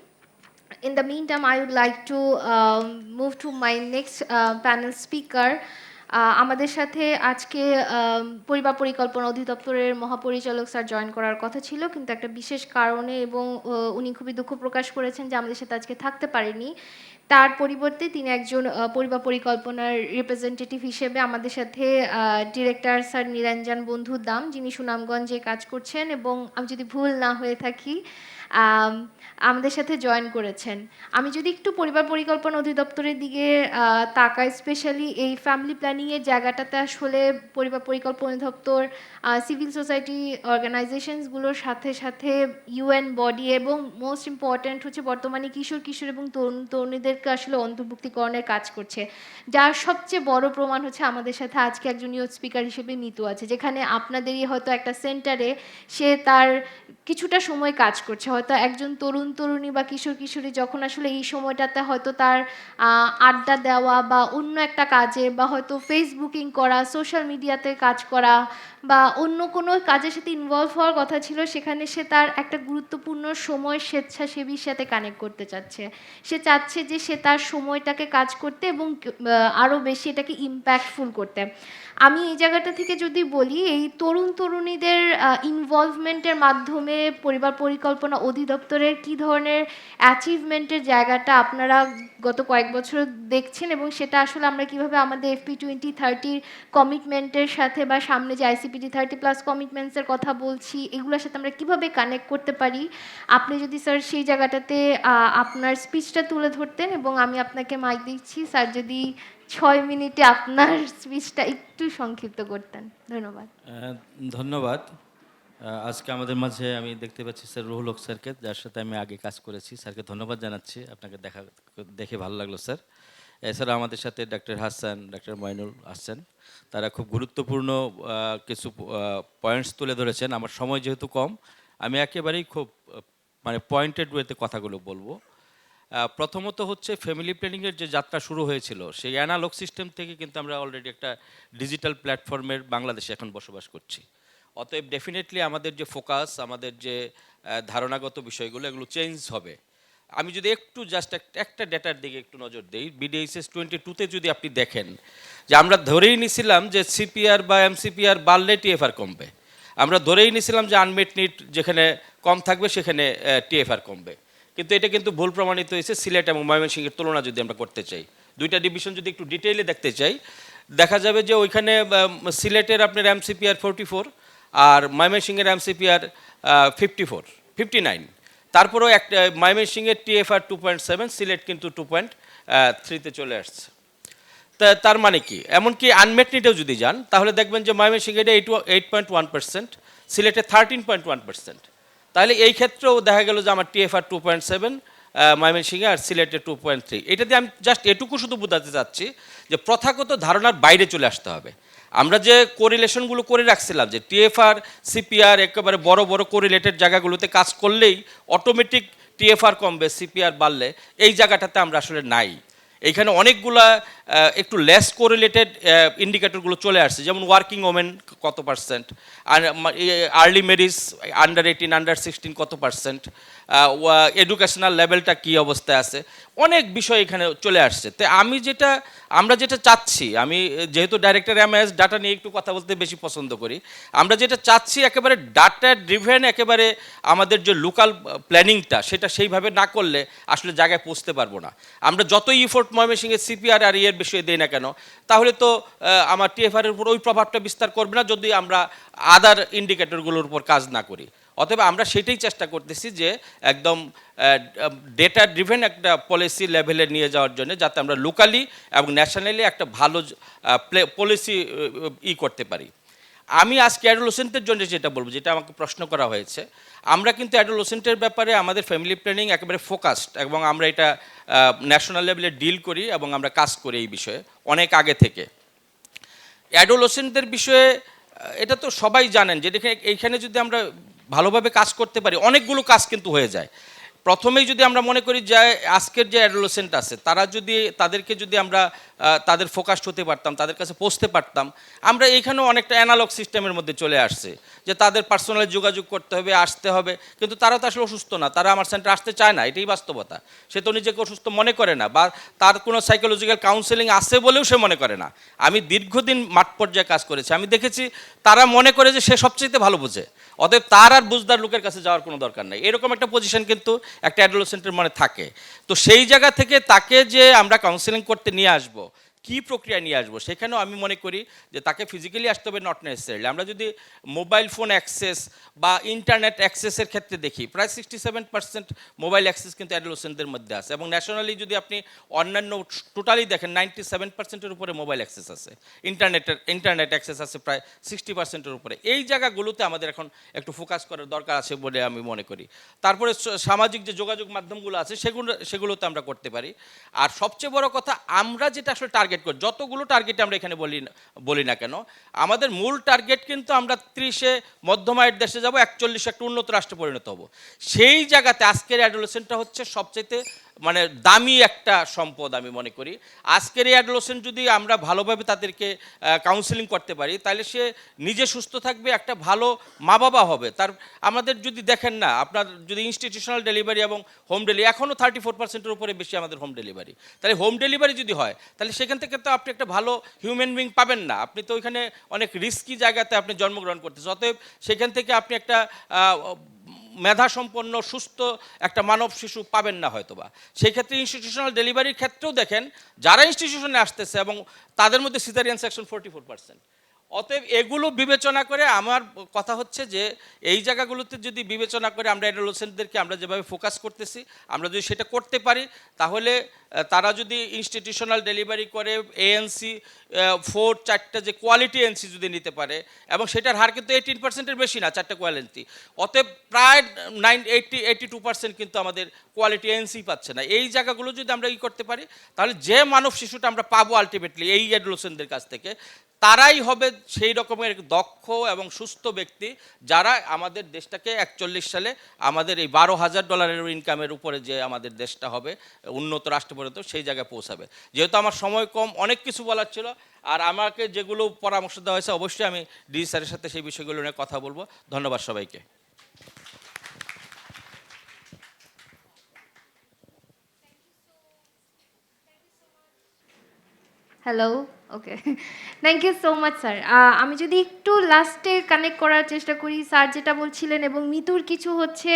C: In the meantime, I would like to move to my next panel speaker. আমাদের সাথে আজকে পরিবার পরিকল্পনা অধিদপ্তরের মহাপরিচালক sir join করার কথা ছিল, কিন্তু একটা বিশেষ কারণে এবং উনি খুবই দুঃখ প্রকাশ করেছেন যে আমাদের সাথে আজকে থাকতে পারেনি। তার পরিবর্তে তিনি একজন পরিবার পরিকল্পনার রিপ্রেজেন্টেটিভ হিসেবে আমাদের সাথে ডিরেক্টর স্যার নিরঞ্জন বন্ধু দাম, যিনি সুনামগঞ্জে কাজ করছেন এবং আমি যদি ভুল না হয়ে থাকি আমাদের সাথে জয়েন করেছেন। আমি যদি একটু পরিবার পরিকল্পনা অধিদপ্তরের দিকে তাকাই, স্পেশালি এই ফ্যামিলি প্ল্যানিংয়ের জায়গাটাতে আসলে পরিবার পরিকল্পনা অধিদপ্তর সিভিল সোসাইটি অর্গানাইজেশনসগুলোর সাথে সাথে ইউএন বডি এবং মোস্ট ইম্পর্ট্যান্ট হচ্ছে বর্তমানে কিশোর এবং তরুণীদেরকে আসলে অন্তর্ভুক্তিকরণের কাজ করছে, যার সবচেয়ে বড় প্রমাণ হচ্ছে আমাদের সাথে আজকে একজন ইউথ স্পিকার হিসেবে মিতু আছে, যেখানে আপনাদেরই হয়তো একটা সেন্টারে সে তার কিছুটা সময় কাজ করছে। হয়তো একজন তরুণী বা কিশোরী যখন আসলে এই সময়টাতে হয়তো তার আড্ডা দেওয়া বা অন্য একটা কাজে বা হয়তো ফেসবুকিং করা, সোশ্যাল মিডিয়াতে কাজ করা বা অন্য কোনো কাজের সাথে ইনভলভ হওয়ার কথা ছিল, সেখানে সে তার একটা গুরুত্বপূর্ণ সময় স্বেচ্ছাসেবীর সাথে কানেক্ট করতে চাচ্ছে। সে চাচ্ছে যে সে তার সময়টাকে কাজ করতে এবং আরও বেশি এটাকে ইম্প্যাক্টফুল করতে। আমি এই জায়গাটা থেকে যদি বলি, এই তরুণীদের ইনভলভমেন্টের মাধ্যমে পরিবার পরিকল্পনা অধিদপ্তরের কী ধরনের অ্যাচিভমেন্টের জায়গাটা আপনারা গত কয়েক বছর দেখছেন এবং সেটা আসলে আমরা কীভাবে আমাদের FP2030 কমিটমেন্টের সাথে বা সামনে যে ICPD 30+ কমিটমেন্টসের কথা বলছি এগুলোর সাথে আমরা কীভাবে কানেক্ট করতে পারি, আপনি যদি স্যার সেই জায়গাটাতে আপনার স্পিচটা তুলে ধরতেন। এবং আমি আপনাকে মাইক দিচ্ছি স্যার, যদি 6 মিনিটে আপনার স্পিচটা একটু সংক্ষিপ্ত করতেন। ধন্যবাদ।
I: ধন্যবাদ। আজকে আমাদের মাঝে আমি দেখতে পাচ্ছি স্যার রুহুল হক স্যারকে, যার সাথে আমি আগে কাজ করেছি। স্যারকে ধন্যবাদ জানাচ্ছি, আপনাকে দেখে ভালো লাগলো স্যার। এছাড়া আমাদের সাথে ডক্টর হাসান, ডক্টর মাইনুল আসছেন, তারা খুব গুরুত্বপূর্ণ কিছু পয়েন্টস তুলে ধরেছেন। আমার সময় যেহেতু কম, আমি একেবারেই খুব মানে পয়েন্টেড ওয়েতে কথাগুলো বলবো। প্রথমত হচ্ছে ফ্যামিলি প্ল্যানিংয়ের যে যাত্রা শুরু হয়েছিল, সেই অ্যানালগ সিস্টেম থেকে কিন্তু আমরা অলরেডি একটা ডিজিটাল প্ল্যাটফর্মের বাংলাদেশে এখন বসবাস করছি। অতএব ডেফিনেটলি আমাদের যে ফোকাস, আমাদের যে ধারণাগত বিষয়গুলো, এগুলো চেঞ্জ হবে। আমি যদি একটু জাস্ট একটা ডেটার দিকে একটু নজর দিই, BDHS 22-তে যদি আপনি দেখেন যে আমরা ধরেই নিছিলাম যে CPR বা MCPR বাড়লে TFR কমবে। আমরা ধরেই নিছিলাম যে আনমেট নিড যেখানে কম থাকবে সেখানে TFR কমবে, কিন্তু এটা কিন্তু ভুল প্রমাণিত হয়েছে। সিলেট এবং ময়মনসিংহের তুলনা যদি আমরা করতে চাই, দুইটা ডিভিশন যদি একটু ডিটেইলে দেখতে চাই, দেখা যাবে যে ওইখানে সিলেটের আপনার MCPR 44 আর ময়মনসিংহের MCPR 59। তারপরেও একটা ময়মনসিংহের TFR 2.7, সিলেট কিন্তু 2.3-তে চলে আসছে। তার মানে কি, এমনকি আনমেট নিডেও যদি যান তাহলে দেখবেন যে ময়মনসিংহের 8.1%, সিলেটে 13.1%। তাহলে এই ক্ষেত্রেও দেখা গেল যে আমার TFR 2.7 ময়মনসিংহে আর সিলেটে 2.3। এটা দিয়ে আমি জাস্ট এটুকু শুধু বোঝাতে চাচ্ছি যে প্রথাগত ধারণার বাইরে চলে আসতে হবে। আমরা যে কোরিলেশনগুলো করে রাখছিলাম যে TFR CPR একেবারে বড় বড় কোরিলেটেড জায়গাগুলোতে কাজ করলেই অটোমেটিক TFR কমবে, CPR বাড়লে, এই জায়গাটাতে আমরা আসলে নাই। এইখানে অনেকগুলা একটু লেস কোরিলেটেড ইন্ডিকেটরগুলো চলে আসছে, যেমন ওয়ার্কিং ওমেন কত পার্সেন্ট, আর আর্লি ম্যারেজ, আন্ডার 18 আন্ডার 16 কত পার্সেন্ট, এডুকেশনাল লেভেলটা কী অবস্থায় আছে, অনেক বিষয় এখানে চলে আসছে। তো আমরা যেটা চাচ্ছি, আমি যেহেতু ডাইরেক্টর MS ডাটা নিয়ে একটু কথা বলতে বেশি পছন্দ করি, আমরা যেটা চাচ্ছি একেবারে ডাটা ড্রিভেন, একেবারে আমাদের যে লোকাল প্ল্যানিংটা সেটা সেইভাবে না করলে আসলে জায়গায় পৌঁছতে পারবো না। আমরা যতই ইফোর্ট ময়মনসিংহের CPR আর এর বিষয়ে দেই না কেন, তাহলে তো আমার TFR-এর উপর ওই প্রভাবটা বিস্তার করবে না যদি আমরা আদার ইন্ডিকেটরগুলোর উপর কাজ না করি। অতএব আমরা সেটাই চেষ্টা করতেছি যে একদম ডেটা ড্রিভেন একটা পলিসি লেভেলে নিয়ে যাওয়ার জন্য, যাতে আমরা লোকালি এবং ন্যাশনালি একটা ভালো পলিসি করতে পারি। আমি আজকে অ্যাডোলেসেন্টের জন্য যেটা বলবো, যেটা আমাকে প্রশ্ন করা হয়েছে, আমরা কিন্তু অ্যাডোলেসেন্টের ব্যাপারে আমাদের ফ্যামিলি প্ল্যানিং একেবারে ফোকাসড, এবং আমরা এটা ন্যাশনাল লেভেলে ডিল করি এবং আমরা কাজ করি এই বিষয়ে অনেক আগে থেকে। অ্যাডোলেসেন্টদের বিষয়ে এটা তো সবাই জানেন যে এইখানে যদি আমরা ভালোভাবে কাজ করতে পারি, অনেকগুলো কাজ কিন্তু হয়ে যায়। প্রথমেই যদি আমরা মনে করি যে আজকের যে অ্যাডোলেসেন্ট আছে তারা যদি তাদেরকে যদি আমরা তাদের ফোকাসড হতে পারতাম, তাদের কাছে পৌঁছতে পারতাম, আমরা এইখানেও অনেকটা অ্যানালগ সিস্টেমের মধ্যে চলে আসছে যে তাদের পার্সোনালি যোগাযোগ করতে হবে, আসতে হবে, কিন্তু তারা তো আসলে অসুস্থ না, তারা আমার সেন্টারে আসতে চায় না, এটাই বাস্তবতা। সে তো নিজেকে অসুস্থ মনে করে না, বা তার কোনো সাইকোলজিক্যাল কাউন্সেলিং আছে বলেও সে মনে করে না। আমি দীর্ঘদিন মাঠ পর্যায়ে কাজ করেছি, আমি দেখেছি তারা মনে করে যে সে সবচেয়ে ভালো বোঝে, অতএব তার আর বুঝদার লোকের কাছে যাওয়ার কোনো দরকার নেই। এরকম একটা পজিশন কিন্তু একটা অ্যাডোলেসেন্টের মনে থাকে। তো সেই জায়গা থেকে তাকে যে আমরা কাউন্সেলিং করতে নিয়ে আসবো, কী প্রক্রিয়া নিয়ে আসবো, সেখানেও আমি মনে করি যে তাকে ফিজিক্যালি আসতে হবে, নট নেসেসারিলি। আমরা যদি মোবাইল ফোন অ্যাক্সেস বা ইন্টারনেট অ্যাক্সেসের ক্ষেত্রে দেখি, প্রায় 67% মোবাইল অ্যাক্সেস কিন্তু অ্যাডোলেসেন্টদের মধ্যে আছে, এবং ন্যাশনালি যদি আপনি অন্যান্য টোটালি দেখেন 97%-এর উপরে মোবাইল অ্যাক্সেস আছে, ইন্টারনেট অ্যাক্সেস আছে প্রায় 60%-এর উপরে। এই জায়গাগুলোতে আমাদের এখন একটু ফোকাস করার দরকার আছে বলে আমি মনে করি। তারপরে সামাজিক যে যোগাযোগ মাধ্যমগুলো আছে সেগুলোতে আমরা করতে পারি। আর সবচেয়ে বড় কথা, আমরা যেটা আসলে টার্গেট করি, যতগুলো টার্গেট আমরা এখানে বলি না কেন, আমাদের মূল টার্গেট কিন্তু আমরা 30-এ মধ্যম আয়ের দেশে যাব, 41 একটা উন্নত রাষ্ট্রে পরিণত হব। সেই জায়গাতে আজকের অ্যাডোলেসেন্টটা হচ্ছে সবচেয়ে মানে দামি একটা সম্পদ আমি মনে করি। আজকের এই অ্যাডোলেসেন্ট যদি আমরা ভালোভাবে তাদেরকে কাউন্সেলিং করতে পারি, তাহলে সে নিজে সুস্থ থাকবে, একটা ভালো মা বাবা হবে। তার আমাদের যদি দেখেন না, আপনার যদি ইনস্টিটিউশনাল ডেলিভারি এবং হোম ডেলিভারি, এখনও 34%-এর উপরে বেশি আমাদের হোম ডেলিভারি, তাহলে হোম ডেলিভারি যদি হয়, তাহলে সেখান থেকে তো আপনি একটা ভালো হিউম্যান বিং পাবেন না, আপনি তো ওইখানে অনেক রিস্কি জায়গাতে আপনি জন্মগ্রহণ করতেছেন। অতএব সেখান থেকে আপনি একটা মেধাসম্পন্ন সুস্থ একটা মানব শিশু পাবেন না হয়তোবা। সেই ক্ষেত্রে ইনস্টিটিউশনাল ডেলিভারির ক্ষেত্রেও দেখেন, যারা ইনস্টিটিউশনে আসতেছে এবং তাদের মধ্যে সিজারিয়ান সেকশন 44%। অতএব এগুলো বিবেচনা করে আমার কথা হচ্ছে যে এই জায়গাগুলোতে যদি বিবেচনা করে আমরা অ্যাডোলেসেন্টদেরকে আমরা যেভাবে ফোকাস করতেছি, আমরা যদি সেটা করতে পারি, তাহলে তারা যদি ইনস্টিটিউশনাল ডেলিভারি করে এএনসি 4-4টা যে কোয়ালিটি এনসি যদি নিতে পারে, এবং সেটার হার কিন্তু 18%-এর বেশি না, 4টা কোয়ালিটি। অতএব প্রায় 82% কিন্তু আমাদের কোয়ালিটি এনসি পাচ্ছে না। এই জায়গাগুলো যদি আমরা করতে পারি, তাহলে যে মানব শিশুটা আমরা পাবো আলটিমেটলি এই অ্যাডোলেসেন্টদের কাছ থেকে, তারাই হবে সেই রকমের দক্ষ এবং সুস্থ ব্যক্তি, যারা আমাদের দেশটাকে 41 সালে আমাদের এই $12,000 ইনকামের উপরে যে আমাদের দেশটা হবে উন্নত রাষ্ট্র পরিণত, সেই জায়গায় পৌঁছাবে। যেহেতু আমার সময় কম, অনেক কিছু বলার ছিল, আর আমাকে যেগুলো পরামর্শ দেওয়া হয়েছে অবশ্যই আমি ডি স্যারের সাথে সেই বিষয়গুলো নিয়ে কথা বলবো। ধন্যবাদ সবাইকে।
C: Hello, okay, thank you so much sir. আমি যদি একটু লাস্টে কানেক্ট করার চেষ্টা করি, স্যার যেটা বলছিলেন এবং মিতুর কিছু হচ্ছে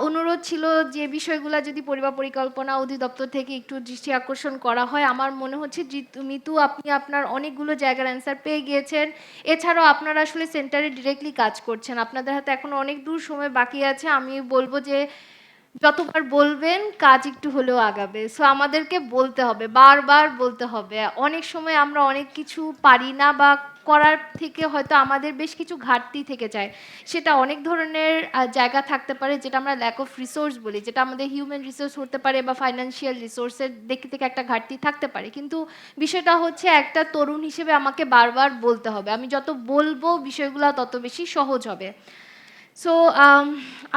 C: অনুরোধ ছিল যে বিষয়গুলো যদি পরিবার পরিকল্পনা অধিদপ্তর থেকে একটু দৃষ্টি আকর্ষণ করা হয়। আমার মনে হচ্ছে মিতু, আপনি আপনার অনেকগুলো জায়গার অ্যান্সার পেয়ে গিয়েছেন। এছাড়াও আপনারা আসলে সেন্টারে ডিরেক্টলি কাজ করছেন, আপনাদের হাতে এখনও অনেক দূর সময় বাকি আছে। আমি বলবো যে যতবার বলবেন কাজ একটু হলেও আগাবে। সো আমাদেরকে বলতে হবে, বারবার বলতে হবে। অনেক সময় আমরা অনেক কিছু পারি না, বা করার থেকে হয়তো আমাদের বেশ কিছু ঘাটতি থেকে যায়। সেটা অনেক ধরনের জায়গা থাকতে পারে, যেটা আমরা ল্যাক অফ রিসোর্স বলি, যেটা আমাদের হিউম্যান রিসোর্স হতে পারে বা ফাইন্যান্সিয়াল রিসোর্সের দিক থেকে একটা ঘাটতি থাকতে পারে। কিন্তু বিষয়টা হচ্ছে একটা তরুণ হিসেবে আমাকে বারবার বলতে হবে। আমি যত বলবো বিষয়গুলো তত বেশি সহজ হবে। So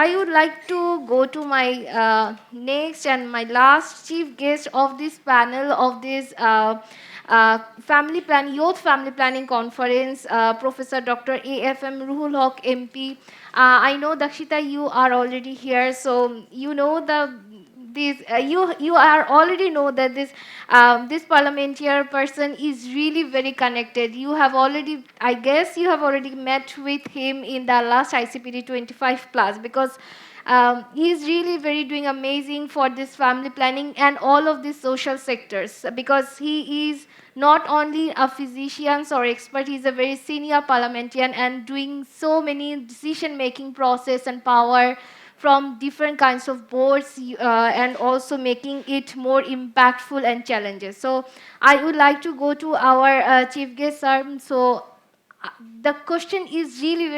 C: I would like to go to my next and my last chief guest of this panel of this Youth Family Planning Conference, Professor Dr. A.F.M. Ruhul Haq MP. I know Dakshita, you are already here, so you know you are already know that this parliamentary person is really very connected. You have already, I guess you have already met with him in the last ICPD 25+, because he is really very doing amazing for this family planning and all of these social sectors, because he is not only a physician or expert, he is a very senior parliamentarian and doing so many decision making process and power from different kinds of boards, and also making it more impactful and challenges. So I would like to go to our chief guest, sir. So the question is really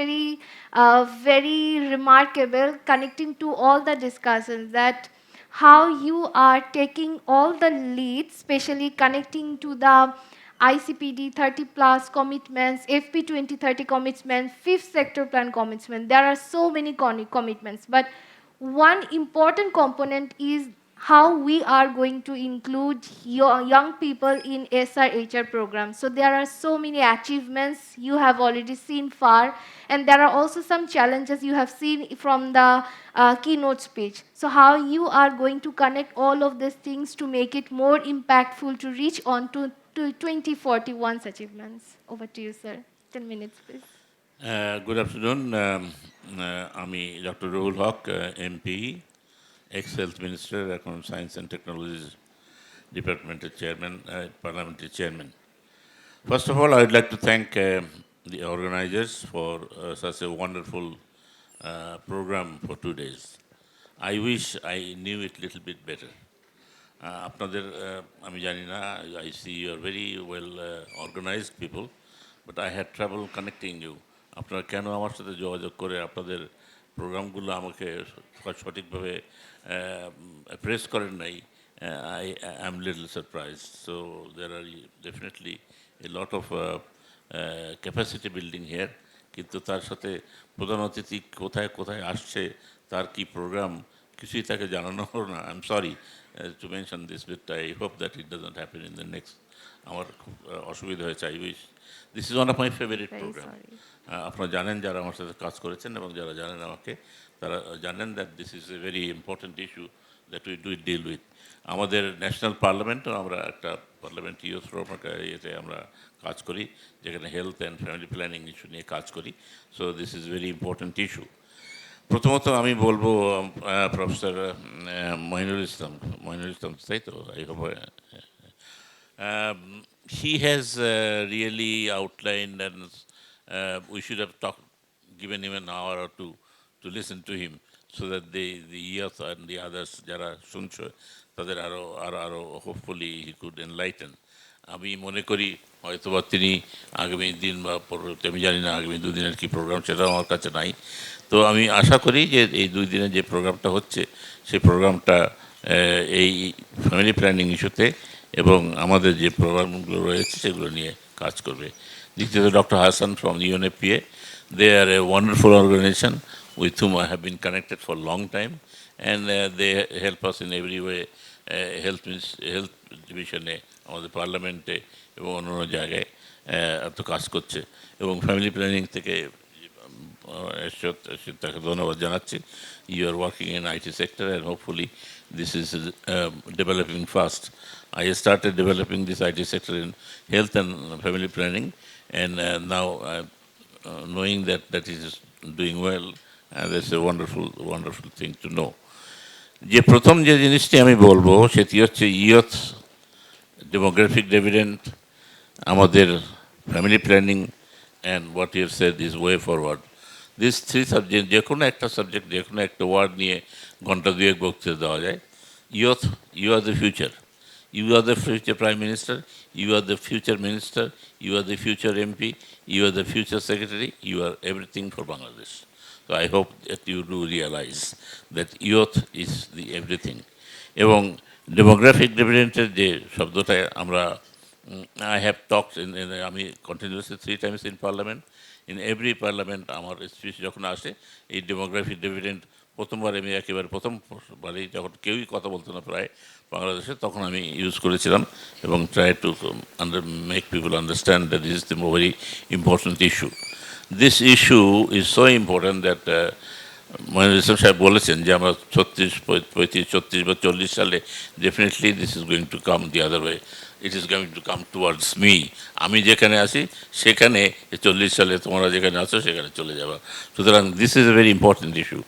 C: very remarkable, connecting to all the discussions, that how you are taking all the leads, especially connecting to the ICPD 30+ commitments, FP 2030 commitments, fifth sector plan commitments. There are so many commitments, but one important component is how we are going to include young people in SRHR programs. So there are so many achievements you have already seen far, and there are also some challenges you have seen from the keynote speech. So how you are going to connect all of these things to make it more impactful to reach on to 2041's achievements. Over to you, sir. 10 minutes, please.
J: Good afternoon. আমি doctor Ruhul Haque MP x health minister এখন science and technologies ডিপার্টমেন্টের chairman parliamentary chairman First of all, I would like to thank the organizers for such a wonderful program for 2 days. I wish I knew it a little bit better. আপনাদের আমি জানি না, I see you are very well organized people, but I had trouble connecting you. আপনারা কেন আমার সাথে যোগাযোগ করে আপনাদের প্রোগ্রামগুলো আমাকে সঠিকভাবে প্রেস করেন নাই, I am little surprised. So there are definitely a lot of capacity building here, কিন্তু তার সাথে প্রধান অতিথি কোথায় কোথায় আসছে, তার কি প্রোগ্রাম, কিছুই তাকে জানানো হলো না। I am sorry to mention this, but I hope that it doesn't happen in the next. আমার খুব অসুবিধা হয়েছে। I wish this is one of my favorite program. আপনারা জানেন যারা আমার সাথে কাজ করেছেন এবং যারা জানেন আমাকে, তারা জানেন that this is a very important issue that we do deal with. আমাদের ন্যাশনাল পার্লামেন্টও আমরা একটা পার্লামেন্ট ইউথ ইয়েতে আমরা কাজ করি, যেখানে health and family planning issue নিয়ে কাজ করি। So this is very important issue. প্রথমত আমি বলবো প্রফেসর মইনুল ইসলাম, তাই তো, I hope he has really outlined, and we should have given him an hour or two to listen to him, so that the youth and the others যারা শুনছে তাদের আরো hopefully he could enlighten. আমি মনে করি হয়তোবা তিনি আগামী দিন বা পরবর্তী, আমি জানি না আগামী 2 দিনের কি প্রোগ্রাম, সেটাও আমার কাছে নাই। তো আমি আশা করি যে এই 2 দিনের যে প্রোগ্রামটা হচ্ছে, সেই প্রোগ্রামটা এই ফ্যামিলি প্ল্যানিং ইস্যুতে এবং আমাদের যে প্রোগ্রামগুলো রয়েছে সেগুলো নিয়ে কাজ করবে। দ্বিতীয়ত doctor Hasan from UNFPA, they are a wonderful organization with whom I have been connected for a long time, and they help us in every way, health ডিভিশনে, আমাদের পার্লামেন্টে এবং অন্যান্য জায়গায় এত কাজ করছে। এবং ফ্যামিলি প্ল্যানিং থেকে তাকে ধন্যবাদ জানাচ্ছি। You are working in IT sector, and hopefully this is developing fast. I started developing this IT sector in health and family planning, and now knowing that that is doing well, that's a wonderful thing to know. যে প্রথম যে জিনিসটি আমি বলবো সেটি হচ্ছে youth, demographic dividend, আমাদের family planning, and what you said is way forward. This 3 subject, যে কোনো একটা সাবজেক্ট, যে কোনো একটা ওয়ার্ড নিয়ে ঘন্টা 2 বক্তৃতা দেওয়া যায়। Youth, you are the future, you are the future prime minister, you are the future minister, you are the future MP, you are the future secretary, you are everything for Bangladesh. So I hope that you do realize that youth is the everything. এবং demographic ডিভিডেন্টের যে শব্দটা আমরা, I have talked in আমি continuously 3 times in parliament. In every parliament আমার speech যখন আসে, এই demographic dividend প্রথমবার আমি একেবারে প্রথমবারই যখন কেউই কথা বলতো না প্রায় বাংলাদেশে, তখন আমি ইউজ করেছিলাম এবং try to make people understand that this is the very important issue. This issue is so important that Mainul Islam সাহেব বলেছেন যে আমরা 36, 35, 36 বা 40 সালে definitely this is going to come the other way, it is going to come towards me. আমি যেখানে আছি সেখানে 40 সালে তোমরা যেখানে আছো সেখানে চলে যাবা। সুতরাং this is a very important issue.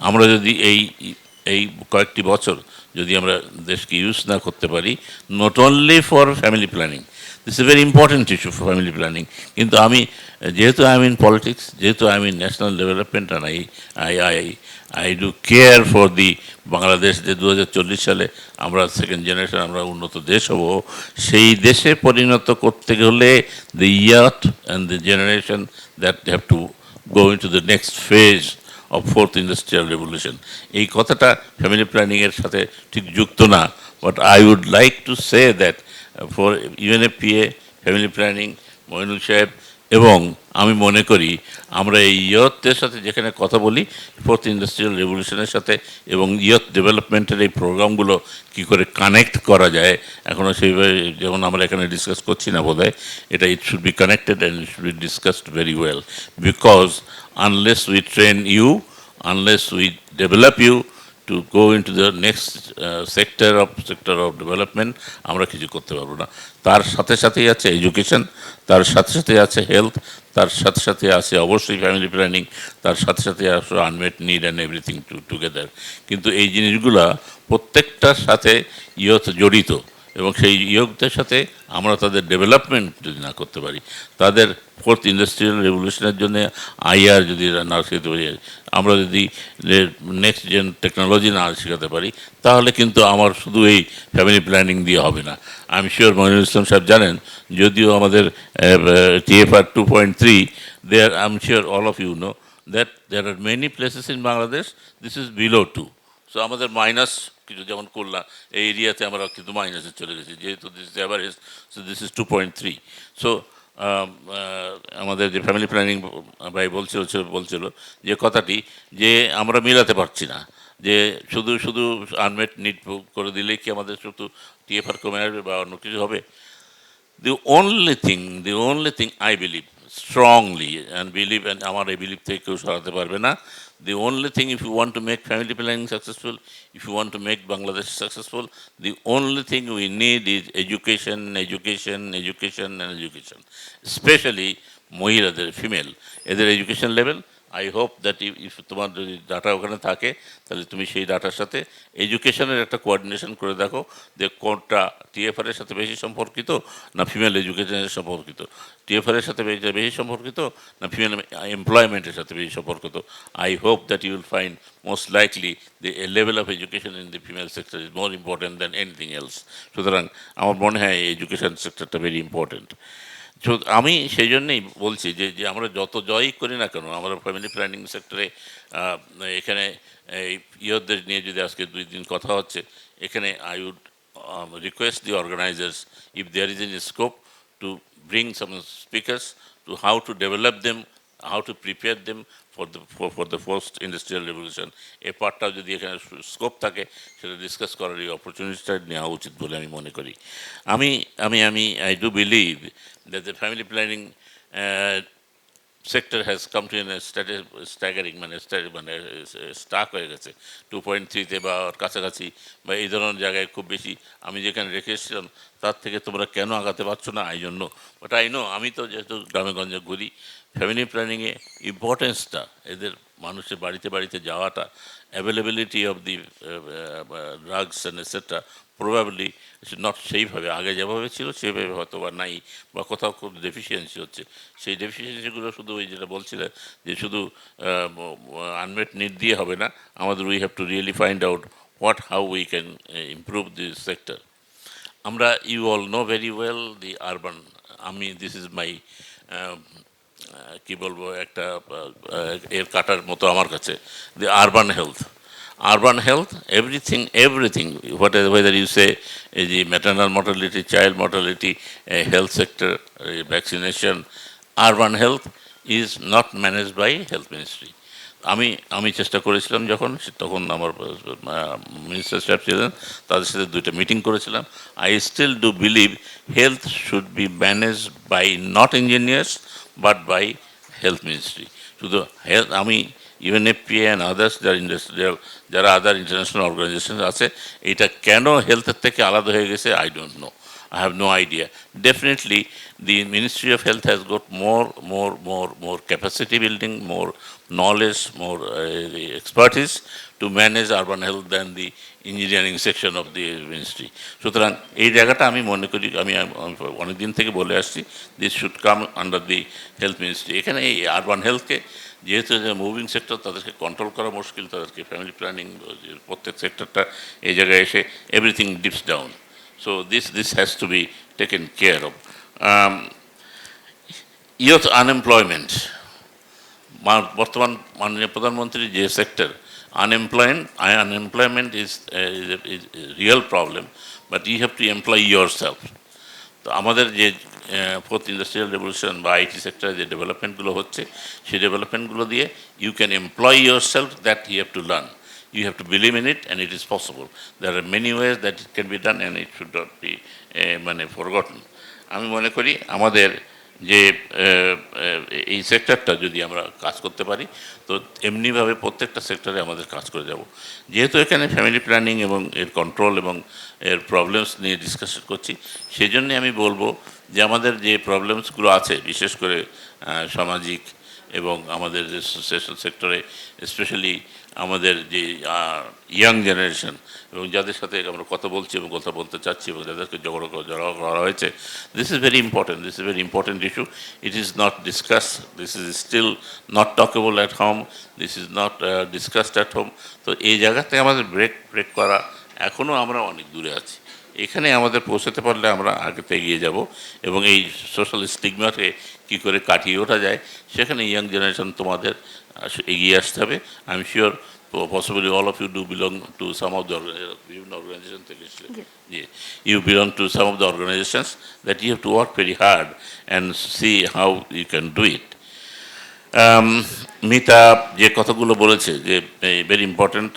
J: আমরা যদি এই কয়েকটি বছর যদি আমরা দেশকে ইউজ না করতে পারি, not only for family planning, this is a very important issue for family planning. কিন্তু আমি যেহেতু আই এম ইন পলিটিক্স, যেহেতু I am in national development, and I do care for the Bangladesh, যে 2040 সালে আমরা সেকেন্ড জেনারেশন, আমরা উন্নত দেশ হব, সেই দেশে পরিণত করতে গেলে the youth and the generation that have to go in to the next phase of 4th industrial revolution. এই কথাটা ফ্যামিলি প্ল্যানিংয়ের সাথে ঠিক যুক্ত না, but I would like to say that for UNFPA, family planning, Mainul সাহেব এবং আমি মনে করি আমরা এই ইয়থদের সাথে যেখানে কথা বলি ফোর্থ ইন্ডাস্ট্রিয়াল রেভলিউশনের সাথে এবং ইয়থ ডেভেলপমেন্টের এই প্রোগ্রামগুলো কি করে কানেক্ট করা যায় এখনও সেইভাবে যেমন আমরা এখানে ডিসকাস করছি না বোধহয় এটা it should be connected and it should be discussed very well because unless we train you unless we develop you to go into the next sector of development আমরা কিছু করতে পারবো না তার সাথে সাথেই আছে এডুকেশন তার সাথে সাথে আছে হেলথ তার সাথে সাথে আছে অবশ্যই ফ্যামিলি প্ল্যানিং তার সাথে সাথে আছে unmet need and everything together কিন্তু এই জিনিসগুলা প্রত্যেকটার সাথে ইয়থ জড়িত এবং সেই ইয়থদের সাথে আমরা তাদের ডেভেলপমেন্ট যদি না করতে পারি তাদের ফোর্থ ইন্ডাস্ট্রিয়াল রেভলিউশনের জন্য আইআর যদি না শিখাতে পারি আমরা যদি নেক্সট জেন টেকনোলজি না শেখাতে পারি তাহলে কিন্তু আমার শুধু এই ফ্যামিলি প্ল্যানিং দিয়ে হবে না I am sure Monirul Islam Saheb জানেন যদিও আমাদের TFR 2.3 there I am sure all of you know that there are many places in Bangladesh this is below 2 so আমাদের মাইনাস কিছু যেমন করলাম এই এরিয়াতে আমরা কিন্তু মাইনাসে চলে গেছি যেহেতু this is average so this is 2.3 so আমাদের যে ফ্যামিলি প্ল্যানিং ভাই বলছিল যে কথাটি যে আমরা মিলাতে পারছি না যে শুধু শুধু আনমেট নিড করে দিলেই কি আমাদের শুধু TFR কমে আসবে বা অন্য কিছু হবে the only thing I believe strongly and আমার এই বিলিভ থেকে কেউ সরাতে পারবে না the only thing if you want to make family planning successful if you want to make Bangladesh successful the only thing we need is education especially মহিলাদের female এদের education level I hope that if তোমার যদি data ওখানে থাকে তাহলে তুমি সেই ডাটার সাথে এডুকেশনের একটা কোঅর্ডিনেশন করে দেখো যে কোনটা TFR এর সাথে বেশি সম্পর্কিত না ফিমেল এডুকেশনের সম্পর্কিত TFR এর সাথে বেশি সম্পর্কিত না ফিমেল এমপ্লয়মেন্টের সাথে বেশি সম্পর্কিত I hope that you will find most likely the level of education in the female sector is more important than anything else সুতরাং আমার মনে হয় এডুকেশন সেক্টরটা ভেরি ইম্পর্টেন্ট আমি সেই জন্যেই বলছি যে আমরা যত জয়ই করি না কেন আমরা ফ্যামিলি প্ল্যানিং সেক্টরে এখানে এই ইয়থদের নিয়ে যদি আজকে 2 দিন কথা হচ্ছে এখানে I would request the organisers if there is an scope to bring some speakers to how to develop them how to prepare them for the first industrial revolution এই পার্টটাও যদি এখানে স্কোপ থাকে সেটা ডিসকাস করার এই অপরচুনিটিটা নেওয়া উচিত বলে আমি মনে করি I do believe that the family planning sector has come to a staggering মানে স্টাক হয়ে গেছে 2.3-তে বা কাছাকাছি বা এই ধরনের জায়গায় খুব বেশি আমি যেখানে রেখে এসেছিলাম তার থেকে তোমরা কেন আগাতে পারছো না এই জন্য বাট আই নো আমি তো যেহেতু গ্রামে গঞ্জে ঘুরি ফ্যামিলি প্ল্যানিংয়ে ইম্পর্টেন্সটা এদের মানুষের বাড়িতে বাড়িতে যাওয়াটা availability of the drugs and etcetera probably not সেইভাবে আগে যেভাবে ছিল সেভাবে হয়তো বা নাই বা কোথাও খুব ডেফিসিয়েন্সি হচ্ছে সেই ডেফিসিয়েন্সিগুলো শুধু ওই যেটা বলছিলেন যে শুধু আনমেট নিড দিয়ে হবে না আমাদের we have to really find out how we can improve this sector. আমরা you all know very well the urban this is my কি বলবো একটা এর কাটার মতো আমার কাছে the urban health everything whether you say the maternal mortality child mortality health sector vaccination urban health is not managed by health ministry আমি চেষ্টা করেছিলাম তখন আমার মিনিস্টার সাহেব ছিলেন তাদের সাথে 2টা মিটিং করেছিলাম I still do believe health should be manage by not engineers but by health ministry শুধু health even FPA and others যারা আদার ইন্টারন্যাশনাল অর্গানাইজেশন আছে এটা কেন হেলথের থেকে আলাদা হয়ে গেছে I don't know I have no idea. Definitely, the Ministry of Health has got more capacity building, more knowledge, more expertise to manage urban health than the engineering section of the ministry. সুতরাং এই জায়গাটা আমি মনে করি আমি অনেক দিন থেকে বলে আসছি this should come under the health ministry এখানে এই আরবান হেলথকে যেহেতু মুভিং সেক্টর তাদেরকে কন্ট্রোল করা মুশকিল তাদেরকে ফ্যামিলি প্ল্যানিং প্রত্যেক সেক্টরটা এই জায়গায় এসে everything dips down. So this has to be taken care of. Youth unemployment. বর্তমান মাননীয় প্রধানমন্ত্রীর যে sector unemployment is a real problem, but you have to employ yourself. তো আমাদের যে ফোর্থ ইন্ডাস্ট্রিয়াল রেভলিউশন বা আইটি সেক্টরে যে ডেভেলপমেন্টগুলো হচ্ছে সেই ডেভেলপমেন্টগুলো দিয়ে you can employ yourself that you have to learn, you have to believe in it and it is possible. There are many ways that it can be done and it should not be মানে forgotten. আমি মনে করি আমাদের যে এই সেক্টরটা যদি আমরা কাজ করতে পারি তো এমনিভাবে প্রত্যেকটা সেক্টরে আমাদের কাজ করে যাব। যেহেতু এখানে ফ্যামিলি প্ল্যানিং এবং এর কন্ট্রোল এবং এর প্রবলেমস নিয়ে ডিসকাশন করছি, সেই জন্যে আমি বলবো যে আমাদের যে প্রবলেমসগুলো আছে বিশেষ করে সামাজিক এবং আমাদের যে সোশ্যাল সেক্টরে স্পেশালি আমাদের যে ইয়াং জেনারেশন এবং যাদের সাথে আমরা কথা বলছি এবং কথা বলতে চাচ্ছি এবং যাদেরকে জড়ো করা হয়েছে, this is very important issue. It is not discuss, this is still not talkable at home, this is not discussed at home. তো এই জায়গাতে আমাদের ব্রেক করা এখনও আমরা অনেক দূরে আছি। এখানে আমাদের পৌঁছাতে পারলে আমরা আগেতে এগিয়ে যাব এবং এই সোশ্যাল স্টিগমাকে কী করে কাটিয়ে ওঠা যায় সেখানে ইয়াং জেনারেশন তোমাদের এগিয়ে আসতে হবে। I am sure possibly all of you do belong to some of the বিভিন্ন organizations থেকে you belong to some of the organizations that you have to work very hard and see how you can do it. Mita যে কথাগুলো বলেছে যে very important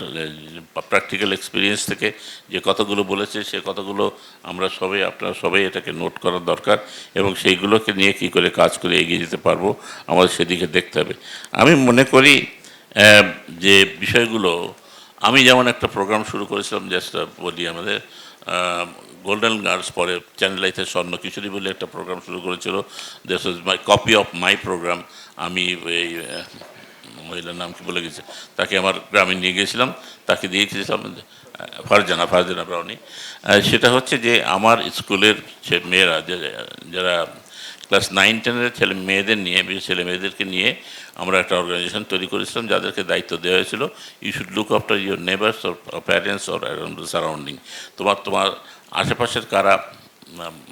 J: practical experience থেকে যে কথাগুলো বলেছে সে কথাগুলো আমরা সবাই আপনারা সবাই এটাকে নোট করার দরকার এবং সেইগুলোকে নিয়ে কী করে কাজ করে এগিয়ে যেতে পারবো আমাদের সেদিকে দেখতে হবে। আমি মনে করি যে বিষয়গুলো আমি যেমন একটা প্রোগ্রাম শুরু করেছিলাম যেটা বলি আমাদের গোল্ডেন গার্লস, পরে চ্যানেল আইতে স্বর্ণ কিশোরী বলে একটা প্রোগ্রাম শুরু করেছিল, this was my copy of my programme. আমি এই মহিলার নাম কি বলে গেছে, তাকে আমার গ্রামে নিয়ে গিয়েছিলাম, তাকে দিয়ে গিয়েছিলাম ফারজানা ব্রাউনি। সেটা হচ্ছে যে আমার স্কুলের মেয়েরা যারা ক্লাস 9-10-এর ছেলে মেয়েদেরকে নিয়ে আমরা একটা অর্গানাইজেশন তৈরি করেছিলাম যাদেরকে দায়িত্ব দেওয়া হয়েছিল you should look after your neighbours or parents or around the surrounding. তোমার আশেপাশের কারা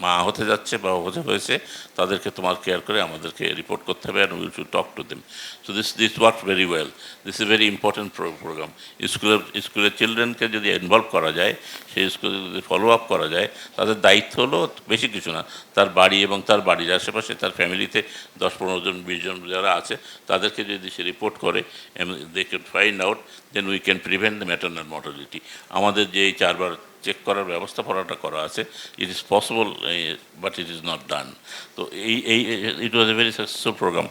J: মা হতে যাচ্ছে বা হতে হয়েছে তাদেরকে তোমার কেয়ার করে আমাদেরকে রিপোর্ট করতে হবে and will should talk to them. So this work very well, this is very important programme. স্কুলের চিলড্রেনকে যদি ইনভলভ করা যায়, সেই স্কুলে যদি ফলো আপ করা যায়, তাদের দায়িত্ব হলো বেশি কিছু না, তার বাড়ি এবং তার বাড়ির আশেপাশে তার ফ্যামিলিতে 10-15 জন 20 জন যারা আছে তাদেরকে যদি সে রিপোর্ট করে they can find out, then we can prevent the maternal mortality. আমাদের যে এই 4বার চেক করার ব্যবস্থাপনাটা করা আছে, it is possible but it is not done. তো it was a very successful programme.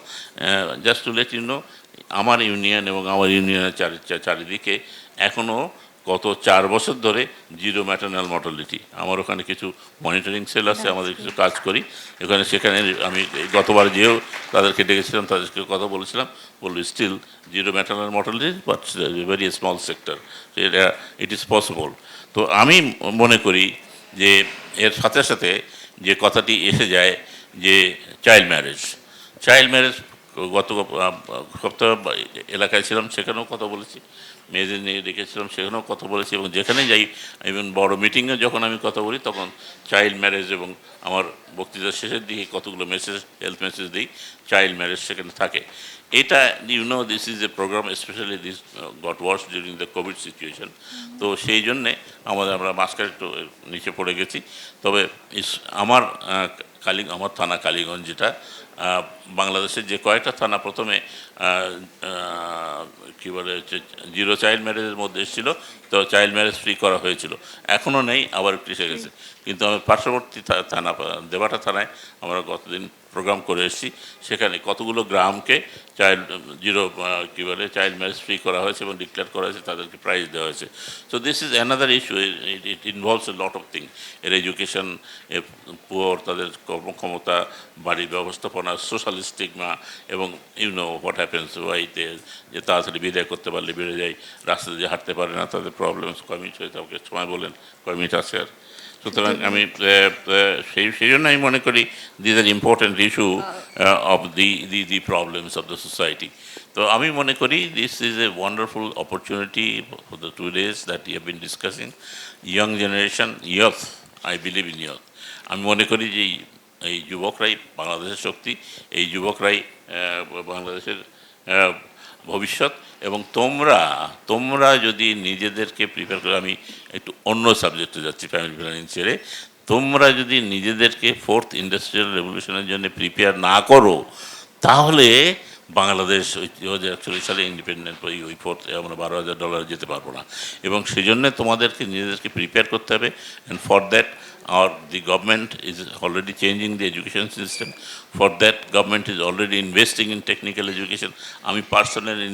J: Just to let you know, আমার ইউনিয়ন এবং আমার ইউনিয়নের চারিদিকে এখনও গত 4 বছর ধরে জিরো ম্যাটারনাল মর্টালিটি। আমার ওখানে কিছু মনিটরিং সেল আছে, আমাদের কিছু কাজ করি সেখানে আমি গতবার যেও তাদেরকে ডেকেছিলাম, তাদেরকে কথা বলেছিলাম, বললো still zero maternal mortality but very small sector, it is possible. তো আমি মনে করি যে এর সাথে সাথে যে কথাটি এসে যায় যে চাইল্ড ম্যারেজ গত সপ্তাহ এলাকায় ছিলাম, সেখানেও কথা বলেছি, মেয়েদের নিয়ে রেখেছিলাম, সেখানেও কথা বলেছি এবং যেখানে যাই ইভেন বড় মিটিংয়ে যখন আমি কথা বলি তখন চাইল্ড ম্যারেজ এবং আমার বক্তৃতার শেষের দিকে কতগুলো হেলথ মেসেজ দিই, চাইল্ড ম্যারেজ সেখানে থাকে। এটা this is a programme specially this got worse during the COVID situation. তো সেই জন্যে আমরা মাঝখানে একটু নিচে পড়ে গেছি। তবে আমার থানা কালীগঞ্জ, যেটা বাংলাদেশের যে কয়েকটা থানা প্রথমে কী বলে হচ্ছে জিরো চাইল্ড ম্যারেজের মধ্যে এসেছিলো, তো চাইল্ড ম্যারেজ ফ্রি করা হয়েছিল, এখনও নেই, আবার একটু এসে গেছে। কিন্তু আমার পার্শ্ববর্তী থানা দেবাটা থানায় আমরা গতদিন প্রোগ্রাম করে এসেছি, সেখানে কতগুলো গ্রামকে চাইল্ড ম্যারেজ ফ্রি করা হয়েছে এবং ডিক্লেয়ার করা হয়েছে, তাদেরকে প্রাইজ দেওয়া হয়েছে। So this is another issue, it involves A lot of thing, এর এডুকেশন, পুয়ার, তাদের কর্মক্ষমতা, বাড়ির ব্যবস্থাপনা, সোশ্যাল স্টিগমা এবং হোয়াট হ্যাপেন্স ওয়াইতে যে তাড়াতাড়ি বিদায় করতে পারলে বেড়ে যায়, রাস্তাতে যে হাঁটতে পারে না তাদের প্রবলেমস কমিট হয়ে তাকে সময় বলেন কমিট আছে। আর সুতরাং আমি সেই জন্য আমি মনে করি this are important issue of the problems of the society. তো আমি মনে করি this is a wonderful opportunity for the 2 days that you have been discussing. Young generation, youth, I believe in youth. আমি মনে করি যে এই যুবকরাই বাংলাদেশের শক্তি, এই যুবকরাই বাংলাদেশের ভবিষ্যৎ। এবং তোমরা যদি নিজেদেরকে প্রিপেয়ার করে, আমি একটু অন্য সাবজেক্টে যাচ্ছি ফ্যামিলি প্ল্যানিং ছেড়ে, তোমরা যদি নিজেদেরকে ফোর্থ ইন্ডাস্ট্রিয়াল রেভলিউশনের জন্য প্রিপেয়ার না করো, তাহলে বাংলাদেশ ওই 2041 সালে ইন্ডিপেন্ডেন্ট ওই ফোর্থ আমরা $12,000 যেতে পারবো না। এবং সেই জন্যে তোমাদেরকে নিজেদেরকে প্রিপেয়ার করতে হবে। And for that the government is already changing the education system. For that, government is already investing in technical education. আমি পার্সোনালি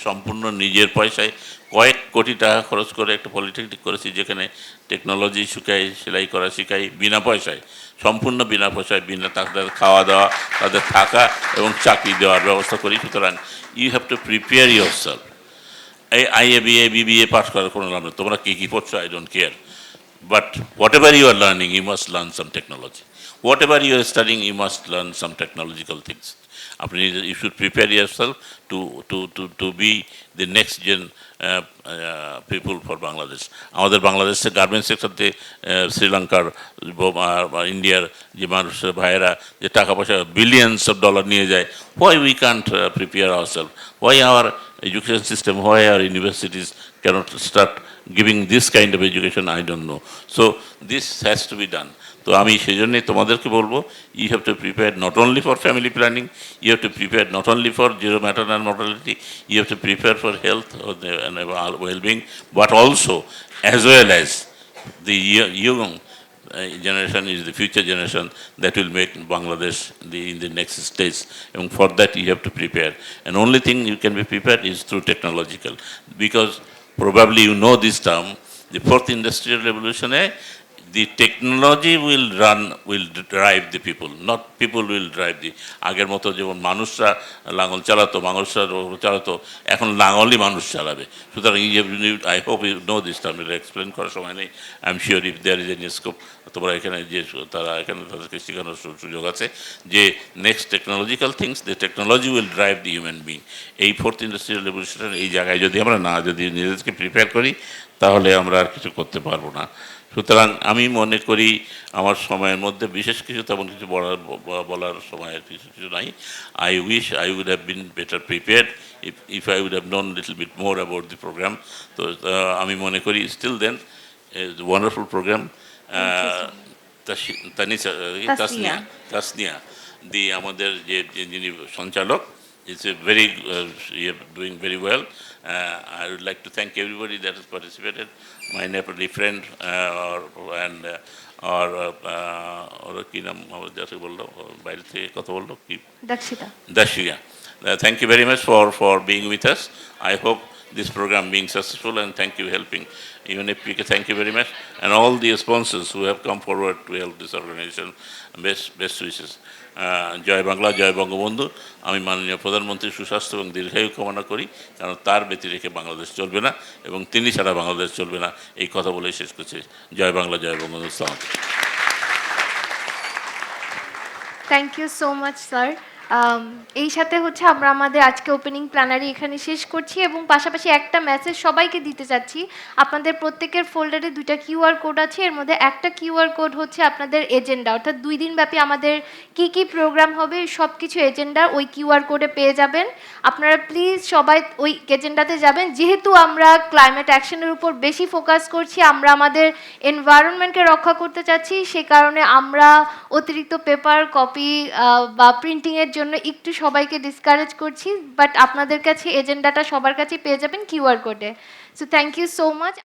J: সম্পূর্ণ নিজের পয়সায় কয়েক কোটি টাকা খরচ করে একটা পলিটেকনিক করেছি, যেখানে টেকনোলজি শিখাই, সেলাই করা শিখাই বিনা পয়সায়, সম্পূর্ণ বিনা পয়সায়, তাদের খাওয়া দাওয়া, তাদের থাকা এবং চাকরি দেওয়ার ব্যবস্থা করি। সুতরাং you have to prepare yourself. IABA BBA pass করার কোনো লাভ নেই, তোমরা কী পড়ছো I don't care, but whatever you are learning, you must learn some technology. Whatever you are studying, you must learn some technological things. You should prepare yourself to be the next gen people for Bangladesh. আমাদের বাংলাদেশের garments সেক্টরতে শ্রীলঙ্কার, ইন্ডিয়ার যে মানুষের ভাইয়েরা যে টাকা পয়সা বিলিয়ন্স অফ ডলার নিয়ে যায়, why we can't prepare ourselves? Why our education system, why our universities cannot start giving this kind of education? I don't know. So this has to be done. তো আমি সেই জন্যই তোমাদেরকে বলবো, you have to prepare not only for family planning, you have to prepare not only for zero maternal mortality, you have to prepare for health and well-being, but also as well as the young generation is the future generation that will make Bangladesh in the next stage. And for that you have to prepare. And only thing you can be prepared is through technological, because probably you know this term, the fourth industrial revolution, the technology will drive the people, not people will drive the. আগের মতো যেমন মানুষরা লাঙল চালাতো, মানুষরা চালাতো, এখন লাঙলই মানুষ চালাবে। সুতরাং I hope you know this term, এটা এক্সপ্লেন করার সময় নেই। I am sure if there is any scope, তোমরা এখানে যে তারা এখানে তাদেরকে শেখানোর সুযোগ আছে যে next technological things, the technology will drive the human being. এই ফোর্থ ইন্ডাস্ট্রিয়াল রেভলিউশনের এই জায়গায় যদি আমরা যদি নিজেদেরকে প্রিপেয়ার করি, তাহলে আমরা আর কিছু করতে পারবো না। সুতরাং আমি মনে করি আমার সময়ের মধ্যে বিশেষ কিছু তেমন কিছু বলার সময়ের কিছু নাই। I wish I would have been better prepared if I would have known little bit more about the programme. তো আমি মনে করি still then wonderful programme. Tasnia দি আমাদের যিনি সঞ্চালক, it's a very doing very well. I would like to thank everybody that has participated. My Nepali friend or কি নাম যাকে বললো বাইরে থেকে কথা বললো কি, Dakshita. Thank you very much for being with us. I hope this program being successful, and thank you helping UNFPK. Thank you very much, and all the sponsors who have come forward to help this organization. Best wishes. জয় বাংলা, জয় বঙ্গবন্ধু। আমি মাননীয় প্রধানমন্ত্রীর সুস্বাস্থ্য এবং দীর্ঘায়ু কামনা করি, কারণ তার ব্যতিরেকে বাংলাদেশ চলবে না এবং তিনি ছাড়া বাংলাদেশ চলবে না। এই কথা বলে শেষ করছি। জয় বাংলা, জয় Bangabandhu.
C: Thank you so much sir. এই সাথে হচ্ছে আমরা আমাদের আজকে ওপেনিং প্ল্যানারি এখানে শেষ করছি, এবং পাশাপাশি একটা মেসেজ সবাইকে দিতে চাচ্ছি। আপনাদের প্রত্যেকের ফোল্ডারে 2টা কিউআর কোড আছে, এর মধ্যে একটা কিউআর কোড হচ্ছে আপনাদের এজেন্ডা, অর্থাৎ 2 দিন ব্যাপী আমাদের কি প্রোগ্রাম হবে সব কিছু এজেন্ডা ওই কিউআর কোডে পেয়ে যাবেন। আপনারা প্লিজ সবাই ওই এজেন্ডাতে যাবেন। যেহেতু আমরা ক্লাইমেট অ্যাকশনের উপর বেশি ফোকাস করছি, আমরা আমাদের এনভায়রনমেন্টকে রক্ষা করতে চাচ্ছি, সে কারণে আমরা অতিরিক্ত পেপার কপি বা প্রিন্টিংয়ের জন্য একটু সবাইকে ডিসকারেজ করছি, বাট আপনাদের কাছে এজেন্ডাটা সবার কাছে পেয়ে যাবেন কিউআর কোডে। So thank you so much.